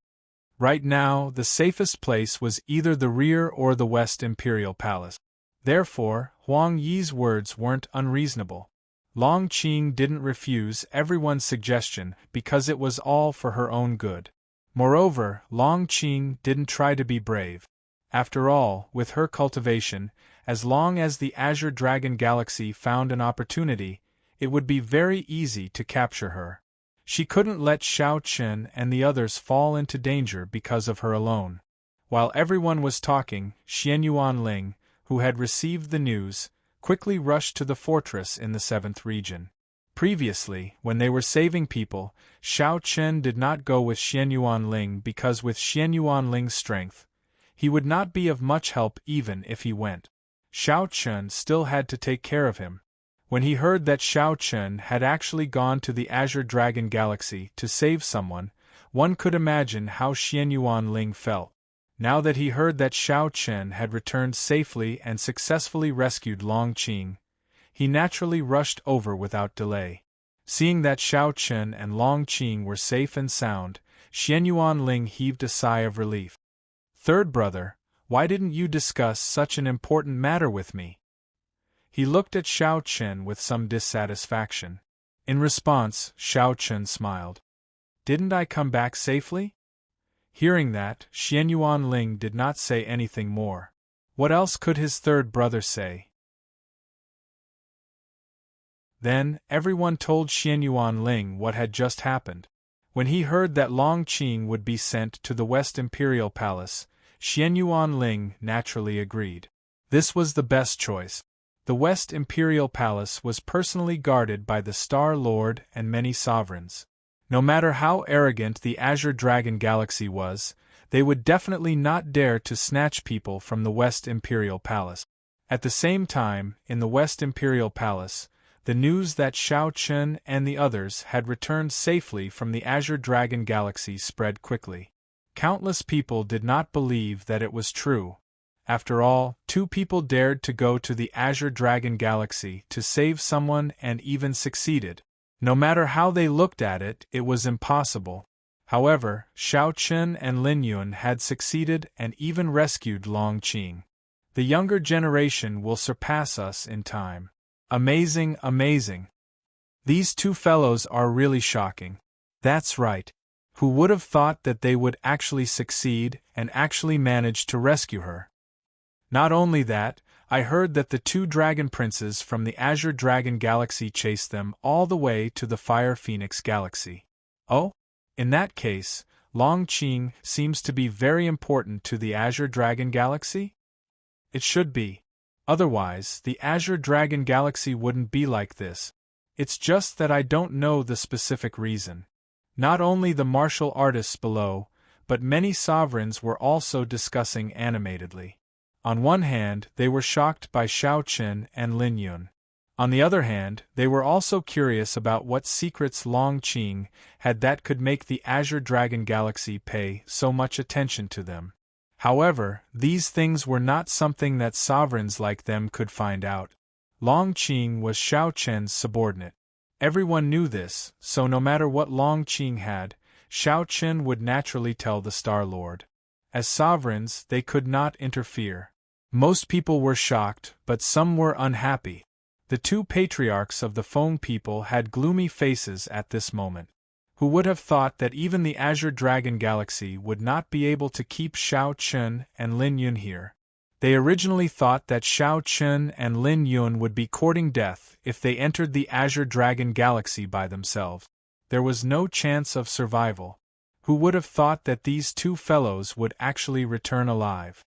Speaker 1: Right now, the safest place was either the rear or the West Imperial Palace. Therefore, Huang Yi's words weren't unreasonable. Long Qing didn't refuse everyone's suggestion because it was all for her own good. Moreover, Long Qing didn't try to be brave. After all, with her cultivation, as long as the Azure Dragon Galaxy found an opportunity, it would be very easy to capture her. She couldn't let Xiao Chen and the others fall into danger because of her alone. While everyone was talking, Xianyuan Ling, who had received the news, quickly rushed to the fortress in the 7th region. Previously, when they were saving people, Xiao Chen did not go with Xianyuan Ling because with Xianyuan Ling's strength, he would not be of much help even if he went. Xiao Chen still had to take care of him. When he heard that Xiao Chen had actually gone to the Azure Dragon Galaxy to save someone, one could imagine how Xianyuan Ling felt. Now that he heard that Xiao Chen had returned safely and successfully rescued Long Qing, he naturally rushed over without delay. Seeing that Xiao Chen and Long Qing were safe and sound, Xianyuan Ling heaved a sigh of relief. "Third brother, why didn't you discuss such an important matter with me?" He looked at Xiao Chen with some dissatisfaction. In response, Xiao Chen smiled. "Didn't I come back safely?" Hearing that, Xianyuan Ling did not say anything more. What else could his third brother say? Then, everyone told Xianyuan Ling what had just happened. When he heard that Long Qing would be sent to the West Imperial Palace, Xianyuan Ling naturally agreed. This was the best choice. The West Imperial Palace was personally guarded by the Star Lord and many sovereigns. No matter how arrogant the Azure Dragon Galaxy was, they would definitely not dare to snatch people from the West Imperial Palace. At the same time, in the West Imperial Palace, the news that Shao Chun and the others had returned safely from the Azure Dragon Galaxy spread quickly. Countless people did not believe that it was true. After all, 2 people dared to go to the Azure Dragon Galaxy to save someone and even succeeded. No matter how they looked at it, it was impossible. However, Shao Chun and Lin Yun had succeeded and even rescued Long Qing. The younger generation will surpass us in time. Amazing, amazing. These 2 fellows are really shocking. That's right. Who would have thought that they would actually succeed and actually manage to rescue her? Not only that, I heard that the 2 dragon princes from the Azure Dragon Galaxy chased them all the way to the Fire Phoenix Galaxy. Oh? In that case, Long Qing seems to be very important to the Azure Dragon Galaxy? It should be. Otherwise, the Azure Dragon Galaxy wouldn't be like this. It's just that I don't know the specific reason. Not only the martial artists below, but many sovereigns were also discussing animatedly. On one hand, they were shocked by Shao Chun and Lin Yun. On the other hand, they were also curious about what secrets Long Qing had that could make the Azure Dragon Galaxy pay so much attention to them. However, these things were not something that sovereigns like them could find out. Long Qing was Shao Chun's subordinate. Everyone knew this, so no matter what Long Qing had, Shao Chun would naturally tell the Star Lord. As sovereigns, they could not interfere. Most people were shocked, but some were unhappy. The 2 patriarchs of the Foam people had gloomy faces at this moment. Who would have thought that even the Azure Dragon Galaxy would not be able to keep Shao Chun and Lin Yun here? They originally thought that Shao Chun and Lin Yun would be courting death if they entered the Azure Dragon Galaxy by themselves. There was no chance of survival. Who would have thought that these 2 fellows would actually return alive?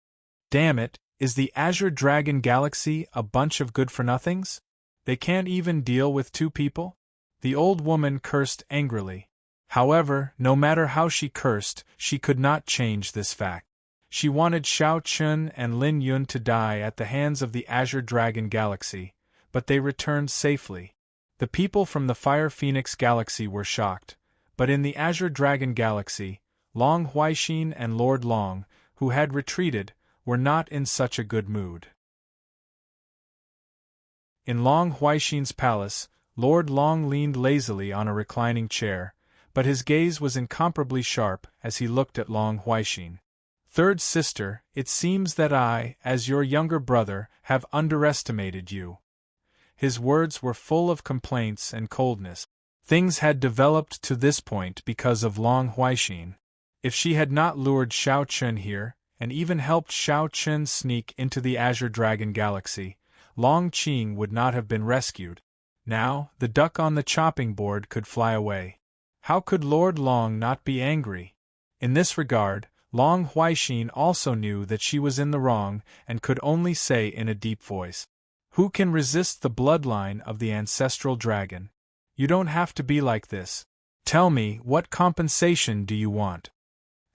Speaker 1: Damn it, is the Azure Dragon Galaxy a bunch of good-for-nothings? They can't even deal with 2 people? The old woman cursed angrily. However, no matter how she cursed, she could not change this fact. She wanted Shao Chun and Lin Yun to die at the hands of the Azure Dragon Galaxy, but they returned safely. The people from the Fire Phoenix Galaxy were shocked, but in the Azure Dragon Galaxy, Long Huaixin and Lord Long, who had retreated, were not in such a good mood. In Long Huaixin's palace, Lord Long leaned lazily on a reclining chair, but his gaze was incomparably sharp as he looked at Long Huaixin. "Third sister, it seems that I, as your younger brother, have underestimated you." His words were full of complaints and coldness. Things had developed to this point because of Long Huaixin. If she had not lured Shao Chun here, and even helped Shao Chun sneak into the Azure Dragon Galaxy, Long Qing would not have been rescued. Now, the duck on the chopping board could fly away. How could Lord Long not be angry? In this regard, Long Huaixin also knew that she was in the wrong and could only say in a deep voice, "Who can resist the bloodline of the ancestral dragon? You don't have to be like this. Tell me, what compensation do you want?"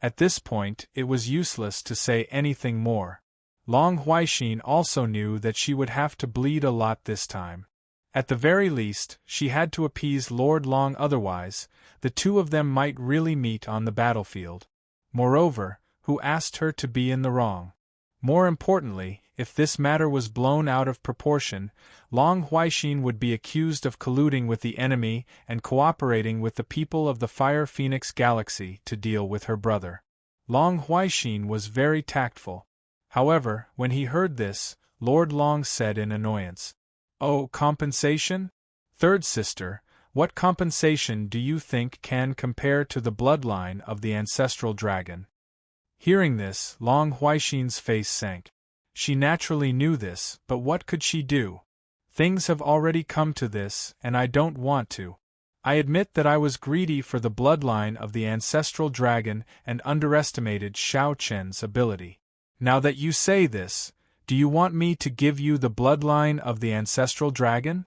Speaker 1: At this point, it was useless to say anything more. Long Huaixin also knew that she would have to bleed a lot this time. At the very least, she had to appease Lord Long, otherwise, the 2 of them might really meet on the battlefield. Moreover, who asked her to be in the wrong? More importantly, if this matter was blown out of proportion, Long Huaixin would be accused of colluding with the enemy and cooperating with the people of the Fire Phoenix Galaxy to deal with her brother. Long Huaixin was very tactful. However, when he heard this, Lord Long said in annoyance, "Oh, compensation? Third sister, what compensation do you think can compare to the bloodline of the ancestral dragon?" Hearing this, Long Huaixin's face sank. She naturally knew this, but what could she do? Things have already come to this, and I don't want to. I admit that I was greedy for the bloodline of the ancestral dragon and underestimated Shao Chen's ability. Now that you say this, do you want me to give you the bloodline of the ancestral dragon?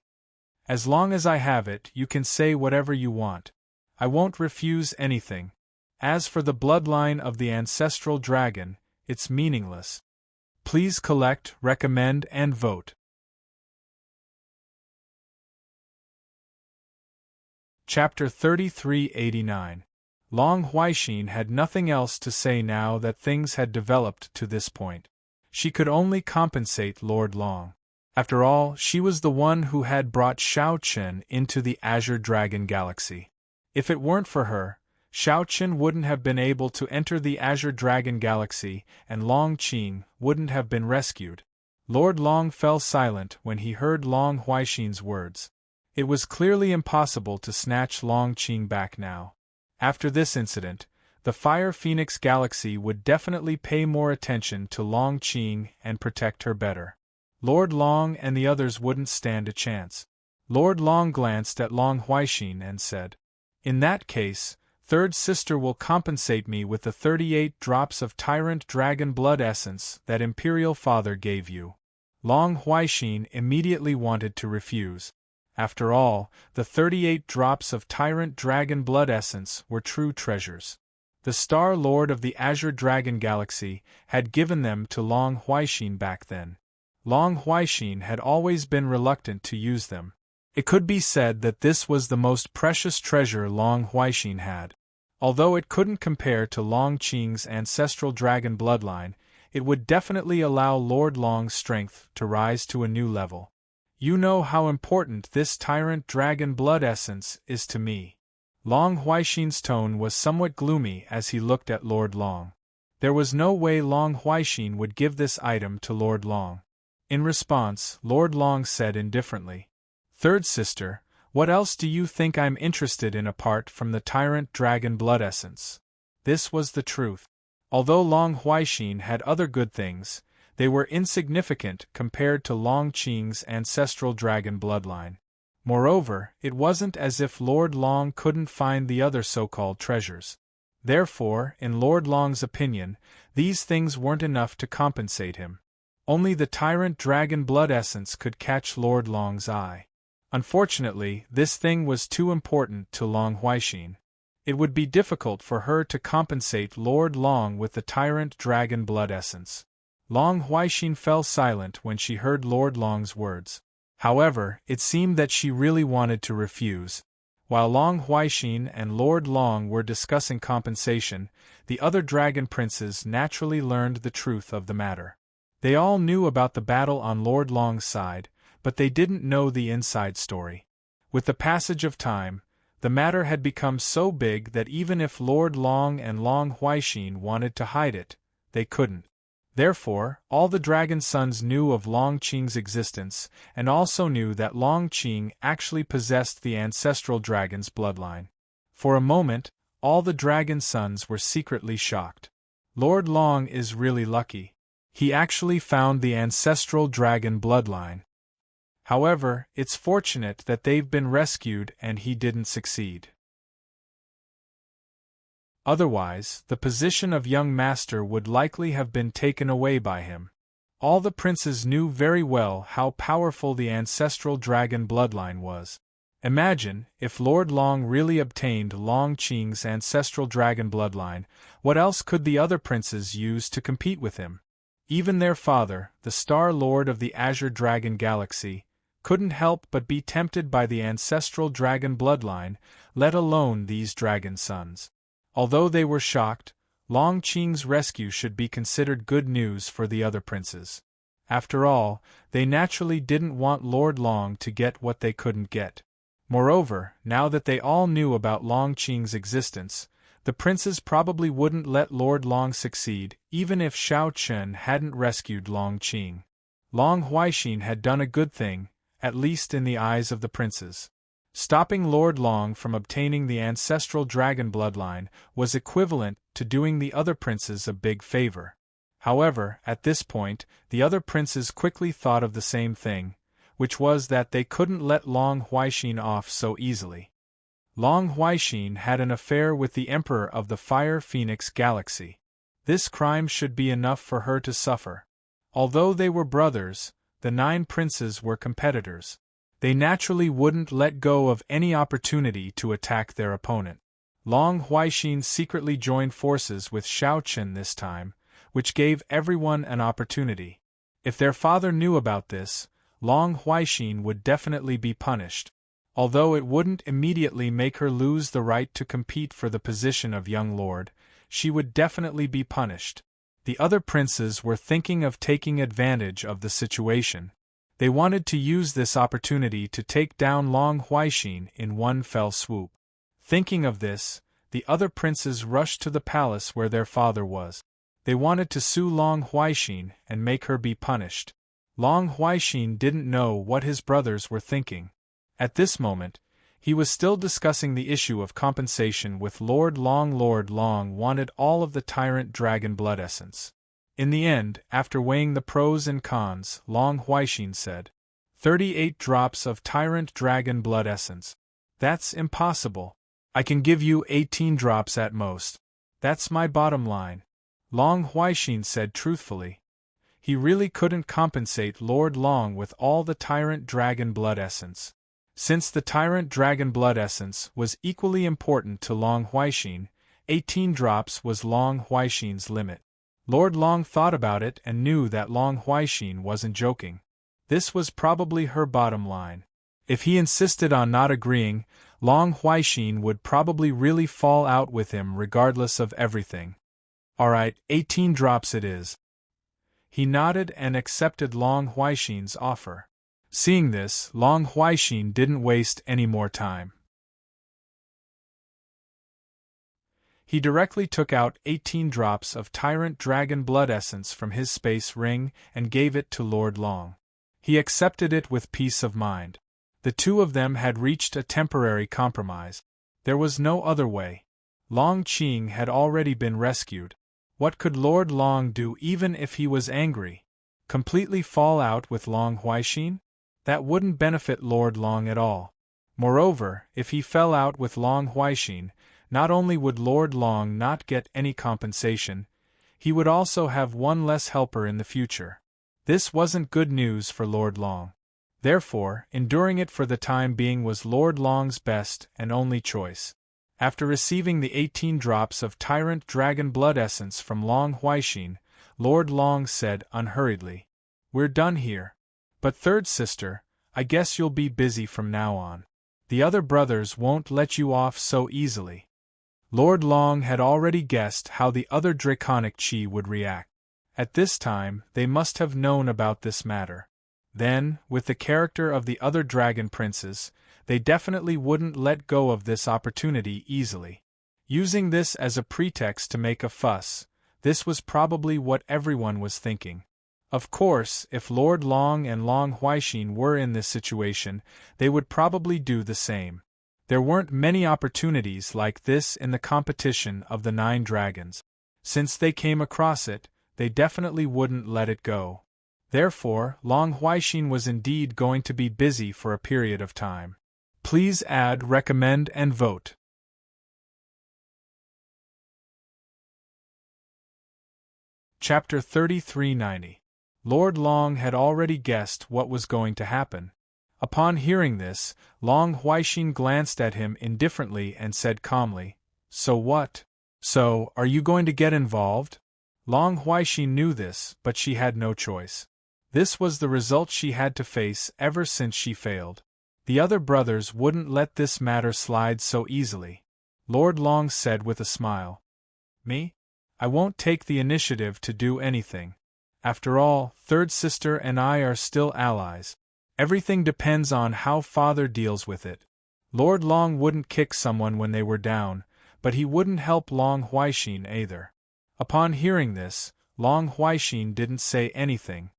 Speaker 1: As long as I have it, you can say whatever you want. I won't refuse anything. As for the bloodline of the ancestral dragon, it's meaningless. Please collect, recommend, and vote. Chapter 3389. Long Huaixin had nothing else to say now that things had developed to this point. She could only compensate Lord Long. After all, she was the one who had brought Shao Chen into the Azure Dragon Galaxy. If it weren't for her, Shao Chen wouldn't have been able to enter the Azure Dragon Galaxy, and Long Qing wouldn't have been rescued. Lord Long fell silent when he heard Long Huaixin's words. It was clearly impossible to snatch Long Qing back now. After this incident, the Fire Phoenix Galaxy would definitely pay more attention to Long Qing and protect her better. Lord Long and the others wouldn't stand a chance. Lord Long glanced at Long Huaixin and said, "In that case, Third Sister will compensate me with the 38 drops of Tyrant Dragon Blood Essence that Imperial Father gave you." Long Huaixin immediately wanted to refuse. After all, the 38 drops of Tyrant Dragon Blood Essence were true treasures. The Star Lord of the Azure Dragon Galaxy had given them to Long Huaixin back then. Long Huaixin had always been reluctant to use them. It could be said that this was the most precious treasure Long Huaixin had. Although it couldn't compare to Long Qing's ancestral dragon bloodline, it would definitely allow Lord Long's strength to rise to a new level. You know how important this Tyrant Dragon Blood Essence is to me. Long Huaixin's tone was somewhat gloomy as he looked at Lord Long. There was no way Long Huaixin would give this item to Lord Long. In response, Lord Long said indifferently, "Third Sister, what else do you think I'm interested in apart from the Tyrant Dragon Blood Essence?" This was the truth. Although Long Huaixin had other good things, they were insignificant compared to Long Qing's ancestral dragon bloodline. Moreover, it wasn't as if Lord Long couldn't find the other so-called treasures. Therefore, in Lord Long's opinion, these things weren't enough to compensate him. Only the Tyrant Dragon Blood Essence could catch Lord Long's eye. Unfortunately, this thing was too important to Long Huaixin. It would be difficult for her to compensate Lord Long with the Tyrant Dragon Blood Essence. Long Huaixin fell silent when she heard Lord Long's words. However, it seemed that she really wanted to refuse. While Long Huaixin and Lord Long were discussing compensation, the other dragon princes naturally learned the truth of the matter. They all knew about the battle on Lord Long's side, but they didn't know the inside story. With the passage of time, the matter had become so big that even if Lord Long and Long Huaixin wanted to hide it, they couldn't. Therefore, all the dragon sons knew of Long Qing's existence, and also knew that Long Qing actually possessed the ancestral dragon's bloodline. For a moment, all the dragon sons were secretly shocked. Lord Long is really lucky. He actually found the ancestral dragon bloodline. However, it's fortunate that they've been rescued and he didn't succeed. Otherwise, the position of young master would likely have been taken away by him. All the princes knew very well how powerful the ancestral dragon bloodline was. Imagine, if Lord Long really obtained Long Qing's ancestral dragon bloodline, what else could the other princes use to compete with him? Even their father, the Star Lord of the Azure Dragon Galaxy, couldn't help but be tempted by the ancestral dragon bloodline, let alone these dragon sons. Although they were shocked, Long Qing's rescue should be considered good news for the other princes. After all, they naturally didn't want Lord Long to get what they couldn't get. Moreover, now that they all knew about Long Qing's existence, the princes probably wouldn't let Lord Long succeed, even if Shao Chen hadn't rescued Long Qing. Long Huaixin had done a good thing, at least in the eyes of the princes. Stopping Lord Long from obtaining the ancestral dragon bloodline was equivalent to doing the other princes a big favor. However, at this point, the other princes quickly thought of the same thing, which was that they couldn't let Long Huaixin off so easily. Long Huaixin had an affair with the Emperor of the Fire Phoenix Galaxy. This crime should be enough for her to suffer. Although they were brothers, the 9 princes were competitors. They naturally wouldn't let go of any opportunity to attack their opponent. Long Huaixin secretly joined forces with Shao Chen this time, which gave everyone an opportunity. If their father knew about this, Long Huaixin would definitely be punished. Although it wouldn't immediately make her lose the right to compete for the position of young lord, she would definitely be punished. The other princes were thinking of taking advantage of the situation. They wanted to use this opportunity to take down Long Huaixin in one fell swoop. Thinking of this, the other princes rushed to the palace where their father was. They wanted to sue Long Huaixin and make her be punished. Long Huaixin didn't know what his brothers were thinking. At this moment, he was still discussing the issue of compensation with Lord Long. Lord Long wanted all of the tyrant dragon blood essence. In the end, after weighing the pros and cons, Long Huaixin said, 38 drops of tyrant dragon blood essence. That's impossible. I can give you 18 drops at most. That's my bottom line. Long Huaixin said truthfully. He really couldn't compensate Lord Long with all the tyrant dragon blood essence. Since the tyrant dragon blood essence was equally important to Long Huaixin, 18 drops was Long Huaixin's limit. Lord Long thought about it and knew that Long Huaixin wasn't joking. This was probably her bottom line. If he insisted on not agreeing, Long Huaixin would probably really fall out with him regardless of everything. Alright, 18 drops it is. He nodded and accepted Long Huaixin's offer. Seeing this, Long Huaixin didn't waste any more time. He directly took out 18 drops of tyrant dragon blood essence from his space ring and gave it to Lord Long. He accepted it with peace of mind. The two of them had reached a temporary compromise. There was no other way. Long Qing had already been rescued. What could Lord Long do even if he was angry? Completely fall out with Long Huaixin? That wouldn't benefit Lord Long at all. Moreover, if he fell out with Long Huaixin, not only would Lord Long not get any compensation, he would also have one less helper in the future. This wasn't good news for Lord Long. Therefore, enduring it for the time being was Lord Long's best and only choice. After receiving the 18 drops of tyrant dragon blood essence from Long Huaixin, Lord Long said unhurriedly, "We're done here. But third sister, I guess you'll be busy from now on. The other brothers won't let you off so easily." Lord Long had already guessed how the other draconic chi would react. At this time, they must have known about this matter. Then, with the character of the other dragon princes, they definitely wouldn't let go of this opportunity easily. Using this as a pretext to make a fuss, this was probably what everyone was thinking. Of course, if Lord Long and Long Huaixin were in this situation, they would probably do the same. There weren't many opportunities like this in the competition of the 9 dragons. Since they came across it, they definitely wouldn't let it go. Therefore, Long Huaixin was indeed going to be busy for a period of time. Please add, recommend, and vote. Chapter 3390. Lord Long had already guessed what was going to happen. Upon hearing this, Long Huaixin glanced at him indifferently and said calmly, "So what? So, are you going to get involved?" Long Huaixin knew this, but she had no choice. This was the result she had to face ever since she failed. The other brothers wouldn't let this matter slide so easily. Lord Long said with a smile, "Me? I won't take the initiative to do anything. After all, third sister and I are still allies. Everything depends on how father deals with it." Lord Long wouldn't kick someone when they were down, but he wouldn't help Long Huaixin either. Upon hearing this, Long Huaixin didn't say anything.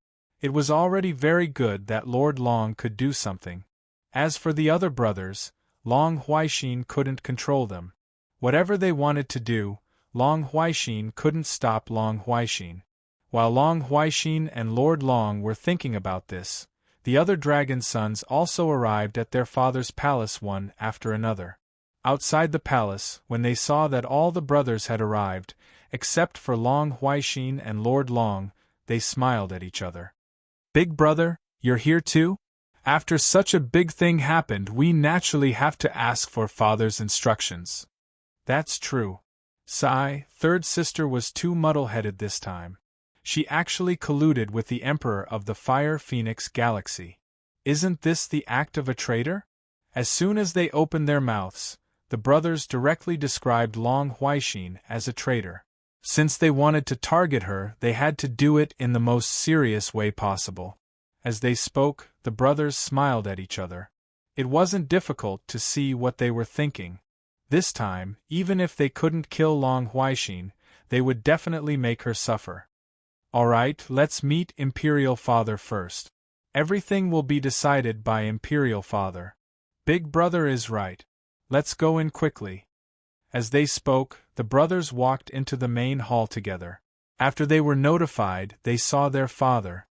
Speaker 1: It was already very good that Lord Long could do something. As for the other brothers, Long Huaixin couldn't control them. Whatever they wanted to do, Long Huaixin couldn't stop Long Huaixin. While Long Huaixin and Lord Long were thinking about this, the other dragon sons also arrived at their father's palace one after another. Outside the palace, when they saw that all the brothers had arrived, except for Long Huaixin and Lord Long, they smiled at each other. "Big brother, you're here too? After such a big thing happened, we naturally have to ask for father's instructions." That's true. Sigh, third sister was too muddle-headed this time. She actually colluded with the Emperor of the Fire Phoenix Galaxy. Isn't this the act of a traitor? As soon as they opened their mouths, the brothers directly described Long Huaixin as a traitor. Since they wanted to target her, they had to do it in the most serious way possible. As they spoke, the brothers smiled at each other. It wasn't difficult to see what they were thinking. This time, even if they couldn't kill Long Huaixin, they would definitely make her suffer. Alright, let's meet Imperial Father first. Everything will be decided by Imperial Father. Big brother is right. Let's go in quickly. As they spoke, the brothers walked into the main hall together. After they were notified, they saw their father.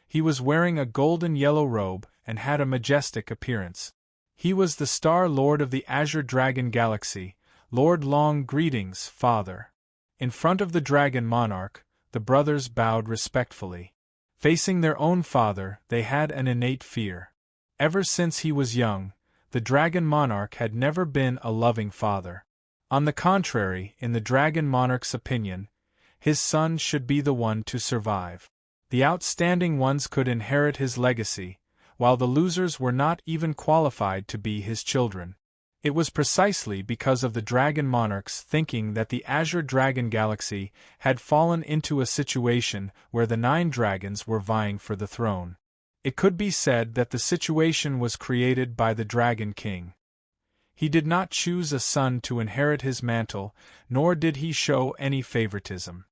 Speaker 1: He was wearing a golden yellow robe and had a majestic appearance. He was the Star Lord of the Azure Dragon Galaxy, Lord Long. Greetings, Father. In front of the Dragon Monarch, the brothers bowed respectfully. Facing their own father, they had an innate fear. Ever since he was young, the Dragon Monarch had never been a loving father. On the contrary, in the Dragon Monarch's opinion, his son should be the one to survive. The outstanding ones could inherit his legacy, while the losers were not even qualified to be his children. It was precisely because of the Dragon Monarch's thinking that the Azure Dragon Galaxy had fallen into a situation where the 9 dragons were vying for the throne. It could be said that the situation was created by the Dragon King. He did not choose a son to inherit his mantle, nor did he show any favoritism.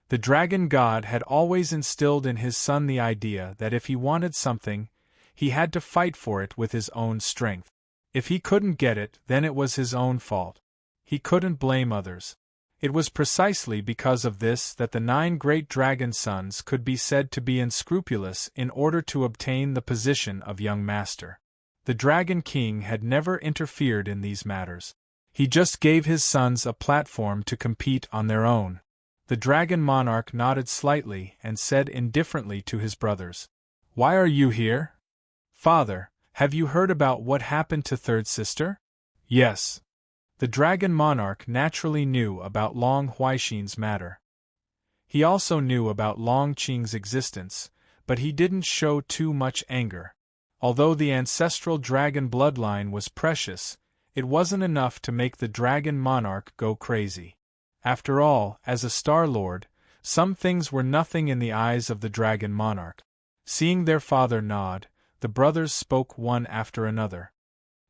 Speaker 1: The Dragon God had always instilled in his son the idea that if he wanted something, he had to fight for it with his own strength. If he couldn't get it, then it was his own fault. He couldn't blame others. It was precisely because of this that the 9 great dragon sons could be said to be unscrupulous in order to obtain the position of young master. The Dragon King had never interfered in these matters. He just gave his sons a platform to compete on their own. The Dragon Monarch nodded slightly and said indifferently to his brothers, "Why are you here? Father, have you heard about what happened to third sister?" Yes. The Dragon Monarch naturally knew about Long Huaixin's matter. He also knew about Long Qing's existence, but he didn't show too much anger. Although the ancestral dragon bloodline was precious, it wasn't enough to make the Dragon Monarch go crazy. After all, as a Star Lord, some things were nothing in the eyes of the Dragon Monarch. Seeing their father nod, the brothers spoke one after another.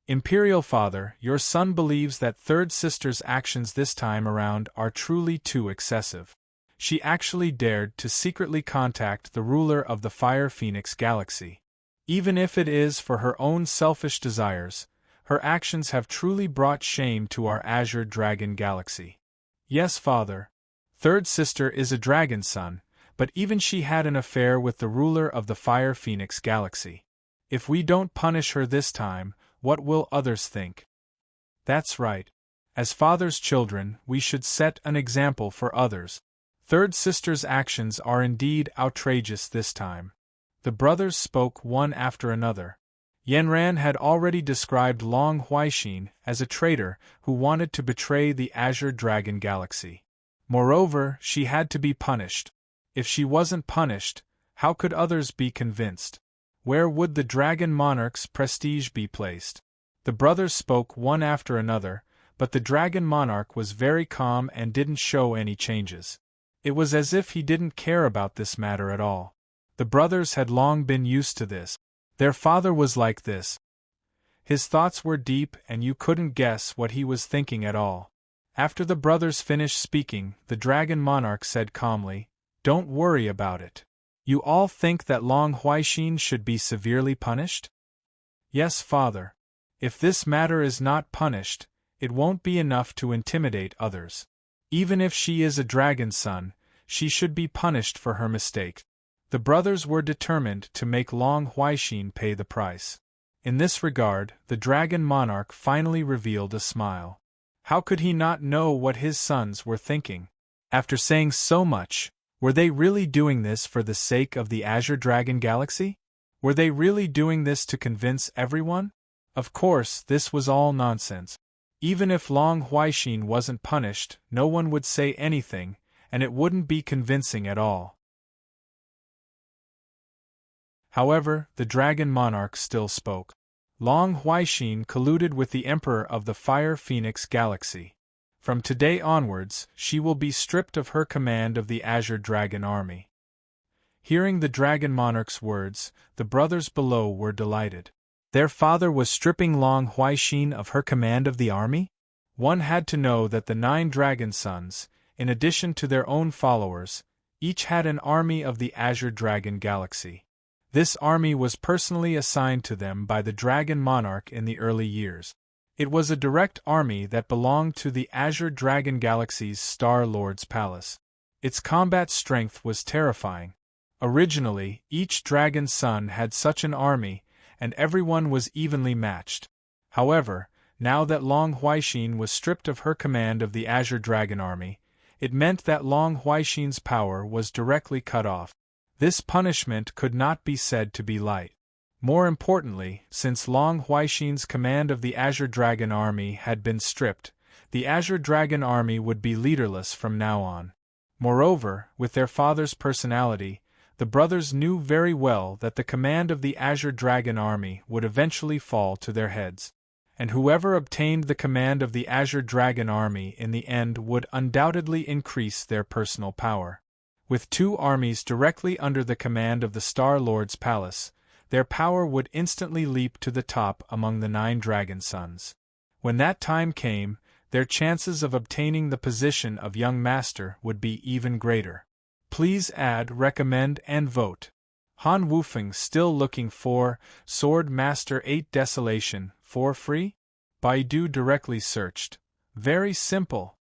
Speaker 1: "Imperial Father, your son believes that third sister's actions this time around are truly too excessive. She actually dared to secretly contact the ruler of the Fire Phoenix Galaxy. Even if it is for her own selfish desires, her actions have truly brought shame to our Azure Dragon Galaxy." "Yes, Father. Third sister is a dragon son, but even she had an affair with the ruler of the Fire Phoenix Galaxy. If we don't punish her this time, what will others think?" "That's right. As father's children, we should set an example for others. Third sister's actions are indeed outrageous this time." The brothers spoke one after another. Yanran had already described Long Huaixin as a traitor who wanted to betray the Azure Dragon Galaxy. Moreover, she had to be punished. If she wasn't punished, how could others be convinced? Where would the Dragon Monarch's prestige be placed? The brothers spoke one after another, but the Dragon Monarch was very calm and didn't show any changes. It was as if he didn't care about this matter at all. The brothers had long been used to this. Their father was like this. His thoughts were deep and you couldn't guess what he was thinking at all. After the brothers finished speaking, the Dragon Monarch said calmly, "Don't worry about it. You all think that Long Huaixin should be severely punished?" "Yes, Father. If this matter is not punished, it won't be enough to intimidate others. Even if she is a dragon son, she should be punished for her mistake." The brothers were determined to make Long Huaixin pay the price. In this regard, the Dragon Monarch finally revealed a smile. How could he not know what his sons were thinking? After saying so much, were they really doing this for the sake of the Azure Dragon Galaxy? Were they really doing this to convince everyone? Of course, this was all nonsense. Even if Long Huaixin wasn't punished, no one would say anything, and it wouldn't be convincing at all. However, the Dragon Monarch still spoke. Long Huaixin colluded with the Emperor of the Fire Phoenix Galaxy. From today onwards, she will be stripped of her command of the Azure Dragon Army. Hearing the Dragon Monarch's words, the brothers below were delighted. Their father was stripping Long Huaixin of her command of the army? One had to know that the 9 dragon sons, in addition to their own followers, each had an army of the Azure Dragon Galaxy. This army was personally assigned to them by the Dragon Monarch in the early years. It was a direct army that belonged to the Azure Dragon Galaxy's Star Lord's palace. Its combat strength was terrifying. Originally, each dragon son had such an army, and everyone was evenly matched. However, now that Long Huaixin was stripped of her command of the Azure Dragon Army, it meant that Long Huaixin's power was directly cut off. This punishment could not be said to be light. More importantly, since Long Huaixin's command of the Azure Dragon Army had been stripped, the Azure Dragon Army would be leaderless from now on. Moreover, with their father's personality, the brothers knew very well that the command of the Azure Dragon Army would eventually fall to their heads. And whoever obtained the command of the Azure Dragon Army in the end would undoubtedly increase their personal power. With 2 armies directly under the command of the Star Lord's palace, their power would instantly leap to the top among the 9 dragon sons. When that time came, their chances of obtaining the position of young master would be even greater. Please add, recommend, and vote. Han Wufeng still looking for Sword Master 8 Desolation for free? Baidu directly searched. Very simple.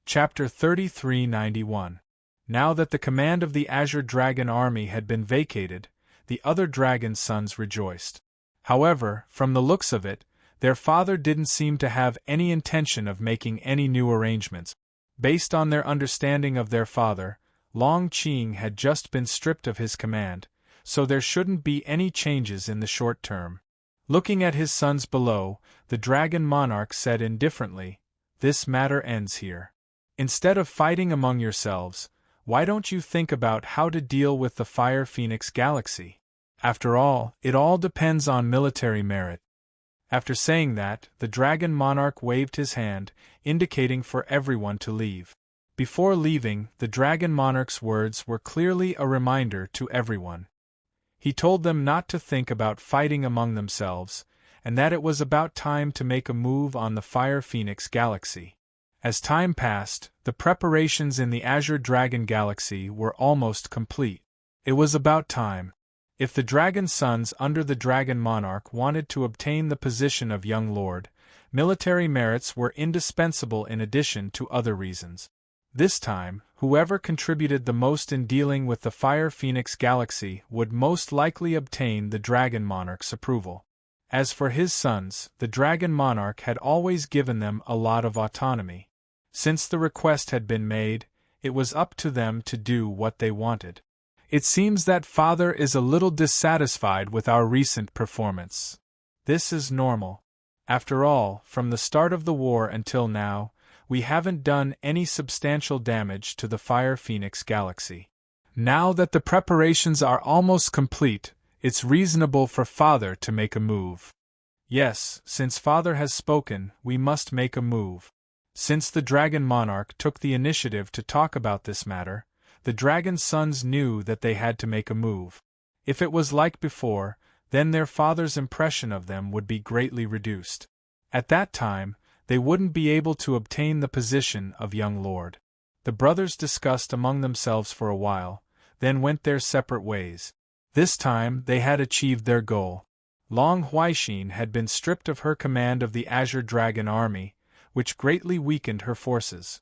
Speaker 1: Chapter 3391. Now that the command of the Azure Dragon Army had been vacated, the other dragon sons rejoiced. However, from the looks of it, their father didn't seem to have any intention of making any new arrangements. Based on their understanding of their father, Long Qing had just been stripped of his command, so there shouldn't be any changes in the short term. Looking at his sons below, the Dragon Monarch said indifferently, "This matter ends here. Instead of fighting among yourselves, why don't you think about how to deal with the Fire Phoenix Galaxy? After all, it all depends on military merit." After saying that, the Dragon Monarch waved his hand, indicating for everyone to leave. Before leaving, the Dragon Monarch's words were clearly a reminder to everyone. He told them not to think about fighting among themselves, and that it was about time to make a move on the Fire Phoenix Galaxy. As time passed, the preparations in the Azure Dragon Galaxy were almost complete. It was about time. If the Dragon Sons under the Dragon Monarch wanted to obtain the position of Young Lord, military merits were indispensable in addition to other reasons. This time, whoever contributed the most in dealing with the Fire Phoenix Galaxy would most likely obtain the Dragon Monarch's approval. As for his sons, the Dragon Monarch had always given them a lot of autonomy. Since the request had been made, it was up to them to do what they wanted. It seems that Father is a little dissatisfied with our recent performance. This is normal. After all, from the start of the war until now, we haven't done any substantial damage to the Fire Phoenix Galaxy. Now that the preparations are almost complete, it's reasonable for Father to make a move. Yes, since Father has spoken, we must make a move. Since the Dragon Monarch took the initiative to talk about this matter, the Dragon Sons knew that they had to make a move. If it was like before, then their father's impression of them would be greatly reduced. At that time, they wouldn't be able to obtain the position of Young Lord. The brothers discussed among themselves for a while, then went their separate ways. This time they had achieved their goal. Long Huaixin had been stripped of her command of the Azure Dragon Army, which greatly weakened her forces.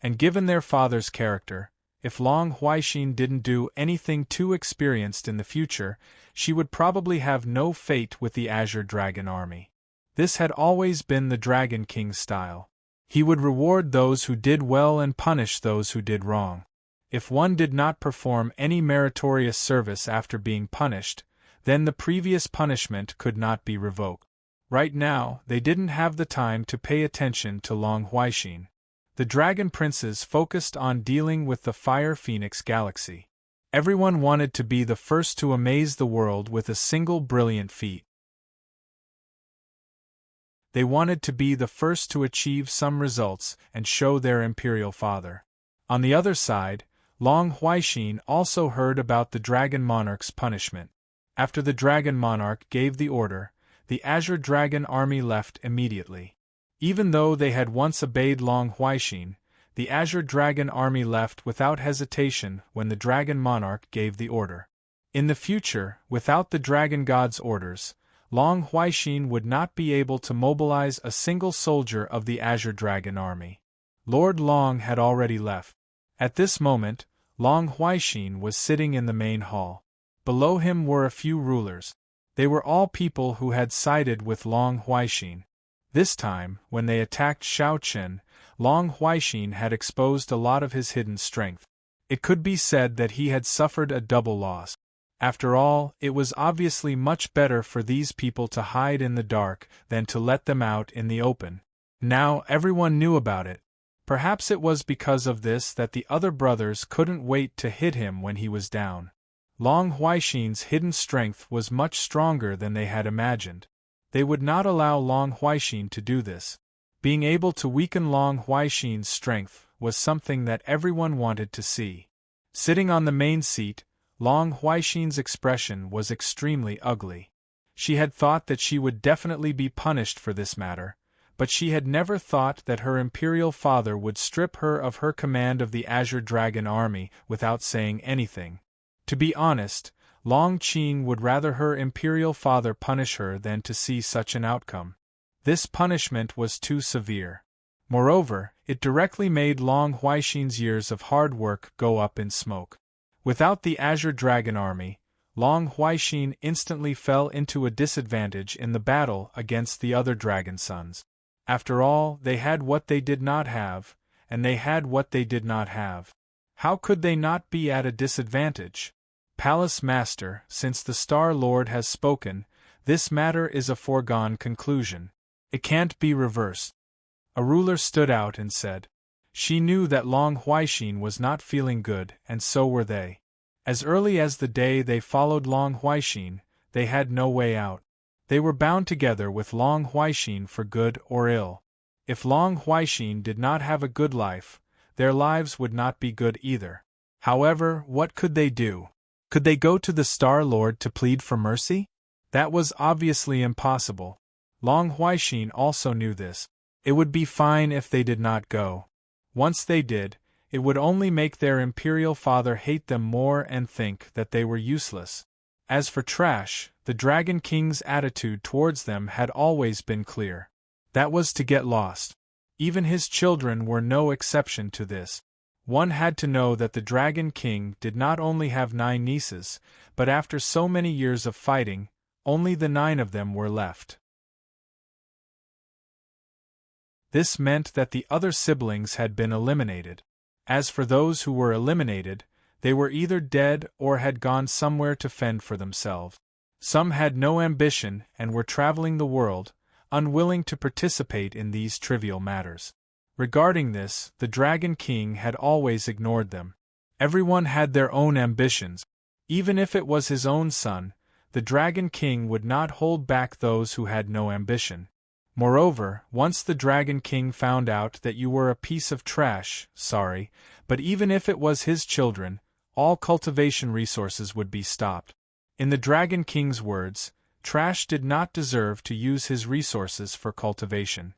Speaker 1: And given their father's character, if Long Huaixin didn't do anything too experienced in the future, she would probably have no fate with the Azure Dragon Army. This had always been the Dragon King's style. He would reward those who did well and punish those who did wrong. If one did not perform any meritorious service after being punished, then the previous punishment could not be revoked. Right now, they didn't have the time to pay attention to Long Huaixin. The dragon princes focused on dealing with the Fire Phoenix Galaxy. Everyone wanted to be the first to amaze the world with a single brilliant feat. They wanted to be the first to achieve some results and show their imperial father. On the other side, Long Huaixin also heard about the Dragon Monarch's punishment. After the Dragon Monarch gave the order, the Azure Dragon army left immediately. Even though they had once obeyed Long Huaixin, the Azure Dragon army left without hesitation when the Dragon Monarch gave the order. In the future, without the Dragon God's orders, Long Huaixin would not be able to mobilize a single soldier of the Azure Dragon army. Lord Long had already left. At this moment, Long Huaixin was sitting in the main hall. Below him were a few rulers. They were all people who had sided with Long Huaixin. This time, when they attacked Shaochen, Long Huaixin had exposed a lot of his hidden strength. It could be said that he had suffered a double loss. After all, it was obviously much better for these people to hide in the dark than to let them out in the open. Now everyone knew about it. Perhaps it was because of this that the other brothers couldn't wait to hit him when he was down. Long Huaixin's hidden strength was much stronger than they had imagined. They would not allow Long Huaixin to do this. Being able to weaken Long Huaixin's strength was something that everyone wanted to see. Sitting on the main seat, Long Huaixin's expression was extremely ugly. She had thought that she would definitely be punished for this matter, but she had never thought that her imperial father would strip her of her command of the Azure Dragon army without saying anything. To be honest, Long Qing would rather her imperial father punish her than to see such an outcome. This punishment was too severe. Moreover, it directly made Long Huaixin's years of hard work go up in smoke. Without the Azure Dragon army, Long Huaixin instantly fell into a disadvantage in the battle against the other dragon sons. After all, they had what they did not have, and they had what they did not have. How could they not be at a disadvantage? Palace Master, since the Star Lord has spoken, this matter is a foregone conclusion. It can't be reversed. A ruler stood out and said. She knew that Long Huaixin was not feeling good, and so were they. As early as the day they followed Long Huaixin, they had no way out. They were bound together with Long Huaixin for good or ill. If Long Huaixin did not have a good life, their lives would not be good either. However, what could they do? Could they go to the Star Lord to plead for mercy? That was obviously impossible. Long Huaixin also knew this. It would be fine if they did not go. Once they did, it would only make their imperial father hate them more and think that they were useless. As for Trash, the Dragon King's attitude towards them had always been clear. That was to get lost. Even his children were no exception to this. One had to know that the Dragon King did not only have 9 nieces, but after so many years of fighting, only the 9 of them were left. This meant that the other siblings had been eliminated. As for those who were eliminated, they were either dead or had gone somewhere to fend for themselves. Some had no ambition and were traveling the world, unwilling to participate in these trivial matters. Regarding this, the Dragon King had always ignored them. Everyone had their own ambitions. Even if it was his own son, the Dragon King would not hold back those who had no ambition. Moreover, once the Dragon King found out that you were a piece of trash, but even if it was his children, all cultivation resources would be stopped. In the Dragon King's words, Trash did not deserve to use his resources for cultivation.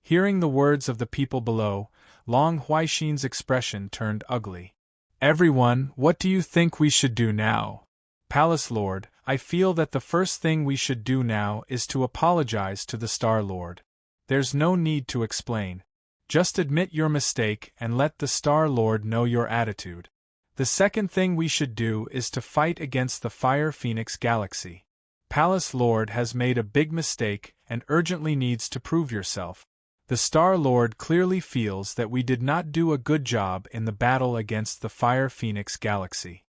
Speaker 1: Hearing the words of the people below, Long Huaixin's expression turned ugly. Everyone, what do you think we should do now? Palace Lord, I feel that the first thing we should do now is to apologize to the Star Lord. There's no need to explain. Just admit your mistake and let the Star Lord know your attitude. The second thing we should do is to fight against the Fire Phoenix Galaxy. Palace Lord has made a big mistake and urgently needs to prove yourself. The Star Lord clearly feels that we did not do a good job in the battle against the Fire Phoenix Galaxy.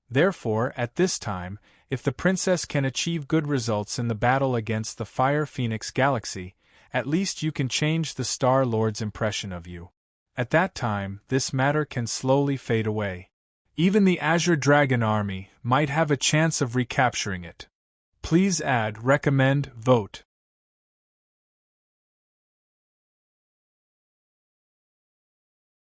Speaker 1: Therefore, at this time, if the princess can achieve good results in the battle against the Fire Phoenix Galaxy, at least you can change the Star Lord's impression of you. At that time, this matter can slowly fade away. Even the Azure Dragon Army might have a chance of recapturing it. Please add, recommend, vote.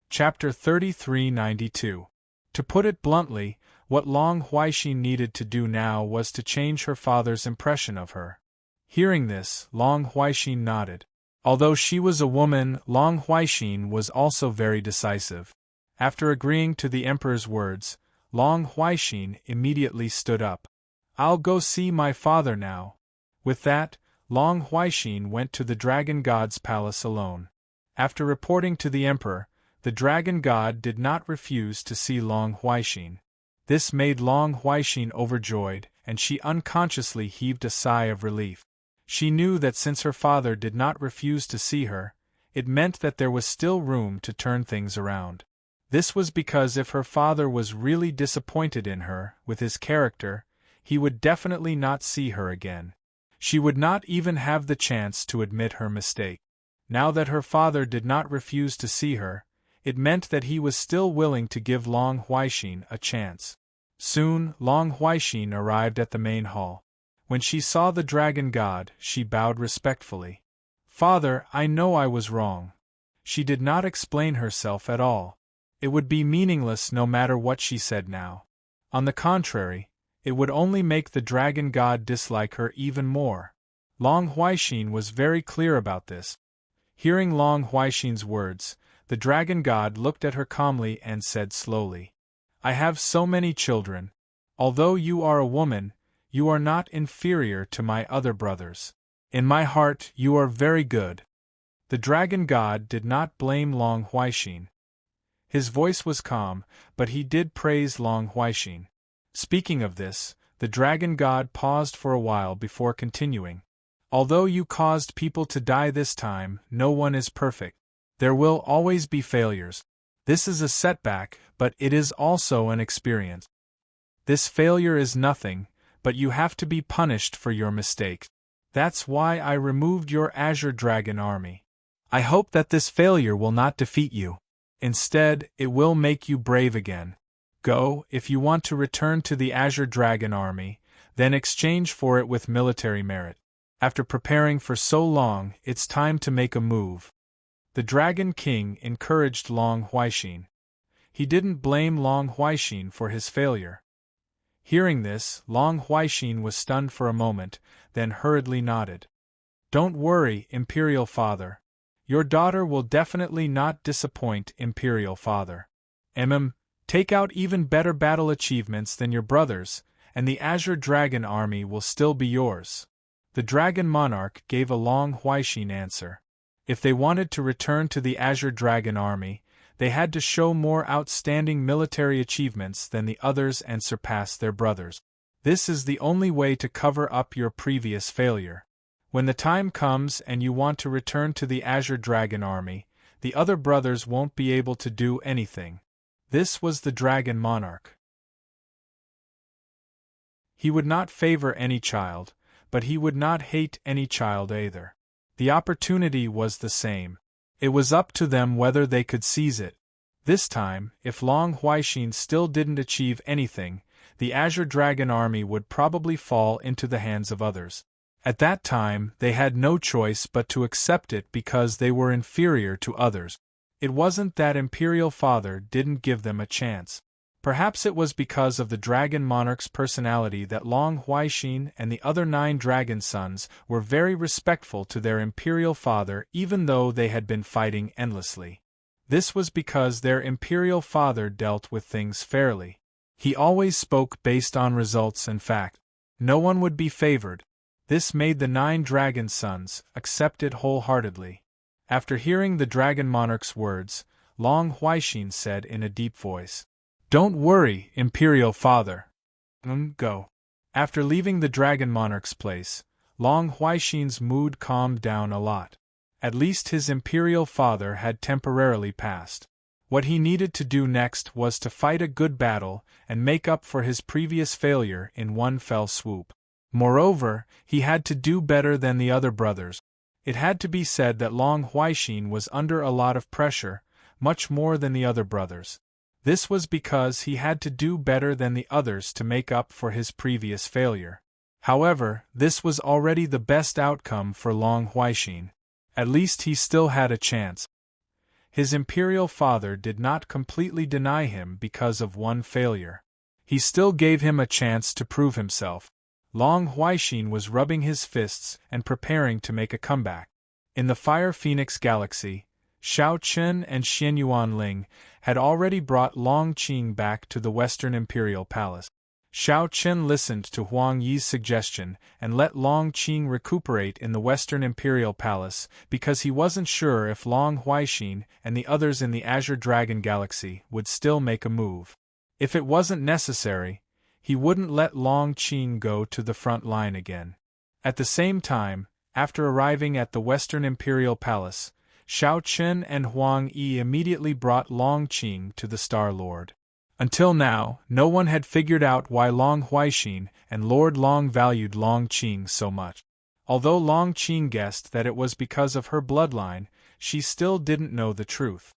Speaker 1: Chapter 3392. To put it bluntly, what Long Huaixin needed to do now was to change her father's impression of her. Hearing this, Long Huaixin nodded. Although she was a woman, Long Huaixin was also very decisive. After agreeing to the emperor's words, Long Huaixin immediately stood up. I'll go see my father now. With that, Long Huaixin went to the dragon god's palace alone. After reporting to the emperor, the dragon god did not refuse to see Long Huaixin. This made Long Huaixin overjoyed, and she unconsciously heaved a sigh of relief. She knew that since her father did not refuse to see her, it meant that there was still room to turn things around. This was because if her father was really disappointed in her, with his character, he would definitely not see her again. She would not even have the chance to admit her mistake. Now that her father did not refuse to see her, it meant that he was still willing to give Long Huaixin a chance. Soon, Long Huaixin arrived at the main hall. When she saw the dragon god, she bowed respectfully. Father, I know I was wrong. She did not explain herself at all. It would be meaningless no matter what she said now. On the contrary, it would only make the dragon god dislike her even more. Long Huaixin was very clear about this. Hearing Long Huaixin's words, the dragon god looked at her calmly and said slowly, I have so many children. Although you are a woman, you are not inferior to my other brothers. In my heart, you are very good. The dragon god did not blame Long Huaixin. His voice was calm, but he did praise Long Huaixin. Speaking of this, the dragon god paused for a while before continuing. Although you caused people to die this time, no one is perfect. There will always be failures. This is a setback, but it is also an experience. This failure is nothing, but you have to be punished for your mistake. That's why I removed your Azure Dragon army. I hope that this failure will not defeat you. Instead, it will make you brave again. Go, if you want to return to the Azure Dragon army, then exchange for it with military merit. After preparing for so long, it's time to make a move. The Dragon King encouraged Long Huaixin. He didn't blame Long Huaixin for his failure. Hearing this, Long Huaixin was stunned for a moment, then hurriedly nodded. Don't worry, Imperial Father. Your daughter will definitely not disappoint, Imperial Father. Take out even better battle achievements than your brothers, and the Azure Dragon army will still be yours. The Dragon Monarch gave a Long Huaixin answer. If they wanted to return to the Azure Dragon army, they had to show more outstanding military achievements than the others and surpass their brothers. This is the only way to cover up your previous failure. When the time comes and you want to return to the Azure Dragon army, the other brothers won't be able to do anything. This was the Dragon Monarch. He would not favor any child, but he would not hate any child either. The opportunity was the same. It was up to them whether they could seize it. This time, if Long Huaixin still didn't achieve anything, the Azure Dragon army would probably fall into the hands of others. At that time, they had no choice but to accept it because they were inferior to others. It wasn't that Imperial Father didn't give them a chance. Perhaps it was because of the Dragon Monarch's personality that Long Huaixin and the other 9 dragon sons were very respectful to their Imperial Father even though they had been fighting endlessly. This was because their Imperial Father dealt with things fairly. He always spoke based on results and fact. No one would be favored. This made the 9 dragon sons accept it wholeheartedly. After hearing the Dragon Monarch's words, Long Huaixin said in a deep voice, Don't worry, Imperial Father. Go. After leaving the Dragon Monarch's place, Long Huaixin's mood calmed down a lot. At least his imperial father had temporarily passed. What he needed to do next was to fight a good battle and make up for his previous failure in one fell swoop. Moreover, he had to do better than the other brothers. It had to be said that Long Huaixin was under a lot of pressure, much more than the other brothers. This was because he had to do better than the others to make up for his previous failure. However, this was already the best outcome for Long Huaixin. At least he still had a chance. His imperial father did not completely deny him because of one failure. He still gave him a chance to prove himself. Long Huaixin was rubbing his fists and preparing to make a comeback. In the Fire Phoenix Galaxy, Xiao Chen and Xianyuan Ling had already brought Long Qing back to the Western Imperial Palace. Xiao Chen listened to Huang Yi's suggestion and let Long Qing recuperate in the Western Imperial Palace because he wasn't sure if Long Huaixin and the others in the Azure Dragon Galaxy would still make a move. If it wasn't necessary, he wouldn't let Long Qing go to the front line again. At the same time, after arriving at the Western Imperial Palace, Xiao Chen and Huang Yi immediately brought Long Qing to the Star Lord. Until now, no one had figured out why Long Huaixin and Lord Long valued Long Qing so much. Although Long Qing guessed that it was because of her bloodline, she still didn't know the truth.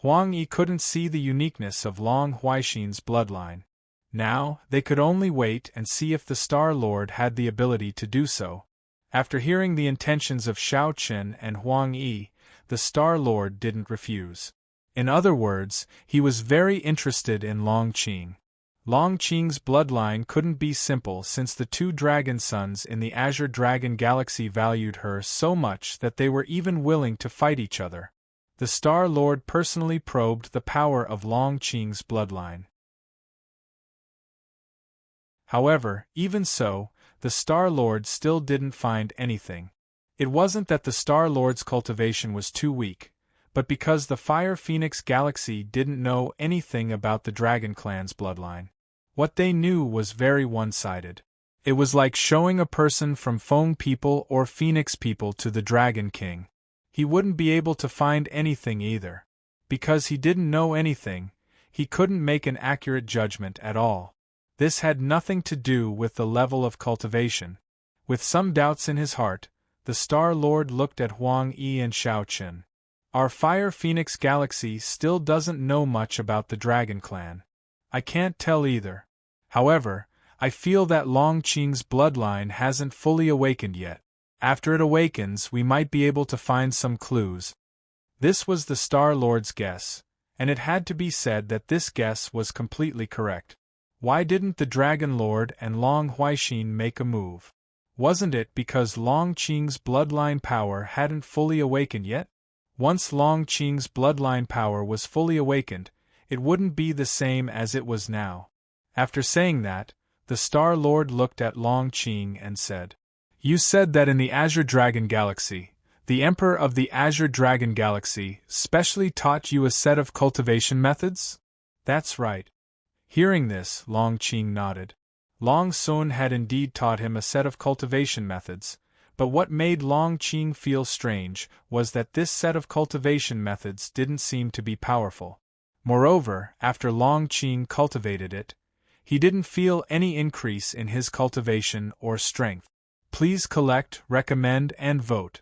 Speaker 1: Huang Yi couldn't see the uniqueness of Long Huaixin's bloodline. Now, they could only wait and see if the Star Lord had the ability to do so. After hearing the intentions of Xiao Chen and Huang Yi, the Star Lord didn't refuse. In other words, he was very interested in Long Qing. Long Qing's bloodline couldn't be simple since the two dragon sons in the Azure Dragon Galaxy valued her so much that they were even willing to fight each other. The Star Lord personally probed the power of Long Qing's bloodline. However, even so, the Star Lord still didn't find anything. It wasn't that the Star Lord's cultivation was too weak, but because the Fire Phoenix Galaxy didn't know anything about the Dragon Clan's bloodline. What they knew was very one-sided. It was like showing a person from Feng people or Phoenix people to the Dragon King. He wouldn't be able to find anything either. Because he didn't know anything, he couldn't make an accurate judgment at all. This had nothing to do with the level of cultivation. With some doubts in his heart, the Star Lord looked at Huang Yi and Xiao Chen. Our Fire Phoenix Galaxy still doesn't know much about the Dragon Clan. I can't tell either. However, I feel that Long Qing's bloodline hasn't fully awakened yet. After it awakens, we might be able to find some clues. This was the Star Lord's guess, and it had to be said that this guess was completely correct. Why didn't the Dragon Lord and Long Huaixin make a move? Wasn't it because Long Qing's bloodline power hadn't fully awakened yet? Once Long Qing's bloodline power was fully awakened, it wouldn't be the same as it was now. After saying that, the Star Lord looked at Long Qing and said, "You said that in the Azure Dragon Galaxy, the Emperor of the Azure Dragon Galaxy specially taught you a set of cultivation methods?" "That's right." Hearing this, Long Qing nodded. Long Sun had indeed taught him a set of cultivation methods, but what made Long Qing feel strange was that this set of cultivation methods didn't seem to be powerful. Moreover, after Long Qing cultivated it, he didn't feel any increase in his cultivation or strength. Please collect, recommend, and vote.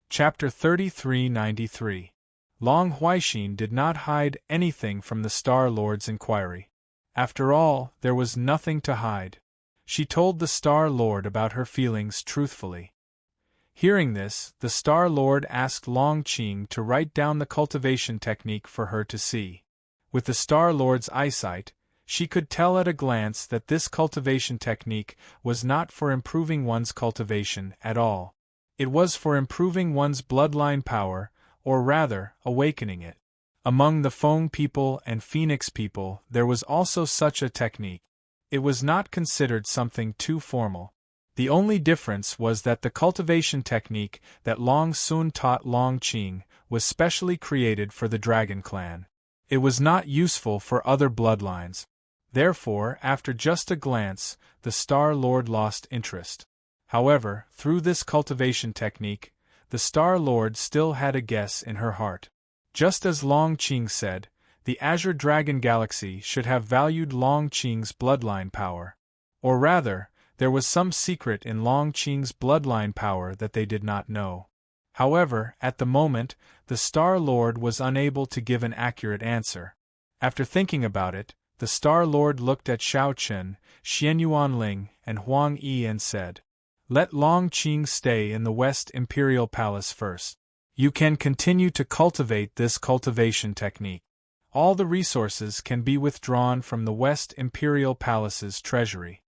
Speaker 1: Chapter 3393. Long Huaixin did not hide anything from the Star Lord's inquiry. After all, there was nothing to hide. She told the Star Lord about her feelings truthfully. Hearing this, the Star Lord asked Long Qing to write down the cultivation technique for her to see. With the Star Lord's eyesight, she could tell at a glance that this cultivation technique was not for improving one's cultivation at all. It was for improving one's bloodline power, or rather, awakening it. Among the Feng people and Phoenix people, there was also such a technique. It was not considered something too formal. The only difference was that the cultivation technique that Long Sun taught Long Qing was specially created for the Dragon Clan. It was not useful for other bloodlines. Therefore, after just a glance, the Star Lord lost interest. However, through this cultivation technique, the Star Lord still had a guess in her heart. Just as Long Qing said, the Azure Dragon Galaxy should have valued Long Qing's bloodline power. Or rather, there was some secret in Long Qing's bloodline power that they did not know. However, at the moment, the Star Lord was unable to give an accurate answer. After thinking about it, the Star Lord looked at Shao Chen, Xianyuanling, and Huang Yi and said, "Let Long Qing stay in the West Imperial Palace first. You can continue to cultivate this cultivation technique. All the resources can be withdrawn from the West Imperial Palace's treasury.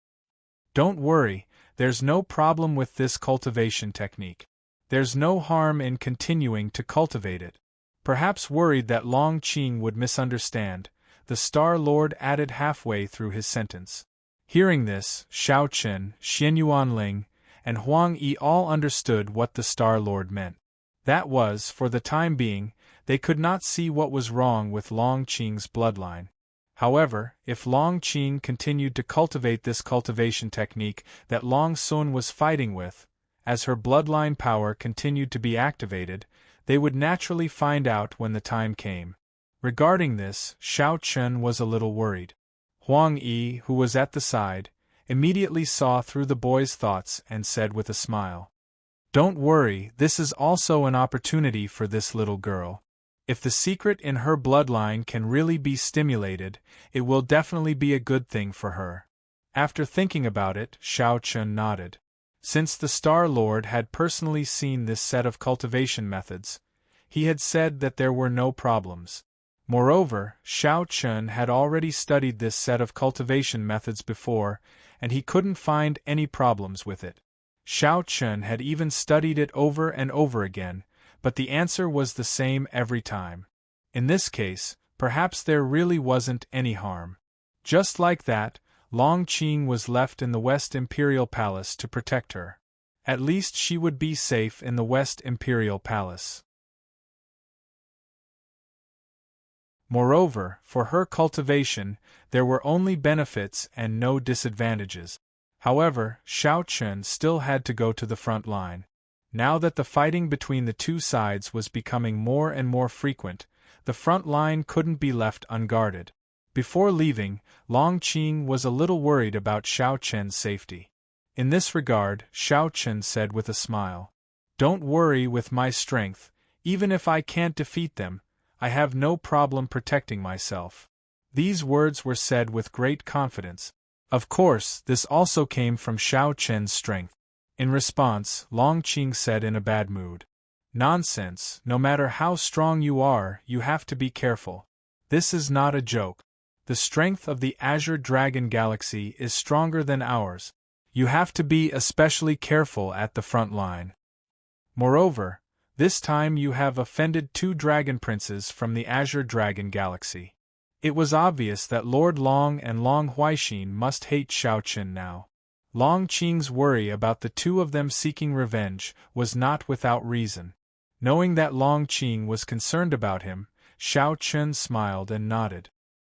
Speaker 1: Don't worry, there's no problem with this cultivation technique. There's no harm in continuing to cultivate it." Perhaps worried that Long Qing would misunderstand, the Star Lord added halfway through his sentence. Hearing this, Shao Chen, Xianyuanling, and Huang Yi all understood what the Star Lord meant. That was, for the time being, they could not see what was wrong with Long Qing's bloodline. However, if Long Qing continued to cultivate this cultivation technique that Long Sun was fighting with, as her bloodline power continued to be activated, they would naturally find out when the time came. Regarding this, Shao Chen was a little worried. Huang Yi, who was at the side, immediately saw through the boy's thoughts and said with a smile, "Don't worry, this is also an opportunity for this little girl. If the secret in her bloodline can really be stimulated, it will definitely be a good thing for her." After thinking about it, Shao Chen nodded. Since the Star Lord had personally seen this set of cultivation methods, he had said that there were no problems. Moreover, Shao Chen had already studied this set of cultivation methods before, and he couldn't find any problems with it. Shao Chen had even studied it over and over again, but the answer was the same every time. In this case, perhaps there really wasn't any harm. Just like that, Long Qing was left in the West Imperial Palace to protect her. At least she would be safe in the West Imperial Palace. Moreover, for her cultivation, there were only benefits and no disadvantages. However, Shao Chen still had to go to the front line. Now that the fighting between the two sides was becoming more and more frequent, the front line couldn't be left unguarded. Before leaving, Long Qing was a little worried about Shao Chen's safety. In this regard, Shao Chen said with a smile, "Don't worry with my strength, even if I can't defeat them, I have no problem protecting myself." These words were said with great confidence. Of course, this also came from Shao Chen's strength. In response, Long Qing said in a bad mood, "Nonsense, no matter how strong you are, you have to be careful. This is not a joke. The strength of the Azure Dragon Galaxy is stronger than ours. You have to be especially careful at the front line. Moreover, this time you have offended 2 dragon princes from the Azure Dragon Galaxy." It was obvious that Lord Long and Long Huaixin must hate Shao Chen now. Long Qing's worry about the 2 of them seeking revenge was not without reason. Knowing that Long Qing was concerned about him, Shao Chen smiled and nodded.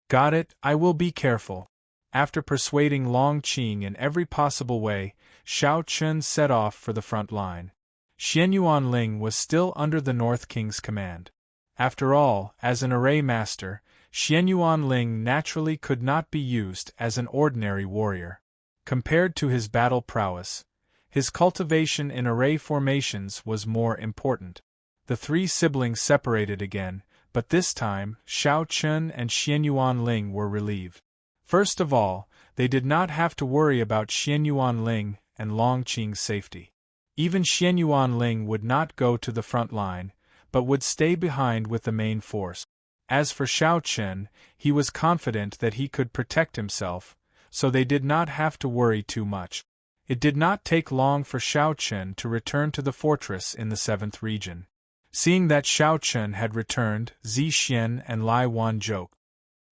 Speaker 1: "Got it, I will be careful." After persuading Long Qing in every possible way, Shao Chen set off for the front line. Xianyuanling was still under the North King's command. After all, as an array master, Xianyuanling naturally could not be used as an ordinary warrior. Compared to his battle prowess, his cultivation in array formations was more important. The 3 siblings separated again, but this time, Shao Chen and Xianyuanling were relieved. First of all, they did not have to worry about Xianyuanling and Long Qing's safety. Even Xianyuanling would not go to the front line, but would stay behind with the main force. As for Shao Chen, he was confident that he could protect himself, so they did not have to worry too much. It did not take long for Shao Chen to return to the fortress in the 7th region. Seeing that Shao Chen had returned, Zi Xian and Lai Wan joked,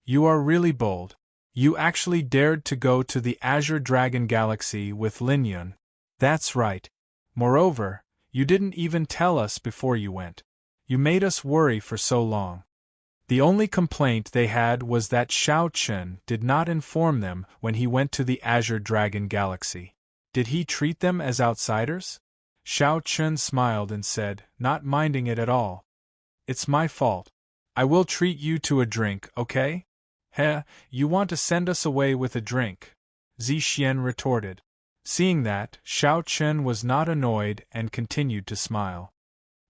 Speaker 1: "You are really bold. You actually dared to go to the Azure Dragon Galaxy with Lin Yun." "That's right. Moreover, you didn't even tell us before you went. You made us worry for so long." The only complaint they had was that Xiao Chen did not inform them when he went to the Azure Dragon Galaxy. Did he treat them as outsiders? Xiao Chen smiled and said, not minding it at all. It's my fault. I will treat you to a drink, okay? Heh, you want to send us away with a drink? Zixian retorted. Seeing that, Xiao Chen was not annoyed and continued to smile.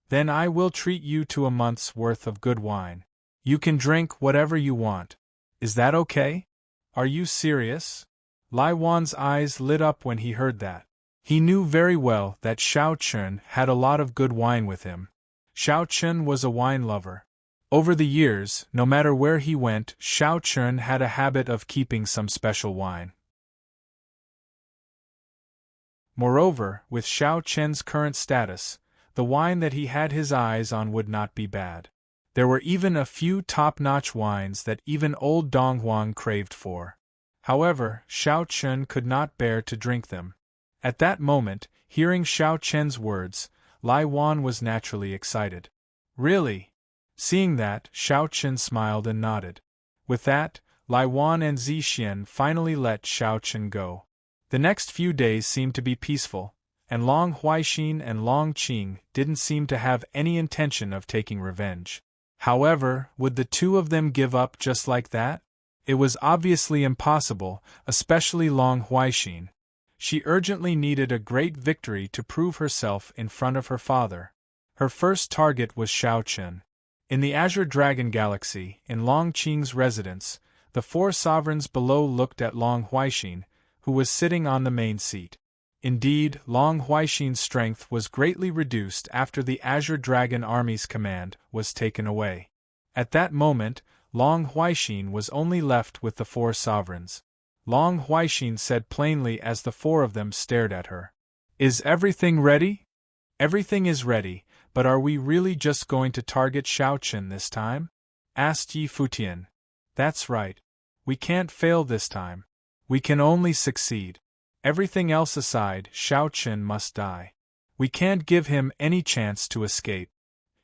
Speaker 1: Then I will treat you to a month's worth of good wine. You can drink whatever you want. Is that okay? Are you serious? Lai Wan's eyes lit up when he heard that. He knew very well that Xiao Chen had a lot of good wine with him. Xiao Chen was a wine lover. Over the years, no matter where he went, Xiao Chen had a habit of keeping some special wine. Moreover, with Xiao Chen's current status, the wine that he had his eyes on would not be bad. There were even a few top-notch wines that even old Dong Huang craved for. However, Xiao Chen could not bear to drink them. At that moment, hearing Xiao Chen's words, Lai Wan was naturally excited. Really? Seeing that, Xiao Chen smiled and nodded. With that, Lai Wan and Zixian finally let Xiao Chen go. The next few days seemed to be peaceful, and Long Huaixin and Long Qing didn't seem to have any intention of taking revenge. However, would the two of them give up just like that? It was obviously impossible, especially Long Huaixin. She urgently needed a great victory to prove herself in front of her father. Her first target was Xiao Chen. In the Azure Dragon Galaxy, in Long Qing's residence, the four sovereigns below looked at Long Huaixin, who was sitting on the main seat. Indeed, Long Huaixin's strength was greatly reduced after the Azure Dragon Army's command was taken away. At that moment, Long Huaixin was only left with the four sovereigns. Long Huaixin said plainly as the four of them stared at her. Is everything ready? Everything is ready, but are we really just going to target Xiao Chen this time? Asked Yi Futian. That's right. We can't fail this time. We can only succeed. Everything else aside, Xiao Chen must die. We can't give him any chance to escape.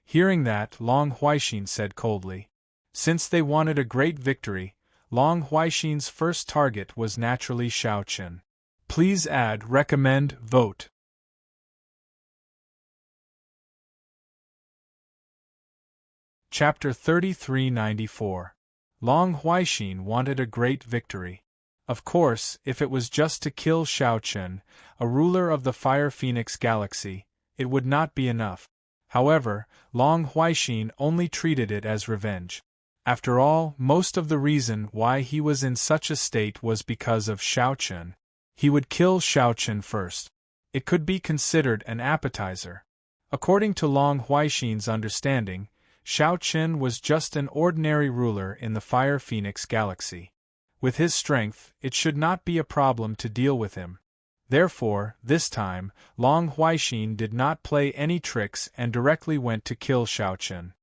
Speaker 1: Hearing that, Long Huaixin said coldly. Since they wanted a great victory, Long Huaixin's first target was naturally Xiao Chen. Please add, recommend, vote. Chapter 3394. Long Huaixin wanted a great victory. Of course, if it was just to kill Xiao Chen, a ruler of the Fire Phoenix Galaxy, it would not be enough. However, Long Huaixin only treated it as revenge. After all, most of the reason why he was in such a state was because of Xiao Chen. He would kill Xiao Chen first. It could be considered an appetizer. According to Long Huaixin's understanding, Xiao Chen was just an ordinary ruler in the Fire Phoenix Galaxy. With his strength, it should not be a problem to deal with him. Therefore, this time, Long Huaixin did not play any tricks and directly went to kill Xiao Chen.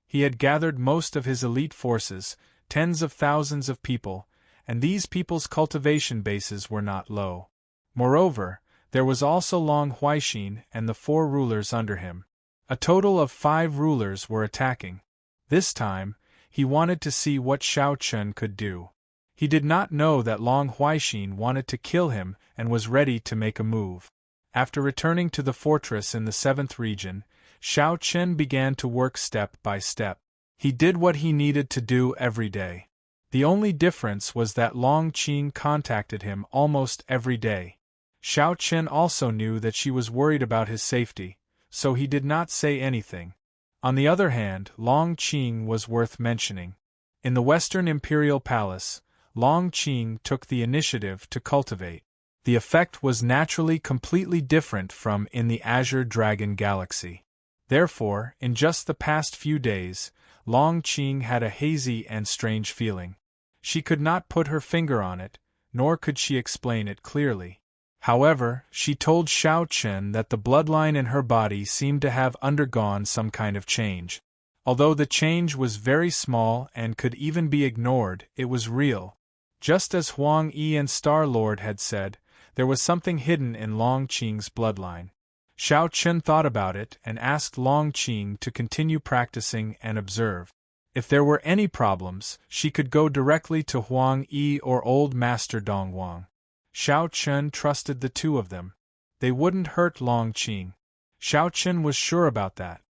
Speaker 1: He had gathered most of his elite forces, tens of thousands of people, and these people's cultivation bases were not low. Moreover, there was also Long Huaixin and the four rulers under him. A total of 5 rulers were attacking. This time, he wanted to see what Xiao Chen could do. He did not know that Long Huaixin wanted to kill him and was ready to make a move. After returning to the fortress in the 7th region, Xiao Chen began to work step by step. He did what he needed to do every day. The only difference was that Long Qing contacted him almost every day. Xiao Chen also knew that she was worried about his safety, so he did not say anything. On the other hand, Long Qing was worth mentioning. In the Western Imperial Palace, Long Qing took the initiative to cultivate. The effect was naturally completely different from in the Azure Dragon Galaxy. Therefore, in just the past few days, Long Qing had a hazy and strange feeling. She could not put her finger on it, nor could she explain it clearly. However, she told Xiao Chen that the bloodline in her body seemed to have undergone some kind of change. Although the change was very small and could even be ignored, it was real. Just as Huang Yi and Star-Lord had said, there was something hidden in Long Qing's bloodline. Xiao Chen thought about it and asked Long Qing to continue practicing and observe. If there were any problems, she could go directly to Huang Yi or Old Master Dongguang. Xiao Chen trusted the two of them. They wouldn't hurt Long Qing. Xiao Chen was sure about that.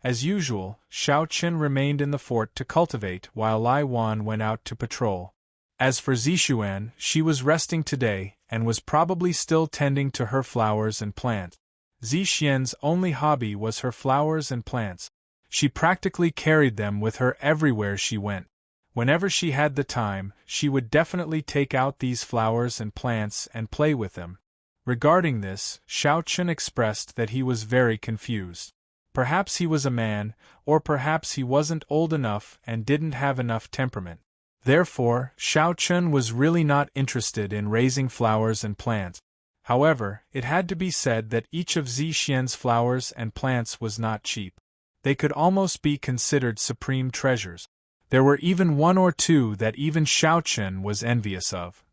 Speaker 1: As usual, Xiao Chen remained in the fort to cultivate while Lai Wan went out to patrol. As for Zixuan, she was resting today and was probably still tending to her flowers and plants. Zixian's only hobby was her flowers and plants. She practically carried them with her everywhere she went. Whenever she had the time, she would definitely take out these flowers and plants and play with them. Regarding this, Xiao Chen expressed that he was very confused. Perhaps he was a man, or perhaps he wasn't old enough and didn't have enough temperament. Therefore, Xiao Chen was really not interested in raising flowers and plants. However, it had to be said that each of Zixian's flowers and plants was not cheap. They could almost be considered supreme treasures. There were even one or two that even Xiao Chen was envious of.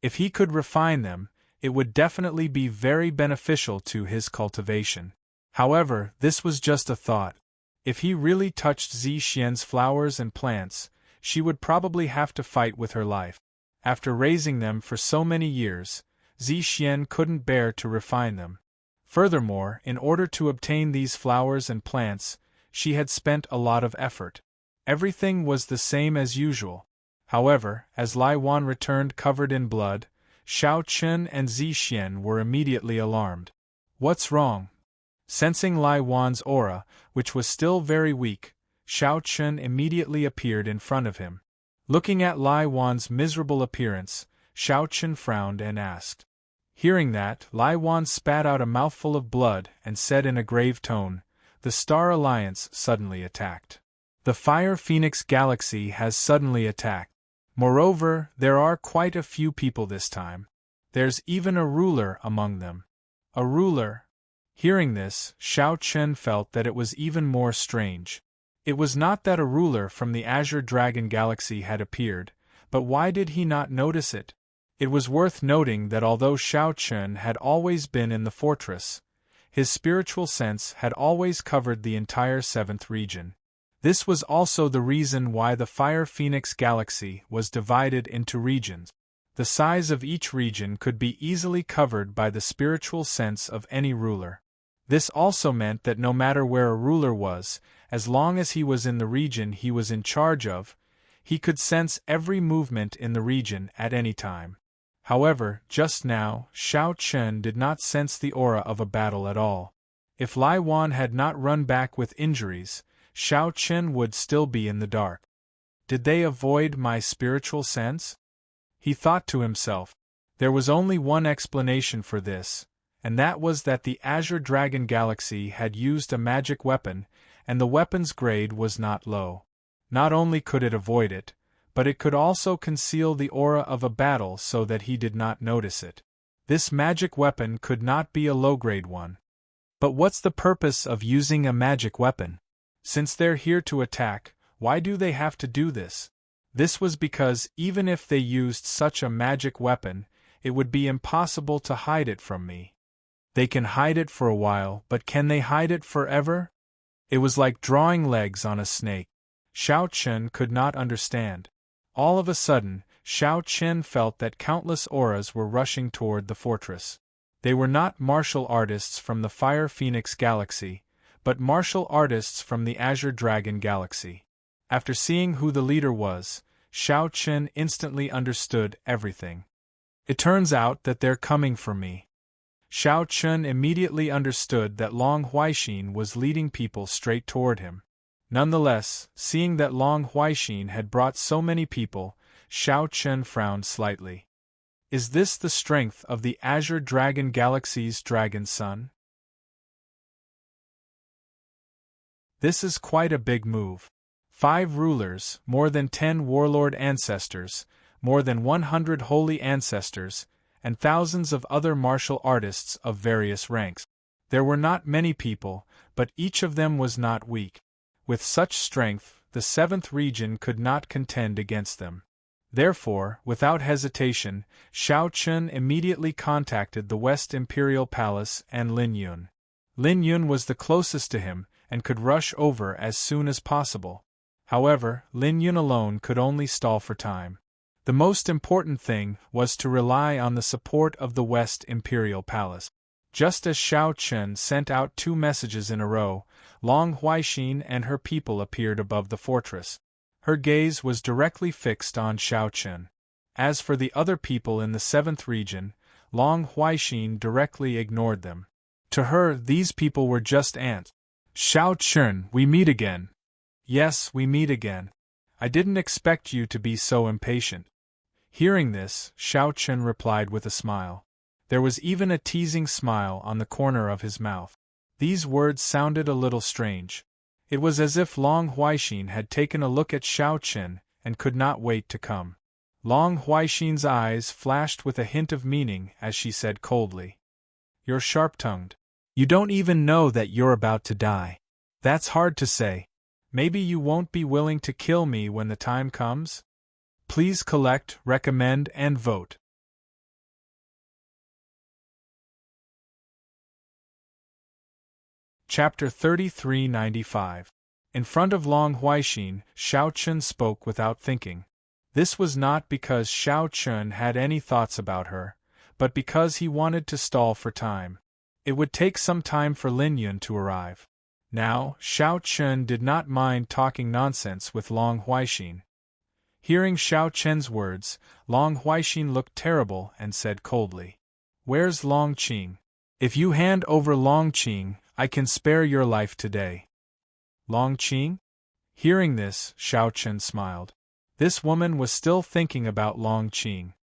Speaker 1: If he could refine them, it would definitely be very beneficial to his cultivation. However, this was just a thought. If he really touched Zixian's flowers and plants, she would probably have to fight with her life. After raising them for so many years, Zixian couldn't bear to refine them. Furthermore, in order to obtain these flowers and plants, she had spent a lot of effort. Everything was the same as usual. However, as Lai Wan returned covered in blood, Xiao Chen and Zixian were immediately alarmed. "What's wrong?" Sensing Lai Wan's aura, which was still very weak, Xiao Chen immediately appeared in front of him. Looking at Lai Wan's miserable appearance, Xiao Chen frowned and asked. Hearing that, Lai Wan spat out a mouthful of blood and said in a grave tone, "The Star Alliance suddenly attacked. The Fire Phoenix Galaxy has suddenly attacked. Moreover, there are quite a few people this time. There's even a ruler among them." A ruler? Hearing this, Xiao Chen felt that it was even more strange. It was not that a ruler from the Azure Dragon Galaxy had appeared, but why did he not notice it? It was worth noting that although Xiao Chen had always been in the fortress, his spiritual sense had always covered the entire 7th region. This was also the reason why the Fire Phoenix Galaxy was divided into regions. The size of each region could be easily covered by the spiritual sense of any ruler. This also meant that no matter where a ruler was, as long as he was in the region he was in charge of, he could sense every movement in the region at any time. However, just now, Xiao Chen did not sense the aura of a battle at all. If Lai Wan had not run back with injuries, Xiao Chen would still be in the dark. Did they avoid my spiritual sense? He thought to himself. There was only one explanation for this, and that was that the Azure Dragon Galaxy had used a magic weapon, and the weapon's grade was not low. Not only could it avoid it, but it could also conceal the aura of a battle so that he did not notice it. This magic weapon could not be a low-grade one. But what's the purpose of using a magic weapon? Since they're here to attack, why do they have to do this? This was because even if they used such a magic weapon, it would be impossible to hide it from me. They can hide it for a while, but can they hide it forever? It was like drawing legs on a snake. Xiao Chen could not understand. All of a sudden, Xiao Chen felt that countless auras were rushing toward the fortress. They were not martial artists from the Fire Phoenix Galaxy, but martial artists from the Azure Dragon Galaxy. After seeing who the leader was, Xiao Chen instantly understood everything. It turns out that they're coming for me. Xiao Chen immediately understood that Long Huaixin was leading people straight toward him. Nonetheless, seeing that Long Huaixin had brought so many people, Xiao Chen frowned slightly. Is this the strength of the Azure Dragon Galaxy's Dragon Son? This is quite a big move. 5 rulers, more than 10 warlord ancestors, more than 100 holy ancestors, and thousands of other martial artists of various ranks. There were not many people, but each of them was not weak. With such strength, the 7th region could not contend against them. Therefore, without hesitation, Xiao Chen immediately contacted the West Imperial Palace and Lin Yun. Lin Yun was the closest to him, and could rush over as soon as possible. However, Lin Yun alone could only stall for time. The most important thing was to rely on the support of the West Imperial Palace. Just as Xiao Chen sent out 2 messages in a row, Long Huaixin and her people appeared above the fortress. Her gaze was directly fixed on Xiao Chen. As for the other people in the 7th region, Long Huaixin directly ignored them. To her, these people were just ants. Xiao Chen, we meet again. Yes, we meet again. I didn't expect you to be so impatient. Hearing this, Xiao Chen replied with a smile. There was even a teasing smile on the corner of his mouth. These words sounded a little strange. It was as if Long Huaixin had taken a look at Xiao Chen and could not wait to come. Long Huaixin's eyes flashed with a hint of meaning as she said coldly, "You're sharp-tongued. You don't even know that you're about to die. That's hard to say. Maybe you won't be willing to kill me when the time comes? Please collect, recommend, and vote." Chapter 3395. In front of Long Huaixin, Xiao Chen spoke without thinking. This was not because Xiao Chen had any thoughts about her, but because he wanted to stall for time. It would take some time for Lin Yun to arrive. Now, Xiao Chen did not mind talking nonsense with Long Huaixin. Hearing Xiao Chen's words, Long Huaixin looked terrible and said coldly, "Where's Long Qing? If you hand over Long Qing, I can spare your life today." Long Qing? Hearing this, Xiao Chen smiled. This woman was still thinking about Long Qing.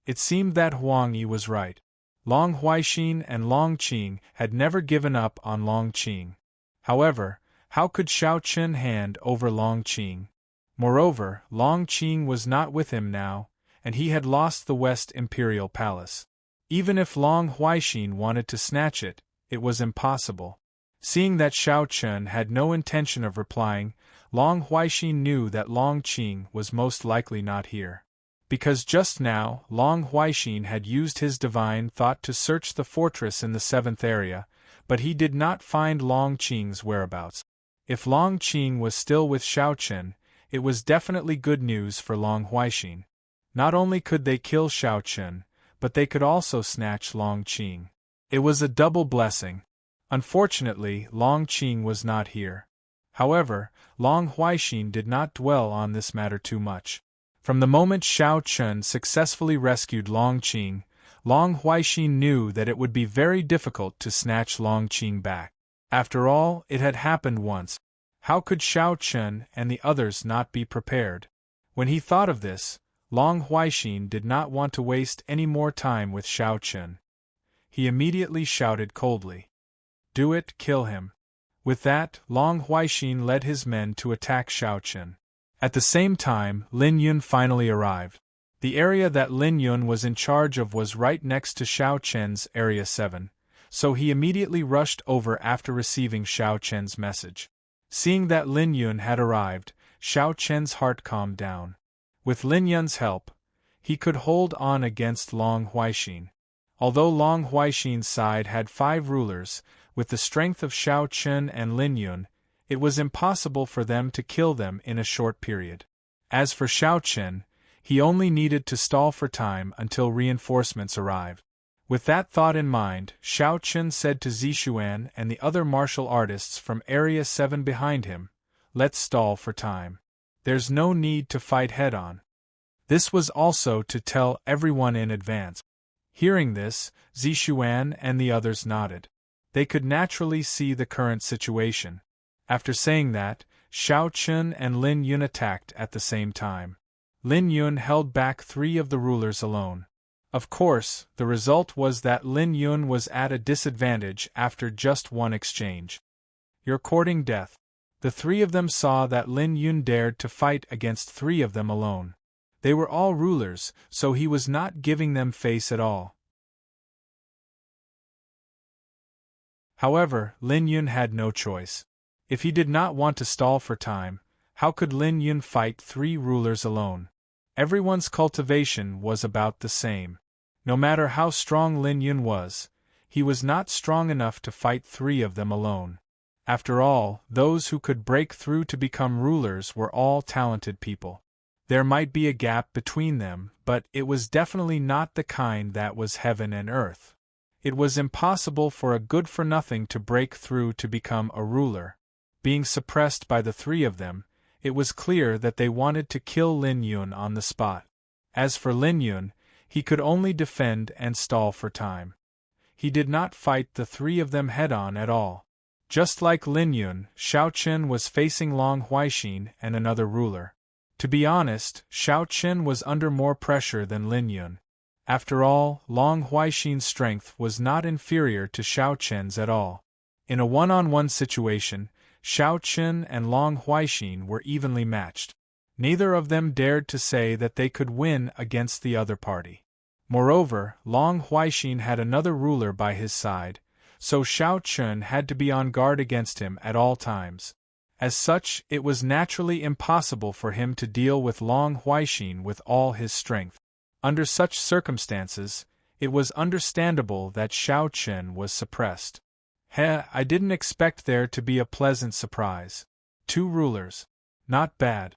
Speaker 1: It seemed that Huang Yi was right. Long Huaixin and Long Qing had never given up on Long Qing. However, how could Xiao Chen hand over Long Qing? Moreover, Long Qing was not with him now, and he had lost the West Imperial Palace. Even if Long Huaixin wanted to snatch it, it was impossible. Seeing that Xiao Chen had no intention of replying, Long Huaixin knew that Long Qing was most likely not here. Because just now, Long Huaixin had used his divine thought to search the fortress in the 7th area, but he did not find Long Qing's whereabouts. If Long Qing was still with Xiao Chen, it was definitely good news for Long Huaixin. Not only could they kill Xiao Chen, but they could also snatch Long Qing. It was a double blessing. Unfortunately, Long Qing was not here. However, Long Huaixin did not dwell on this matter too much. From the moment Xiao Chen successfully rescued Long Qing, Long Huaixin knew that it would be very difficult to snatch Long Qing back. After all, it had happened once. How could Xiao Chen and the others not be prepared? When he thought of this, Long Huaixin did not want to waste any more time with Xiao Chen. He immediately shouted coldly, "Do it, kill him." With that, Long Huaixin led his men to attack Xiao Chen. At the same time, Lin Yun finally arrived. The area that Lin Yun was in charge of was right next to Xiao Chen's Area 7, so he immediately rushed over after receiving Xiao Chen's message. Seeing that Lin Yun had arrived, Xiao Chen's heart calmed down. With Lin Yun's help, he could hold on against Long Huaixin. Although Long Huaixin's side had 5 rulers, with the strength of Xiao Chen and Lin Yun, it was impossible for them to kill them in a short period. As for Xiao Chen, he only needed to stall for time until reinforcements arrived. With that thought in mind, Xiao Chen said to Zixuan and the other martial artists from Area 7 behind him, "Let's stall for time. There's no need to fight head-on." This was also to tell everyone in advance. Hearing this, Zixuan and the others nodded. They could naturally see the current situation. After saying that, Xiao Chen and Lin Yun attacked at the same time. Lin Yun held back 3 of the rulers alone. Of course, the result was that Lin Yun was at a disadvantage after just one exchange. "You're courting death." The 3 of them saw that Lin Yun dared to fight against 3 of them alone. They were all rulers, so he was not giving them face at all. However, Lin Yun had no choice. If he did not want to stall for time, how could Lin Yun fight 3 rulers alone? Everyone's cultivation was about the same. No matter how strong Lin Yun was, He was not strong enough to fight 3 of them alone. After all, those who could break through to become rulers were all talented people. There might be a gap between them, but it was definitely not the kind that was heaven and earth. It was impossible for a good-for-nothing to break through to become a ruler. Being suppressed by the 3 of them, it was clear that they wanted to kill Lin Yun on the spot. As for Lin Yun, he could only defend and stall for time. He did not fight the 3 of them head-on at all. Just like Lin Yun, Xiao Chen was facing Long Huaixin and another ruler. To be honest, Xiao Chen was under more pressure than Lin Yun. After all, Long Huaixin's strength was not inferior to Xiao Chen's at all. In a one-on-one situation, Xiao Chen and Long Huaixin were evenly matched. Neither of them dared to say that they could win against the other party. Moreover, Long Huaixin had another ruler by his side, so Xiao Chen had to be on guard against him at all times. As such, it was naturally impossible for him to deal with Long Huaixin with all his strength. Under such circumstances, it was understandable that Xiao Chen was suppressed. I didn't expect there to be a pleasant surprise. 2 rulers. Not bad.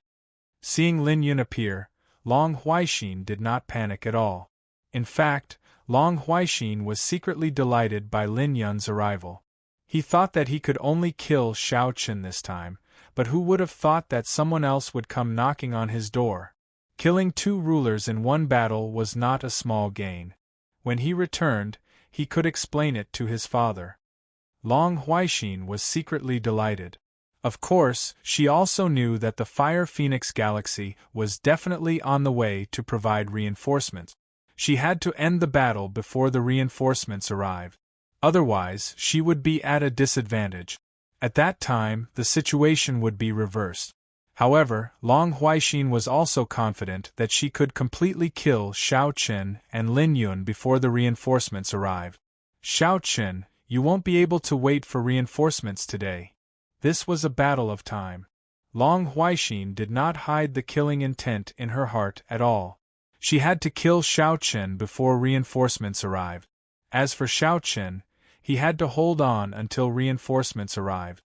Speaker 1: Seeing Lin Yun appear, Long Huaixin did not panic at all. In fact, Long Huaixin was secretly delighted by Lin Yun's arrival. He thought that he could only kill Xiao Chen this time, but who would have thought that someone else would come knocking on his door? Killing 2 rulers in one battle was not a small gain. When he returned, he could explain it to his father. Long Huaixin was secretly delighted. Of course, she also knew that the Fire Phoenix Galaxy was definitely on the way to provide reinforcements. She had to end the battle before the reinforcements arrived. Otherwise, she would be at a disadvantage. At that time, the situation would be reversed. However, Long Huaixin was also confident that she could completely kill Xiao Chen and Lin Yun before the reinforcements arrived. Xiao Chen, you won't be able to wait for reinforcements today. This was a battle of time. Long Huaixin did not hide the killing intent in her heart at all. She had to kill Xiao Chen before reinforcements arrived. As for Xiao Chen, he had to hold on until reinforcements arrived.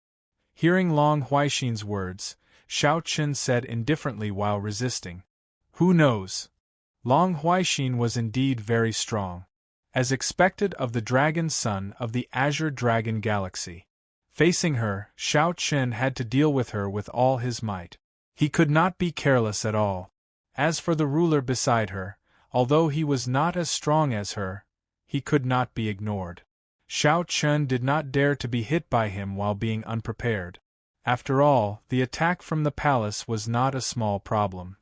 Speaker 1: Hearing Long Huaixin's words, Xiao Chen said indifferently while resisting. Who knows? Long Huaixin was indeed very strong. As expected of the dragon son of the Azure Dragon Galaxy. Facing her, Xiao Chen had to deal with her with all his might. He could not be careless at all. As for the ruler beside her, although he was not as strong as her, he could not be ignored. Xiao Chen did not dare to be hit by him while being unprepared. After all, the attack from the palace was not a small problem.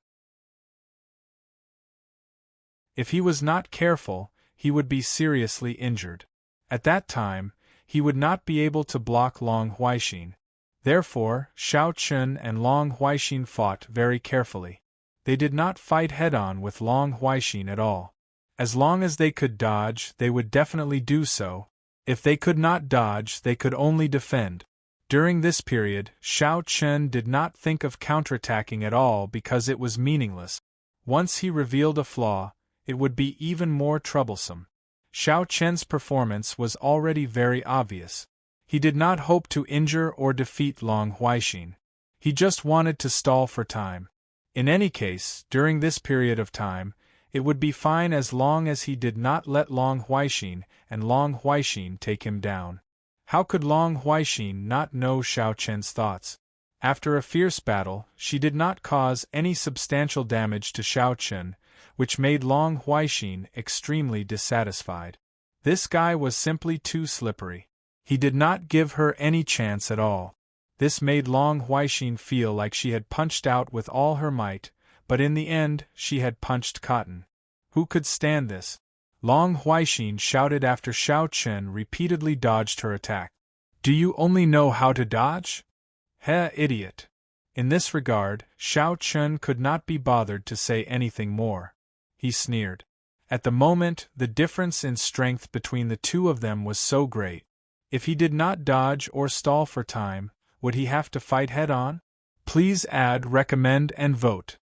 Speaker 1: If he was not careful, he would be seriously injured. At that time, he would not be able to block Long Huaixin. Therefore, Xiao Chen and Long Huaixin fought very carefully. They did not fight head-on with Long Huaixin at all. As long as they could dodge, they would definitely do so. If they could not dodge, they could only defend. During this period, Xiao Chen did not think of counterattacking at all because it was meaningless. Once he revealed a flaw, it would be even more troublesome. Xiao Chen's performance was already very obvious. He did not hope to injure or defeat Long Huaixin. He just wanted to stall for time. In any case, during this period of time, it would be fine as long as he did not let Long Huaixin and Long Huaixin take him down. How could Long Huaixin not know Xiao Chen's thoughts? After a fierce battle, she did not cause any substantial damage to Xiao Chen, which made Long Huaixin extremely dissatisfied. This guy was simply too slippery. He did not give her any chance at all. This made Long Huaixin feel like she had punched out with all her might, but in the end, she had punched cotton. Who could stand this? Long Huaixin shouted after Xiao Chen repeatedly dodged her attack. Do you only know how to dodge? Idiot. In this regard, Xiao Chen could not be bothered to say anything more. He sneered. At the moment, the difference in strength between the two of them was so great. If he did not dodge or stall for time, would he have to fight head-on? Please add, recommend, and vote.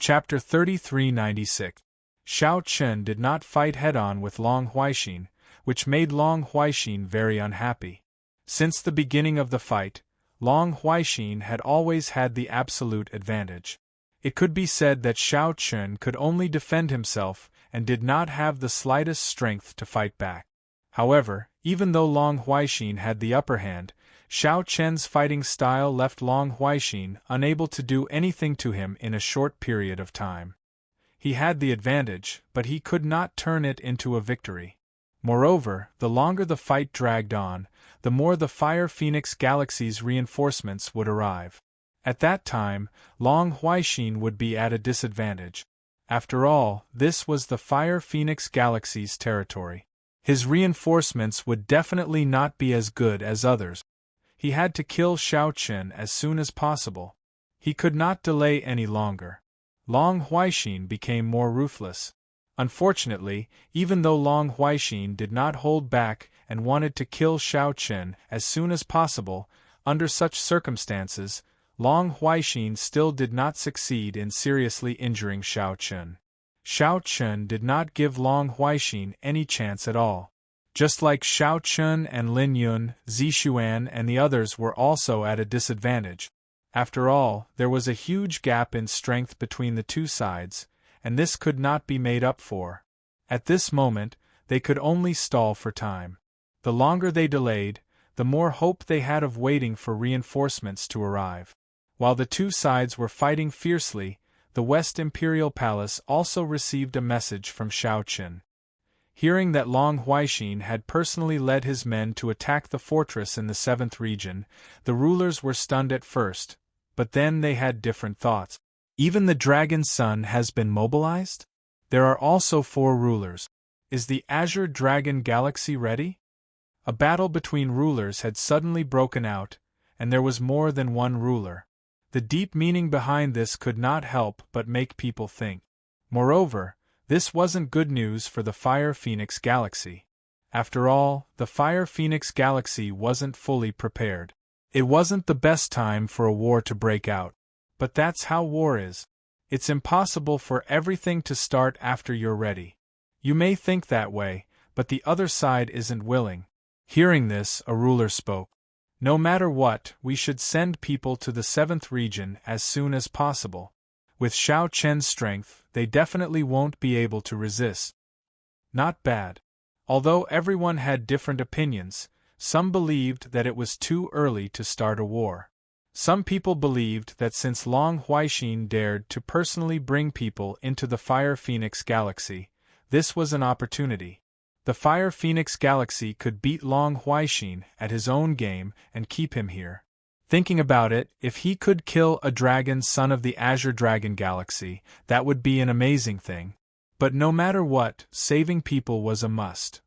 Speaker 1: Chapter 3396. Xiao Chen did not fight head-on with Long Huaixin, which made Long Huaixin very unhappy. Since the beginning of the fight, Long Huaixin had always had the absolute advantage. It could be said that Xiao Chen could only defend himself and did not have the slightest strength to fight back. However, even though Long Huaixin had the upper hand, Xiao Chen's fighting style left Long Huaixin unable to do anything to him in a short period of time. He had the advantage, but he could not turn it into a victory. Moreover, the longer the fight dragged on, the more the Fire Phoenix Galaxy's reinforcements would arrive. At that time, Long Huaixin would be at a disadvantage. After all, this was the Fire Phoenix Galaxy's territory. His reinforcements would definitely not be as good as others. He had to kill Xiao Chen as soon as possible. He could not delay any longer. Long Huaixin became more ruthless. Unfortunately, even though Long Huaixin did not hold back and wanted to kill Xiao Chen as soon as possible, under such circumstances, Long Huaixin still did not succeed in seriously injuring Xiao Chen. Xiao Chen did not give Long Huaixin any chance at all. Just like Xiao Chen and Lin Yun, Zixuan and the others were also at a disadvantage. After all, there was a huge gap in strength between the two sides, and this could not be made up for. At this moment, they could only stall for time. The longer they delayed, the more hope they had of waiting for reinforcements to arrive. While the two sides were fighting fiercely, the West Imperial Palace also received a message from Xiao Chen. Hearing that Long Huaixin had personally led his men to attack the fortress in the 7th region, the rulers were stunned at first, but then they had different thoughts. Even the Dragon Sun has been mobilized? There are also 4 rulers. Is the Azure Dragon Galaxy ready? A battle between rulers had suddenly broken out, and there was more than one ruler. The deep meaning behind this could not help but make people think. Moreover, this wasn't good news for the Fire Phoenix Galaxy. After all, the Fire Phoenix Galaxy wasn't fully prepared. It wasn't the best time for a war to break out. But that's how war is. It's impossible for everything to start after you're ready. You may think that way, but the other side isn't willing. Hearing this, a ruler spoke. No matter what, we should send people to the 7th region as soon as possible. With Xiao Chen's strength, they definitely won't be able to resist. Not bad. Although everyone had different opinions, some believed that it was too early to start a war. Some people believed that since Long Huaixin dared to personally bring people into the Fire Phoenix Galaxy, this was an opportunity. The Fire Phoenix Galaxy could beat Long Huaixin at his own game and keep him here. Thinking about it, if he could kill a dragon son of the Azure Dragon Galaxy, that would be an amazing thing. But no matter what, saving people was a must.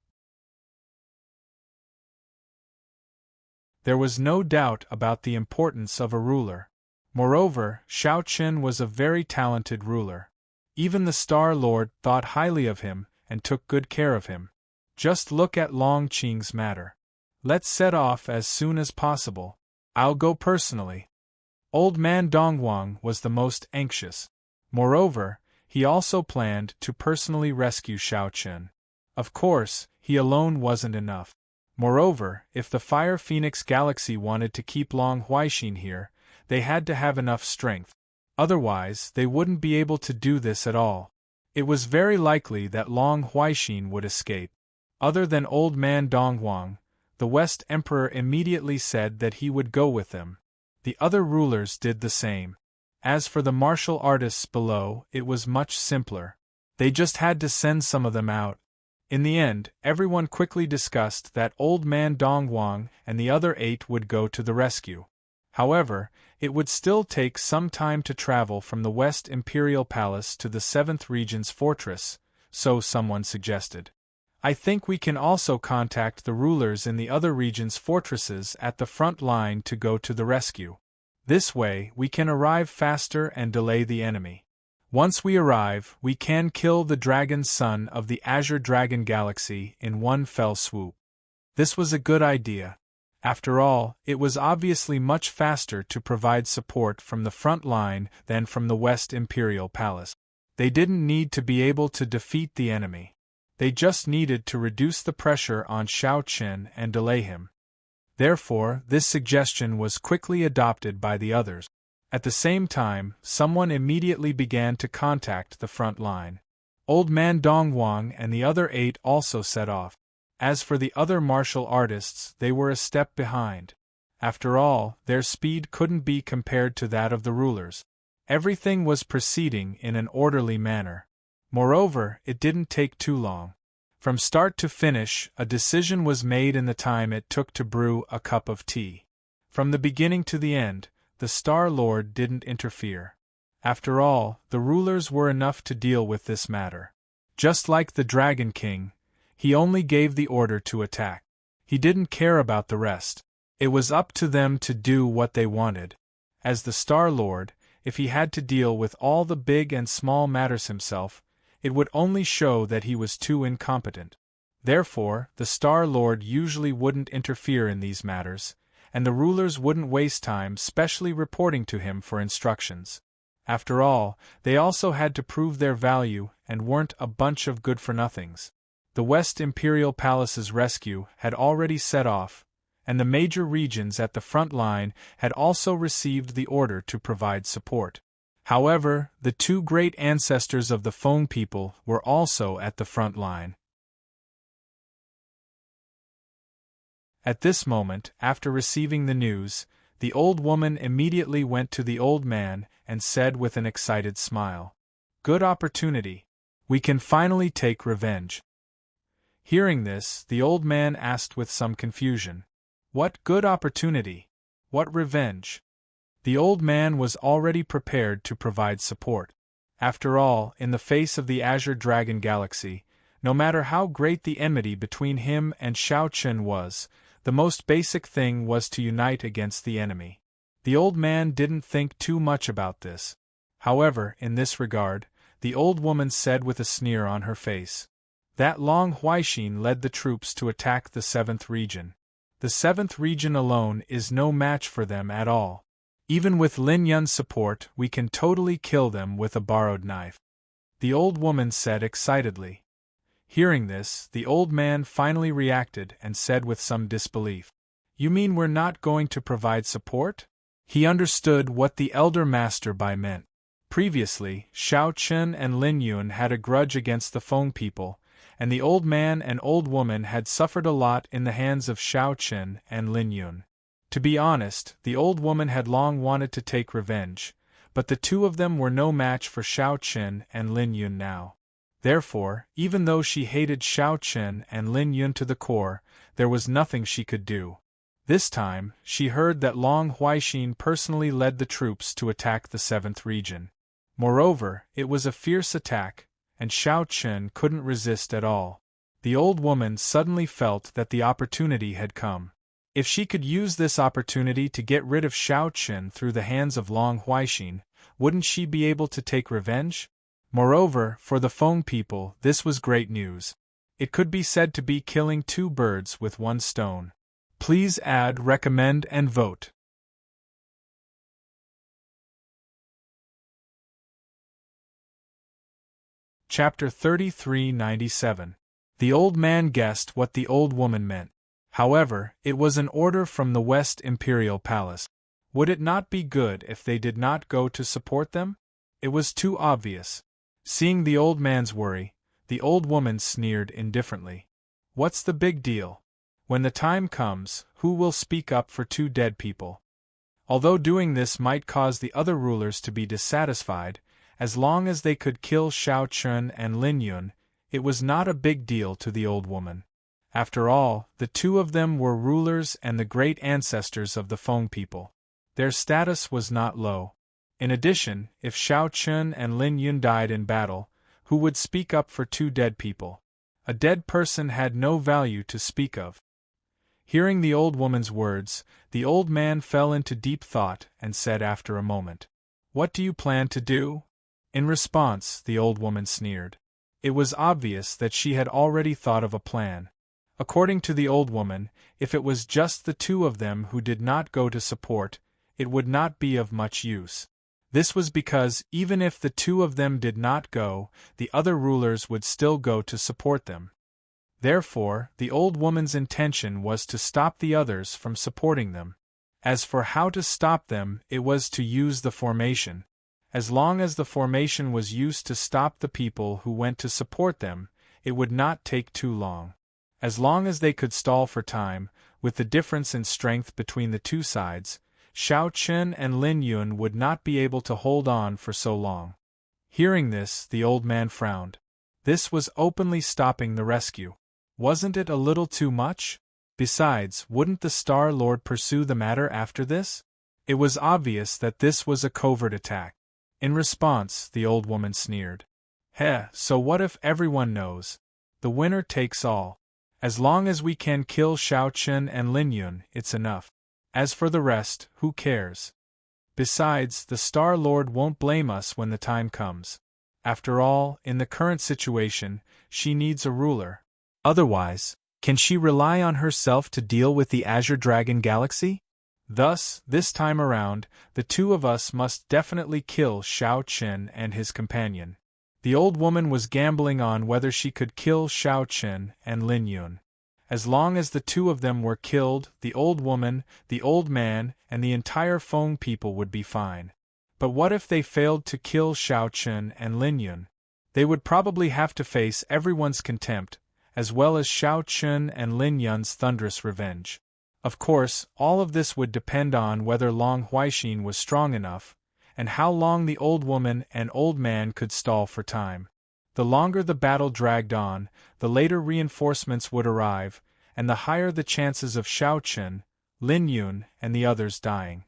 Speaker 1: There was no doubt about the importance of a ruler. Moreover, Xiao Chen was a very talented ruler. Even the Star Lord thought highly of him and took good care of him. Just look at Long Qing's matter. Let's set off as soon as possible. I'll go personally. Old man Dongwang was the most anxious. Moreover, he also planned to personally rescue Xiao Chen. Of course, he alone wasn't enough. Moreover, if the Fire Phoenix Galaxy wanted to keep Long Huaixin here, they had to have enough strength. Otherwise, they wouldn't be able to do this at all. It was very likely that Long Huaixin would escape. Other than Old Man Dongwang, the West Emperor immediately said that he would go with them. The other rulers did the same. As for the martial artists below, it was much simpler. They just had to send some of them out. In the end, everyone quickly discussed that Old Man Dongwang and the other 8 would go to the rescue. However, it would still take some time to travel from the West Imperial Palace to the 7th Region's fortress, so someone suggested. I think we can also contact the rulers in the other regions' fortresses at the front line to go to the rescue. This way, we can arrive faster and delay the enemy. Once we arrive, we can kill the Dragon Son of the Azure Dragon Galaxy in one fell swoop. This was a good idea. After all, it was obviously much faster to provide support from the front line than from the West Imperial Palace. They didn't need to be able to defeat the enemy. They just needed to reduce the pressure on Shao Chen and delay him. Therefore, this suggestion was quickly adopted by the others. At the same time, someone immediately began to contact the front line. Old Man Dongwang and the other 8 also set off. As for the other martial artists, they were a step behind. After all, their speed couldn't be compared to that of the rulers. Everything was proceeding in an orderly manner. Moreover, it didn't take too long. From start to finish, a decision was made in the time it took to brew a cup of tea. From the beginning to the end, the Star Lord didn't interfere. After all, the rulers were enough to deal with this matter. Just like the Dragon King, he only gave the order to attack. He didn't care about the rest. It was up to them to do what they wanted. As the Star Lord, if he had to deal with all the big and small matters himself, it would only show that he was too incompetent. Therefore, the Star Lord usually wouldn't interfere in these matters, and the rulers wouldn't waste time specially reporting to him for instructions. After all, they also had to prove their value and weren't a bunch of good-for-nothings. The West Imperial Palace's rescue had already set off, and the major regions at the front line had also received the order to provide support. However, the 2 great ancestors of the Feng people were also at the front line. At this moment, after receiving the news, the old woman immediately went to the old man and said with an excited smile, "Good opportunity. We can finally take revenge." Hearing this, the old man asked with some confusion, "What good opportunity? What revenge?" The old man was already prepared to provide support. After all, in the face of the Azure Dragon Galaxy, no matter how great the enmity between him and Shao Chen was, the most basic thing was to unite against the enemy. The old man didn't think too much about this. However, in this regard, the old woman said with a sneer on her face, "That Long Huaixin led the troops to attack the 7th region. The 7th region alone is no match for them at all. Even with Lin Yun's support, we can totally kill them with a borrowed knife," the old woman said excitedly. Hearing this, the old man finally reacted and said with some disbelief, "You mean we're not going to provide support?" He understood what the elder master by meant. Previously, Shao Chen and Lin Yun had a grudge against the Feng people, and the old man and old woman had suffered a lot in the hands of Shao Chen and Lin Yun. To be honest, the old woman had long wanted to take revenge, but the 2 of them were no match for Shao Chen and Lin Yun now. Therefore, even though she hated Shao Chen and Lin Yun to the core, there was nothing she could do. This time, she heard that Long Huaixin personally led the troops to attack the 7th region. Moreover, it was a fierce attack, and Shao Chen couldn't resist at all. The old woman suddenly felt that the opportunity had come. If she could use this opportunity to get rid of Shao Chen through the hands of Long Huaixin, wouldn't she be able to take revenge? Moreover, for the Feng people, this was great news. It could be said to be killing 2 birds with 1 stone. Please add, recommend, and vote. Chapter 3397. The old man guessed what the old woman meant. However, it was an order from the West Imperial Palace. Would it not be good if they did not go to support them? It was too obvious. Seeing the old man's worry, the old woman sneered indifferently. "What's the big deal? When the time comes, who will speak up for 2 dead people?" Although doing this might cause the other rulers to be dissatisfied, as long as they could kill Shao Chen and Lin Yun, it was not a big deal to the old woman. After all, the 2 of them were rulers and the great ancestors of the Feng people. Their status was not low. In addition, if Shao Chen and Lin Yun died in battle, who would speak up for 2 dead people? A dead person had no value to speak of. Hearing the old woman's words, the old man fell into deep thought and said after a moment, "What do you plan to do?" In response, the old woman sneered. It was obvious that she had already thought of a plan. According to the old woman, if it was just the two of them who did not go to support, it would not be of much use. This was because even if the two of them did not go, the other rulers would still go to support them. Therefore, the old woman's intention was to stop the others from supporting them. As for how to stop them, it was to use the formation. As long as the formation was used to stop the people who went to support them, it would not take too long. As long as they could stall for time, with the difference in strength between the two sides, Xiao Chen and Lin Yun would not be able to hold on for so long. Hearing this, the old man frowned. This was openly stopping the rescue. Wasn't it a little too much? Besides, wouldn't the Star Lord pursue the matter after this? It was obvious that this was a covert attack. In response, the old woman sneered. So what if everyone knows? The winner takes all. As long as we can kill Xiao Chen and Lin Yun, it's enough. As for the rest, who cares? Besides, the Star Lord won't blame us when the time comes. After all, in the current situation, she needs a ruler. Otherwise, can she rely on herself to deal with the Azure Dragon Galaxy? Thus, this time around, the two of us must definitely kill Xiao Chen and his companion. The old woman was gambling on whether she could kill Xiao Chen and Lin Yun. As long as the two of them were killed, the old woman, the old man, and the entire Feng people would be fine. But what if they failed to kill Xiao Chen and Lin Yun? They would probably have to face everyone's contempt, as well as Xiao Chen and Lin Yun's thunderous revenge. Of course, all of this would depend on whether Long Huaixin was strong enough, and how long the old woman and old man could stall for time. The longer the battle dragged on, the later reinforcements would arrive, and the higher the chances of Xiao Chen, Lin Yun, and the others dying.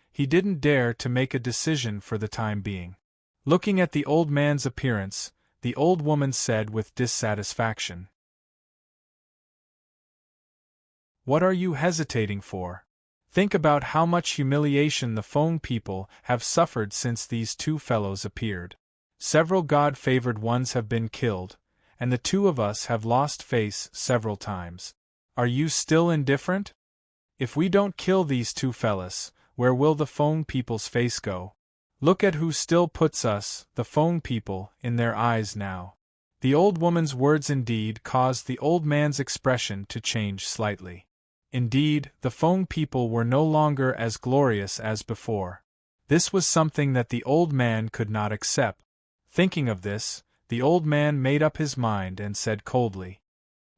Speaker 1: He didn't dare to make a decision for the time being. Looking at the old man's appearance, the old woman said with dissatisfaction, "What are you hesitating for? Think about how much humiliation the Feng people have suffered since these two fellows appeared. Several God-favored ones have been killed, and the two of us have lost face several times. Are you still indifferent? If we don't kill these two fellas, where will the Feng people's face go? Look at who still puts us, the Feng people, in their eyes now." The old woman's words indeed caused the old man's expression to change slightly. Indeed, the Feng people were no longer as glorious as before. This was something that the old man could not accept. Thinking of this, the old man made up his mind and said coldly,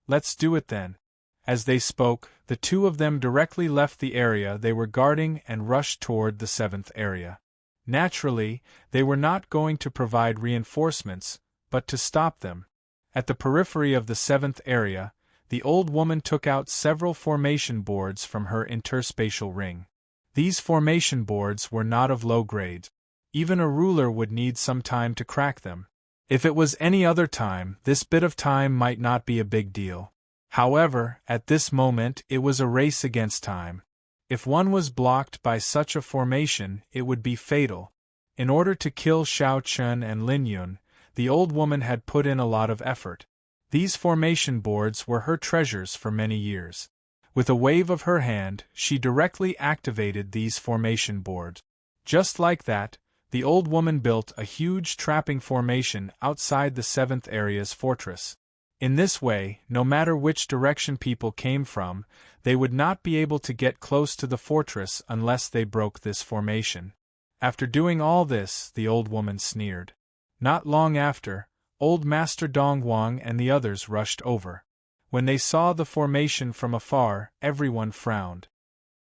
Speaker 1: "Let's do it then." As they spoke, the two of them directly left the area they were guarding and rushed toward the seventh area. Naturally, they were not going to provide reinforcements, but to stop them. At the periphery of the seventh area, the old woman took out several formation boards from her interspatial ring. These formation boards were not of low grade. Even a ruler would need some time to crack them. If it was any other time, this bit of time might not be a big deal. However, at this moment it was a race against time. If one was blocked by such a formation, it would be fatal. In order to kill Xiao Chen and Lin Yun, the old woman had put in a lot of effort. These formation boards were her treasures for many years. With a wave of her hand, she directly activated these formation boards. Just like that, the old woman built a huge trapping formation outside the seventh area's fortress. In this way, no matter which direction people came from, they would not be able to get close to the fortress unless they broke this formation. After doing all this, the old woman sneered. Not long after, Old Master Donghuang and the others rushed over. When they saw the formation from afar, everyone frowned.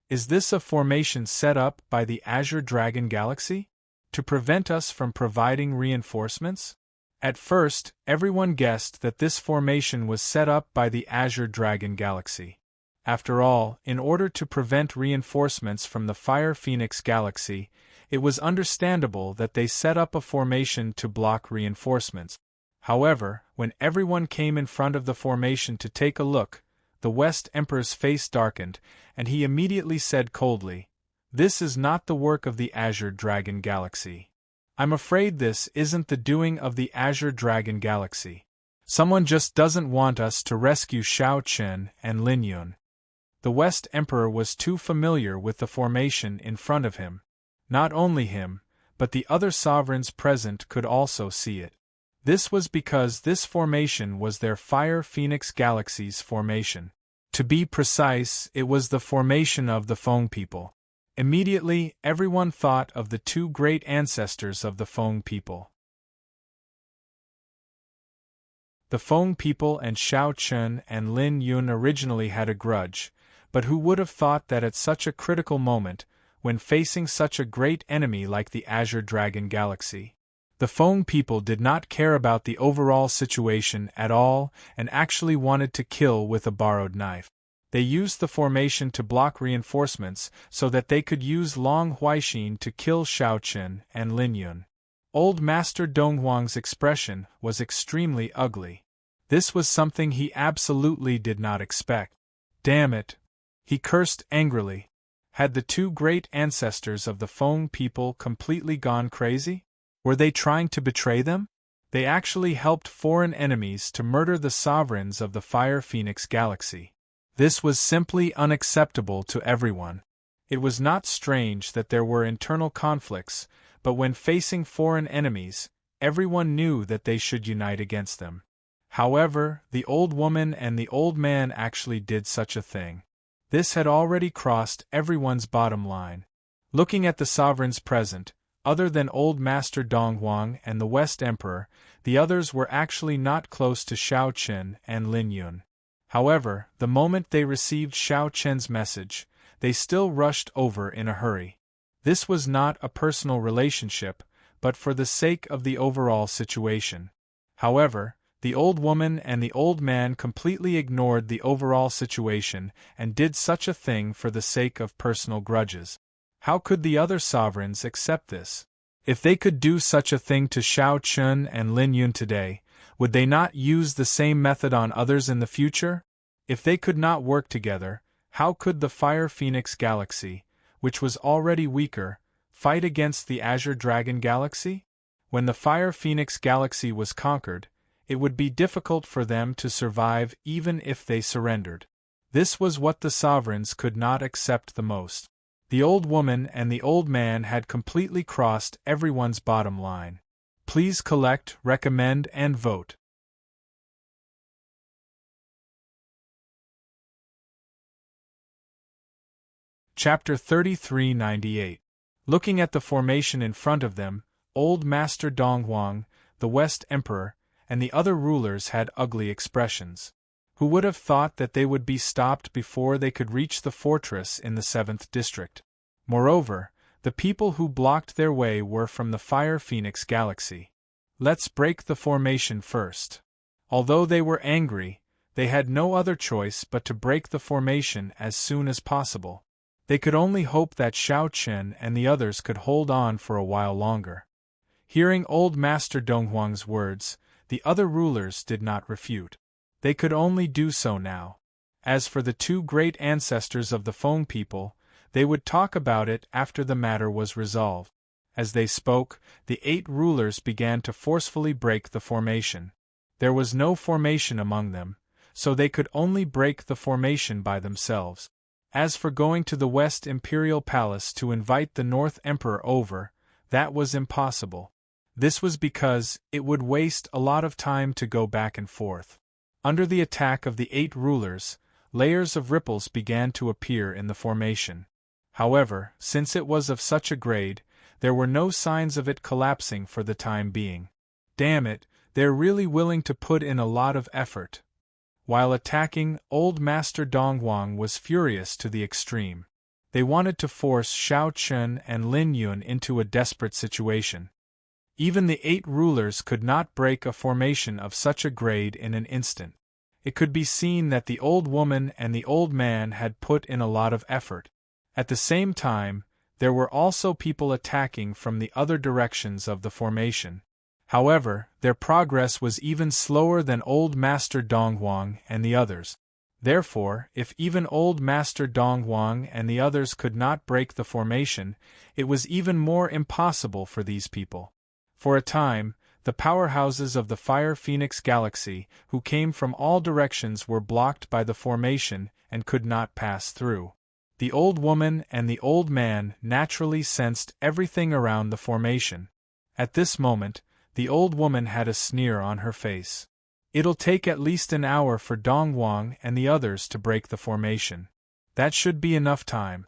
Speaker 1: Is this a formation set up by the Azure Dragon Galaxy? To prevent us from providing reinforcements? At first, everyone guessed that this formation was set up by the Azure Dragon Galaxy. After all, in order to prevent reinforcements from the Fire Phoenix Galaxy, it was understandable that they set up a formation to block reinforcements. However, when everyone came in front of the formation to take a look, the West Emperor's face darkened, and he immediately said coldly, "This is not the work of the Azure Dragon Galaxy. I'm afraid this isn't the doing of the Azure Dragon Galaxy." Someone just doesn't want us to rescue Shao Chen and Lin Yun. The West Emperor was too familiar with the formation in front of him. Not only him, but the other sovereigns present could also see it. This was because this formation was their Fire Phoenix Galaxy's formation. To be precise, it was the formation of the Feng people. Immediately, everyone thought of the two great ancestors of the Feng people. The Feng people and Shao Chen and Lin Yun originally had a grudge, but who would have thought that at such a critical moment, when facing such a great enemy like the Azure Dragon Galaxy, the Feng people did not care about the overall situation at all and actually wanted to kill with a borrowed knife. They used the formation to block reinforcements so that they could use Long Huaixin to kill Shao Chen and Lin Yun. Old Master Donghuang's expression was extremely ugly. This was something he absolutely did not expect. Damn it! He cursed angrily. Had the two great ancestors of the Feng people completely gone crazy? Were they trying to betray them? They actually helped foreign enemies to murder the sovereigns of the Fire Phoenix Galaxy. This was simply unacceptable to everyone. It was not strange that there were internal conflicts, but when facing foreign enemies, everyone knew that they should unite against them. However, the old woman and the old man actually did such a thing. This had already crossed everyone's bottom line. Looking at the sovereigns present, other than Old Master Donghuang and the West Emperor, the others were actually not close to Shao Chen and Lin Yun. However, the moment they received Shao Chen's message, they still rushed over in a hurry. This was not a personal relationship, but for the sake of the overall situation. However, the old woman and the old man completely ignored the overall situation and did such a thing for the sake of personal grudges. How could the other sovereigns accept this? If they could do such a thing to Shao Chen and Lin Yun today, would they not use the same method on others in the future? If they could not work together, how could the Fire Phoenix Galaxy, which was already weaker, fight against the Azure Dragon Galaxy? When the Fire Phoenix Galaxy was conquered, it would be difficult for them to survive even if they surrendered. This was what the sovereigns could not accept the most. The old woman and the old man had completely crossed everyone's bottom line. Please collect, recommend, and vote. Chapter 3398. Looking at the formation in front of them, Old Master Donghuang, the West Emperor, and the other rulers had ugly expressions. Who would have thought that they would be stopped before they could reach the fortress in the 7th district? Moreover, the people who blocked their way were from the Fire Phoenix Galaxy. Let's break the formation first. Although they were angry, they had no other choice but to break the formation as soon as possible. They could only hope that Shao Chen and the others could hold on for a while longer. Hearing Old Master Donghuang's words, the other rulers did not refute. They could only do so now. As for the two great ancestors of the Feng people, they would talk about it after the matter was resolved. As they spoke, the 8 rulers began to forcefully break the formation. There was no formation among them, so they could only break the formation by themselves. As for going to the West Imperial Palace to invite the North Emperor over, that was impossible. This was because it would waste a lot of time to go back and forth. Under the attack of the 8 rulers, layers of ripples began to appear in the formation. However, since it was of such a grade, there were no signs of it collapsing for the time being. Damn it, they're really willing to put in a lot of effort. While attacking, Old Master Donghuang was furious to the extreme. They wanted to force Shao Chen and Lin Yun into a desperate situation. Even the 8 rulers could not break a formation of such a grade in an instant. It could be seen that the old woman and the old man had put in a lot of effort. At the same time, there were also people attacking from the other directions of the formation. However, their progress was even slower than Old Master Donghuang and the others. Therefore, if even Old Master Donghuang and the others could not break the formation, it was even more impossible for these people. For a time, The powerhouses of the Fire Phoenix Galaxy, who came from all directions, were blocked by the formation and could not pass through. The old woman and the old man naturally sensed everything around the formation. At this moment, the old woman had a sneer on her face. "It'll take at least an hour for Dong Wang and the others to break the formation. That should be enough time."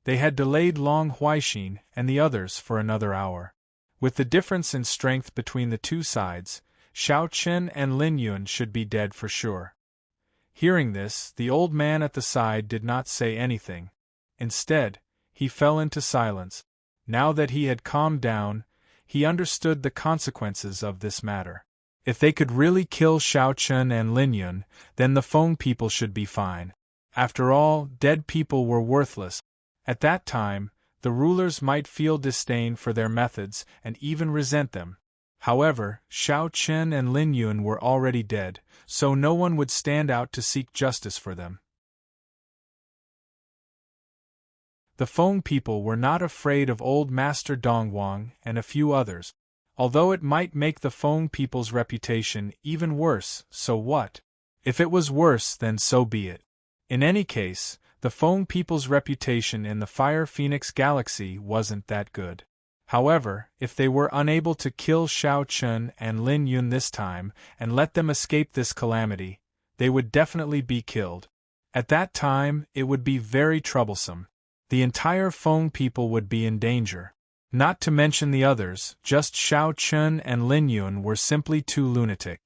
Speaker 1: They had delayed Long Huaixin and the others for another hour. With the difference in strength between the two sides, Xiao Chen and Lin Yun should be dead for sure. Hearing this, the old man at the side did not say anything. Instead, he fell into silence. Now that he had calmed down, he understood the consequences of this matter. If they could really kill Xiao Chen and Lin Yun, then the Feng people should be fine. After all, dead people were worthless. At that time, the rulers might feel disdain for their methods and even resent them. However, Xiao Chen and Lin Yun were already dead, so no one would stand out to seek justice for them. The Feng people were not afraid of old Master Dongwang and a few others. Although it might make the Feng people's reputation even worse, so what? If it was worse, then so be it. In any case, the Feng people's reputation in the Fire Phoenix Galaxy wasn't that good. However, if they were unable to kill Xiao Chen and Lin Yun this time and let them escape this calamity, they would definitely be killed. At that time, it would be very troublesome. The entire Feng people would be in danger. Not to mention the others, just Xiao Chen and Lin Yun were simply too lunatic.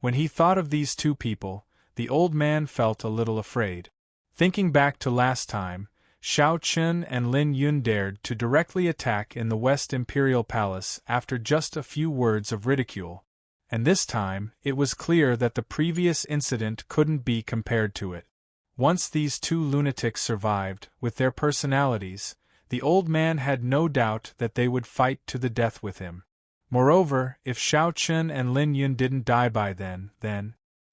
Speaker 1: When he thought of these two people, the old man felt a little afraid. Thinking back to last time, Xiao Chen and Lin Yun dared to directly attack in the West Imperial Palace after just a few words of ridicule. And this time, it was clear that the previous incident couldn't be compared to it. Once these two lunatics survived, with their personalities, the old man had no doubt that they would fight to the death with him. Moreover, if Xiao Chen and Lin Yun didn't die by then,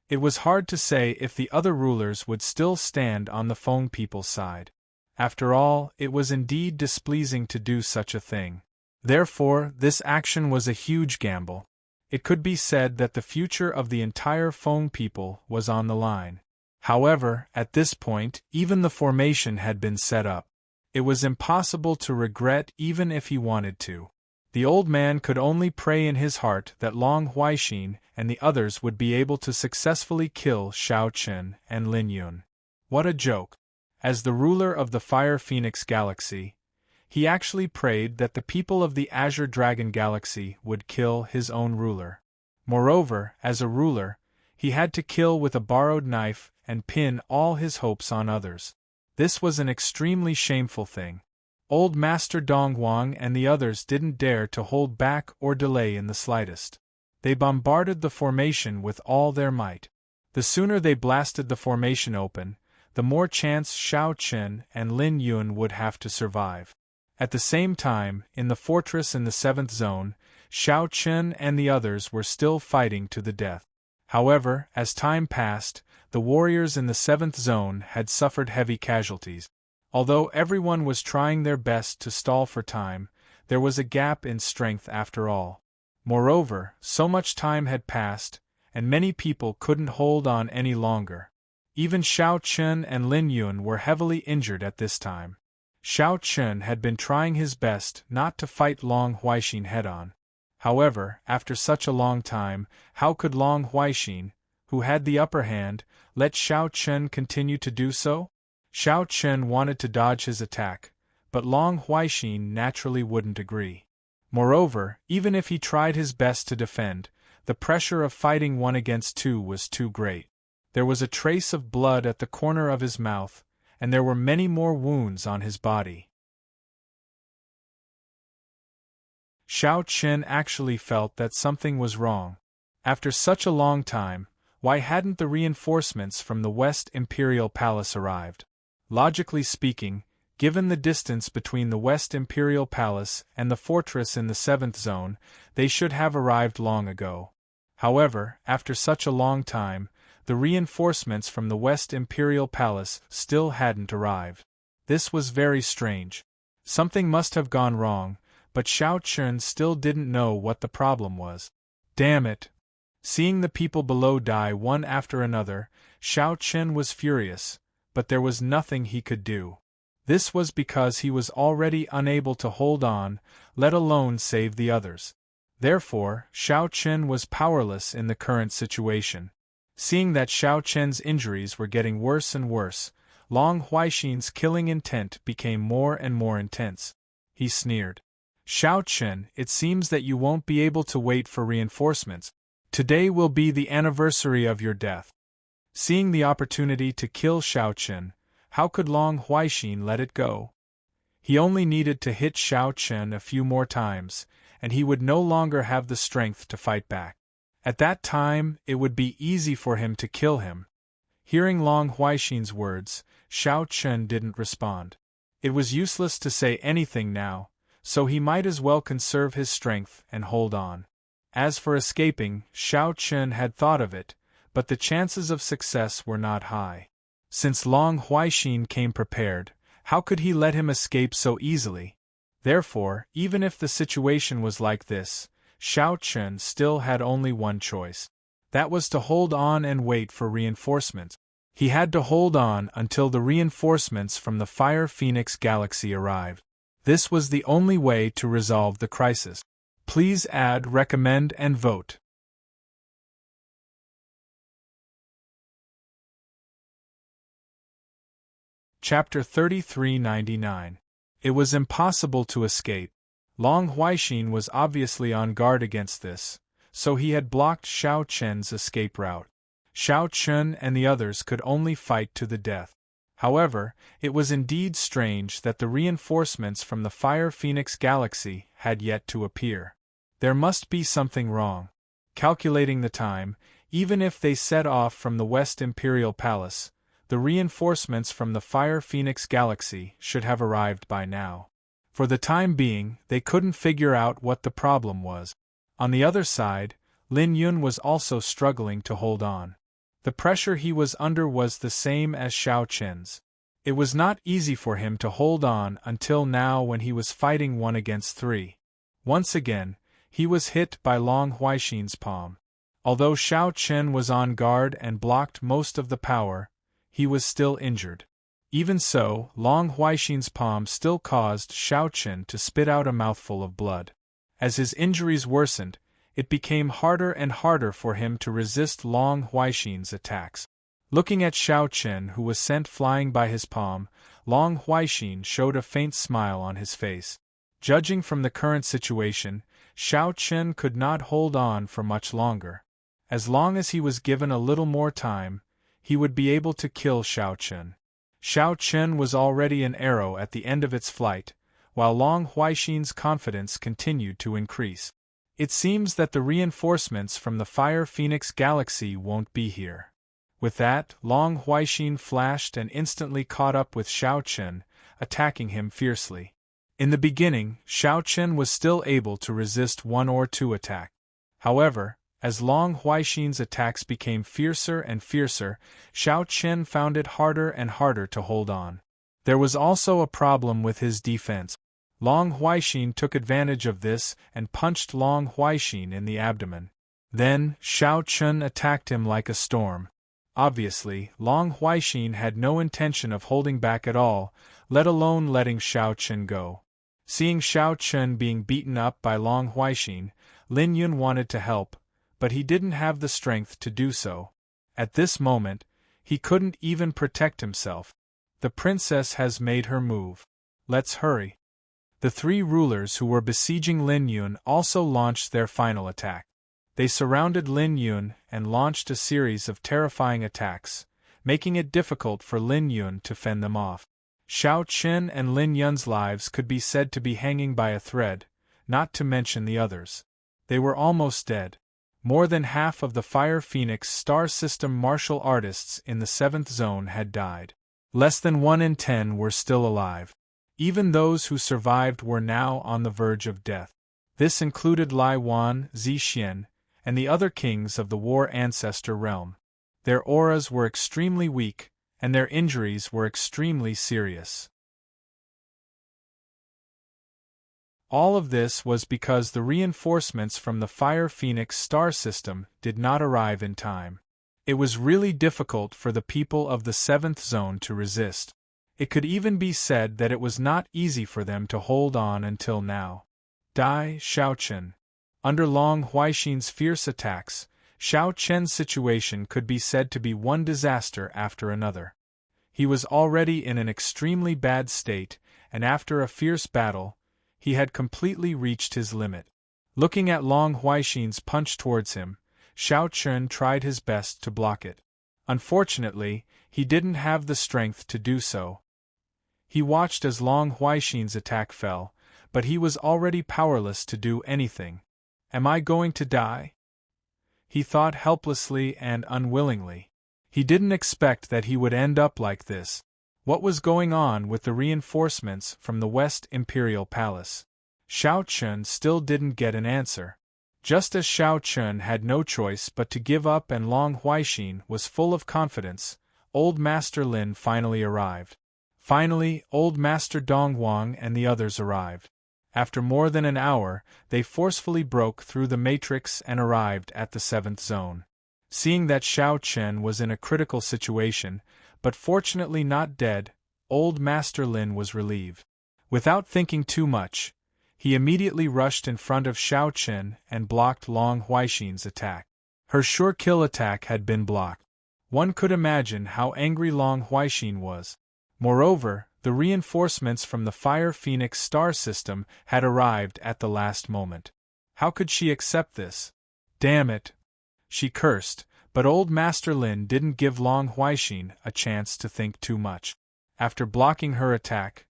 Speaker 1: it was hard to say if the other rulers would still stand on the Feng people's side. After all, it was indeed displeasing to do such a thing. Therefore, this action was a huge gamble. It could be said that the future of the entire Feng people was on the line. However, at this point, even the formation had been set up. It was impossible to regret even if he wanted to. The old man could only pray in his heart that Long Huaixin and the others would be able to successfully kill Xiao Chen and Lin Yun. What a joke! As the ruler of the Fire Phoenix Galaxy, he actually prayed that the people of the Azure Dragon Galaxy would kill his own ruler. Moreover, as a ruler, he had to kill with a borrowed knife and pin all his hopes on others. This was an extremely shameful thing. Old Master Dongwang and the others didn't dare to hold back or delay in the slightest. They bombarded the formation with all their might. The sooner they blasted the formation open, the more chance Xiao Chen and Lin Yun would have to survive. At the same time, in the fortress in the 7th zone, Xiao Chen and the others were still fighting to the death. However, as time passed, the warriors in the 7th zone had suffered heavy casualties. Although everyone was trying their best to stall for time, there was a gap in strength after all. Moreover, so much time had passed, and many people couldn't hold on any longer. Even Xiao Chen and Lin Yun were heavily injured at this time. Xiao Chen had been trying his best not to fight Long Huaixin head-on. However, after such a long time, how could Long Huaixin, who had the upper hand, let Xiao Chen continue to do so? Xiao Chen wanted to dodge his attack, but Long Huaixin naturally wouldn't agree. Moreover, even if he tried his best to defend, the pressure of fighting 1 against 2 was too great. There was a trace of blood at the corner of his mouth, and there were many more wounds on his body. Xiao Chen actually felt that something was wrong. After such a long time, why hadn't the reinforcements from the West Imperial Palace arrived? Logically speaking, given the distance between the West Imperial Palace and the fortress in the 7th zone, they should have arrived long ago. However, after such a long time, the reinforcements from the West Imperial Palace still hadn't arrived. This was very strange. Something must have gone wrong, but Xiao Chen still didn't know what the problem was. Damn it! Seeing the people below die one after another, Xiao Chen was furious, but there was nothing he could do. This was because he was already unable to hold on, let alone save the others. Therefore, Xiao Chen was powerless in the current situation. Seeing that Xiao Chen's injuries were getting worse and worse, Long Huaixin's killing intent became more and more intense. He sneered. Xiao Chen, it seems that you won't be able to wait for reinforcements. Today will be the anniversary of your death. Seeing the opportunity to kill Xiao Chen, how could Long Huaixin let it go? He only needed to hit Xiao Chen a few more times, and he would no longer have the strength to fight back. At that time, it would be easy for him to kill him. Hearing Long Huaixin's words, Xiao Chen didn't respond. It was useless to say anything now, so he might as well conserve his strength and hold on. As for escaping, Xiao Chen had thought of it, but the chances of success were not high. Since Long Huaixin came prepared, how could he let him escape so easily? Therefore, even if the situation was like this, Xiao Chen still had only one choice. That was to hold on and wait for reinforcements. He had to hold on until the reinforcements from the Fire Phoenix Galaxy arrived. This was the only way to resolve the crisis. Please add, recommend, and vote. Chapter 3399. It was impossible to escape. Long Huaixin was obviously on guard against this, so he had blocked Xiao Chen's escape route. Xiao Chen and the others could only fight to the death. However, it was indeed strange that the reinforcements from the Fire Phoenix Galaxy had yet to appear. There must be something wrong. Calculating the time, even if they set off from the West Imperial Palace, the reinforcements from the Fire Phoenix Galaxy should have arrived by now. For the time being, they couldn't figure out what the problem was. On the other side, Lin Yun was also struggling to hold on. The pressure he was under was the same as Xiao Chen's. It was not easy for him to hold on until now when he was fighting 1 against 3. Once again, he was hit by Long Huaixin's palm. Although Xiao Chen was on guard and blocked most of the power, he was still injured. Even so, Long Huaixin's palm still caused Xiao Chen to spit out a mouthful of blood. As his injuries worsened, it became harder and harder for him to resist Long Huaixin's attacks. Looking at Xiao Chen, who was sent flying by his palm, Long Huaixin showed a faint smile on his face. Judging from the current situation, Xiao Chen could not hold on for much longer. As long as he was given a little more time, he would be able to kill Xiao Chen. Xiao Chen was already an arrow at the end of its flight, while Long Huaixin's confidence continued to increase. It seems that the reinforcements from the Fire Phoenix Galaxy won't be here. With that, Long Huaixin flashed and instantly caught up with Xiao Chen, attacking him fiercely. In the beginning, Xiao Chen was still able to resist 1 or 2 attacks. However, as Long Huaixin's attacks became fiercer and fiercer, Xiao Chen found it harder and harder to hold on. There was also a problem with his defense. Long Huaixin took advantage of this and punched Long Huaixin in the abdomen. Then, Xiao Chen attacked him like a storm. Obviously, Long Huaixin had no intention of holding back at all, let alone letting Xiao Chen go. Seeing Xiao Chen being beaten up by Long Huaixin, Lin Yun wanted to help, but he didn't have the strength to do so. At this moment, he couldn't even protect himself. The princess has made her move. Let's hurry. The 3 rulers who were besieging Lin Yun also launched their final attack. They surrounded Lin Yun and launched a series of terrifying attacks, making it difficult for Lin Yun to fend them off. Xiao Chen and Lin Yun's lives could be said to be hanging by a thread, not to mention the others. They were almost dead. More than half of the Fire Phoenix star system martial artists in the 7th zone had died. Less than 1 in 10 were still alive. Even those who survived were now on the verge of death. This included Lai Wan, Zixian, and the other kings of the War Ancestor realm. Their auras were extremely weak, and their injuries were extremely serious. All of this was because the reinforcements from the Fire Phoenix star system did not arrive in time. It was really difficult for the people of the 7th zone to resist. It could even be said that it was not easy for them to hold on until now. Dai Xiaochen. Under Long Huaixin's fierce attacks, Xiao Chen's situation could be said to be one disaster after another. He was already in an extremely bad state, and after a fierce battle, he had completely reached his limit. Looking at Long Huaixin's punch towards him, Xiao Chen tried his best to block it. Unfortunately, he didn't have the strength to do so. He watched as Long Huaixin's attack fell, but he was already powerless to do anything. Am I going to die? He thought helplessly and unwillingly. He didn't expect that he would end up like this. What was going on with the reinforcements from the West Imperial Palace? Xiao Chen still didn't get an answer. Just as Xiao Chen had no choice but to give up and Long Huaixin was full of confidence, Old Master Lin finally arrived. Finally, Old Master Donghuang and the others arrived. After more than an hour, they forcefully broke through the matrix and arrived at the 7th zone. Seeing that Xiao Chen was in a critical situation, but fortunately not dead, Old Master Lin was relieved. Without thinking too much, he immediately rushed in front of Xiao Chen and blocked Long Huaixin's attack. Her sure kill attack had been blocked. One could imagine how angry Long Huaixin was. Moreover, the reinforcements from the Fire Phoenix star system had arrived at the last moment. How could she accept this? Damn it! She cursed, but Old Master Lin didn't give Long Huaixin a chance to think too much. After blocking her attack,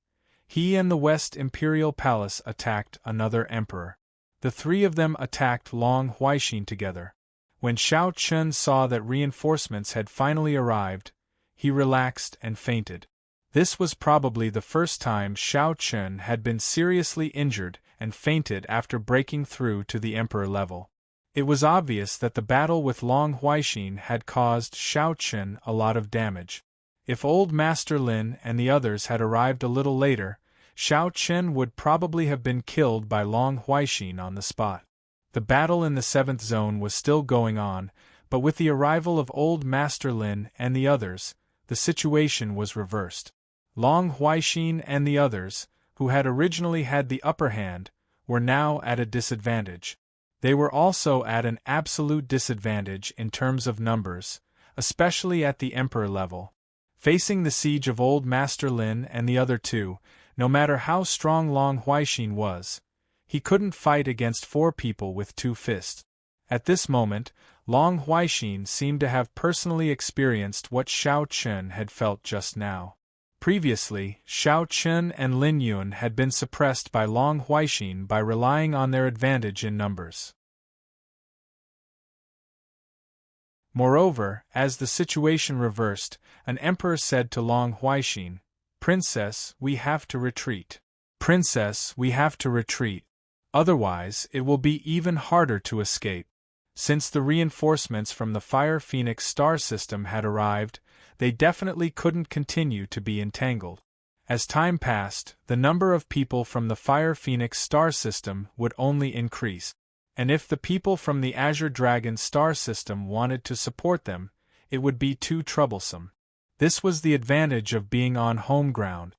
Speaker 1: he and the West Imperial Palace attacked another emperor. The three of them attacked Long Huaixin together. When Xiao Chen saw that reinforcements had finally arrived, he relaxed and fainted. This was probably the first time Xiao Chen had been seriously injured and fainted after breaking through to the emperor level. It was obvious that the battle with Long Huaixin had caused Xiao Chen a lot of damage. If Old Master Lin and the others had arrived a little later, Xiao Chen would probably have been killed by Long Huaixin on the spot. The battle in the 7th zone was still going on, but with the arrival of Old Master Lin and the others, the situation was reversed. Long Huaixin and the others, who had originally had the upper hand, were now at a disadvantage. They were also at an absolute disadvantage in terms of numbers, especially at the emperor level. Facing the siege of Old Master Lin and the other two, no matter how strong Long Huaixin was, he couldn't fight against 4 people with 2 fists. At this moment, Long Huaixin seemed to have personally experienced what Xiao Chen had felt just now. Previously, Xiao Chen and Lin Yun had been suppressed by Long Huaixin by relying on their advantage in numbers. Moreover, as the situation reversed, an emperor said to Long Huaixin, "Princess, we have to retreat. Princess, we have to retreat. Otherwise, it will be even harder to escape." Since the reinforcements from the Fire Phoenix star system had arrived, they definitely couldn't continue to be entangled. As time passed, the number of people from the Fire Phoenix star system would only increase. And if the people from the Azure Dragon star system wanted to support them, it would be too troublesome. This was the advantage of being on home ground.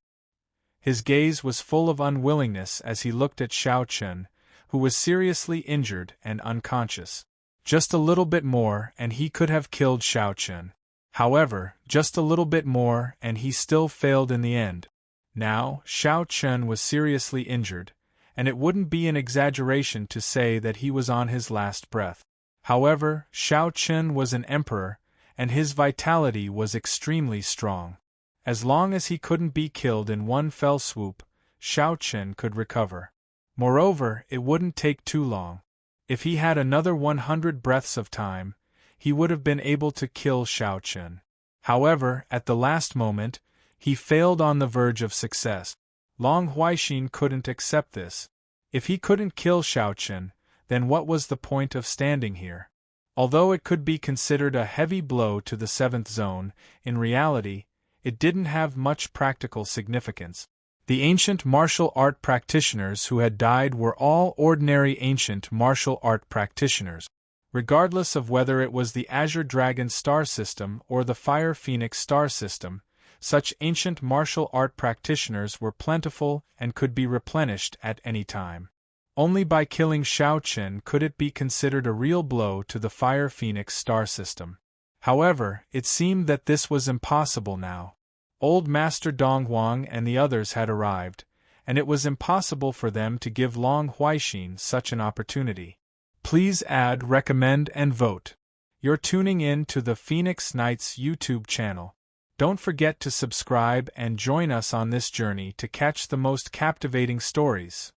Speaker 1: His gaze was full of unwillingness as he looked at Xiao Chen, who was seriously injured and unconscious. Just a little bit more and he could have killed Xiao Chen. However, just a little bit more and he still failed in the end. Now, Xiao Chen was seriously injured, and it wouldn't be an exaggeration to say that he was on his last breath. However, Xiao Chen was an emperor, and his vitality was extremely strong. As long as he couldn't be killed in one fell swoop, Xiao Chen could recover. Moreover, it wouldn't take too long. If he had another 100 breaths of time, he would have been able to kill Xiao Chen. However, at the last moment, he failed on the verge of success. Long Huaixin couldn't accept this. If he couldn't kill Xiao Chen, then what was the point of standing here? Although it could be considered a heavy blow to the 7th zone, in reality, it didn't have much practical significance. The ancient martial art practitioners who had died were all ordinary ancient martial art practitioners. Regardless of whether it was the Azure Dragon star system or the Fire Phoenix star system, such ancient martial art practitioners were plentiful and could be replenished at any time. Only by killing Shao Qin could it be considered a real blow to the Fire Phoenix star system. However, it seemed that this was impossible now. Old Master Dong Huang and the others had arrived, and it was impossible for them to give Long Huaixin such an opportunity. Please add, recommend, and vote. You're tuning in to the Phoenix Knights YouTube channel. Don't forget to subscribe and join us on this journey to catch the most captivating stories.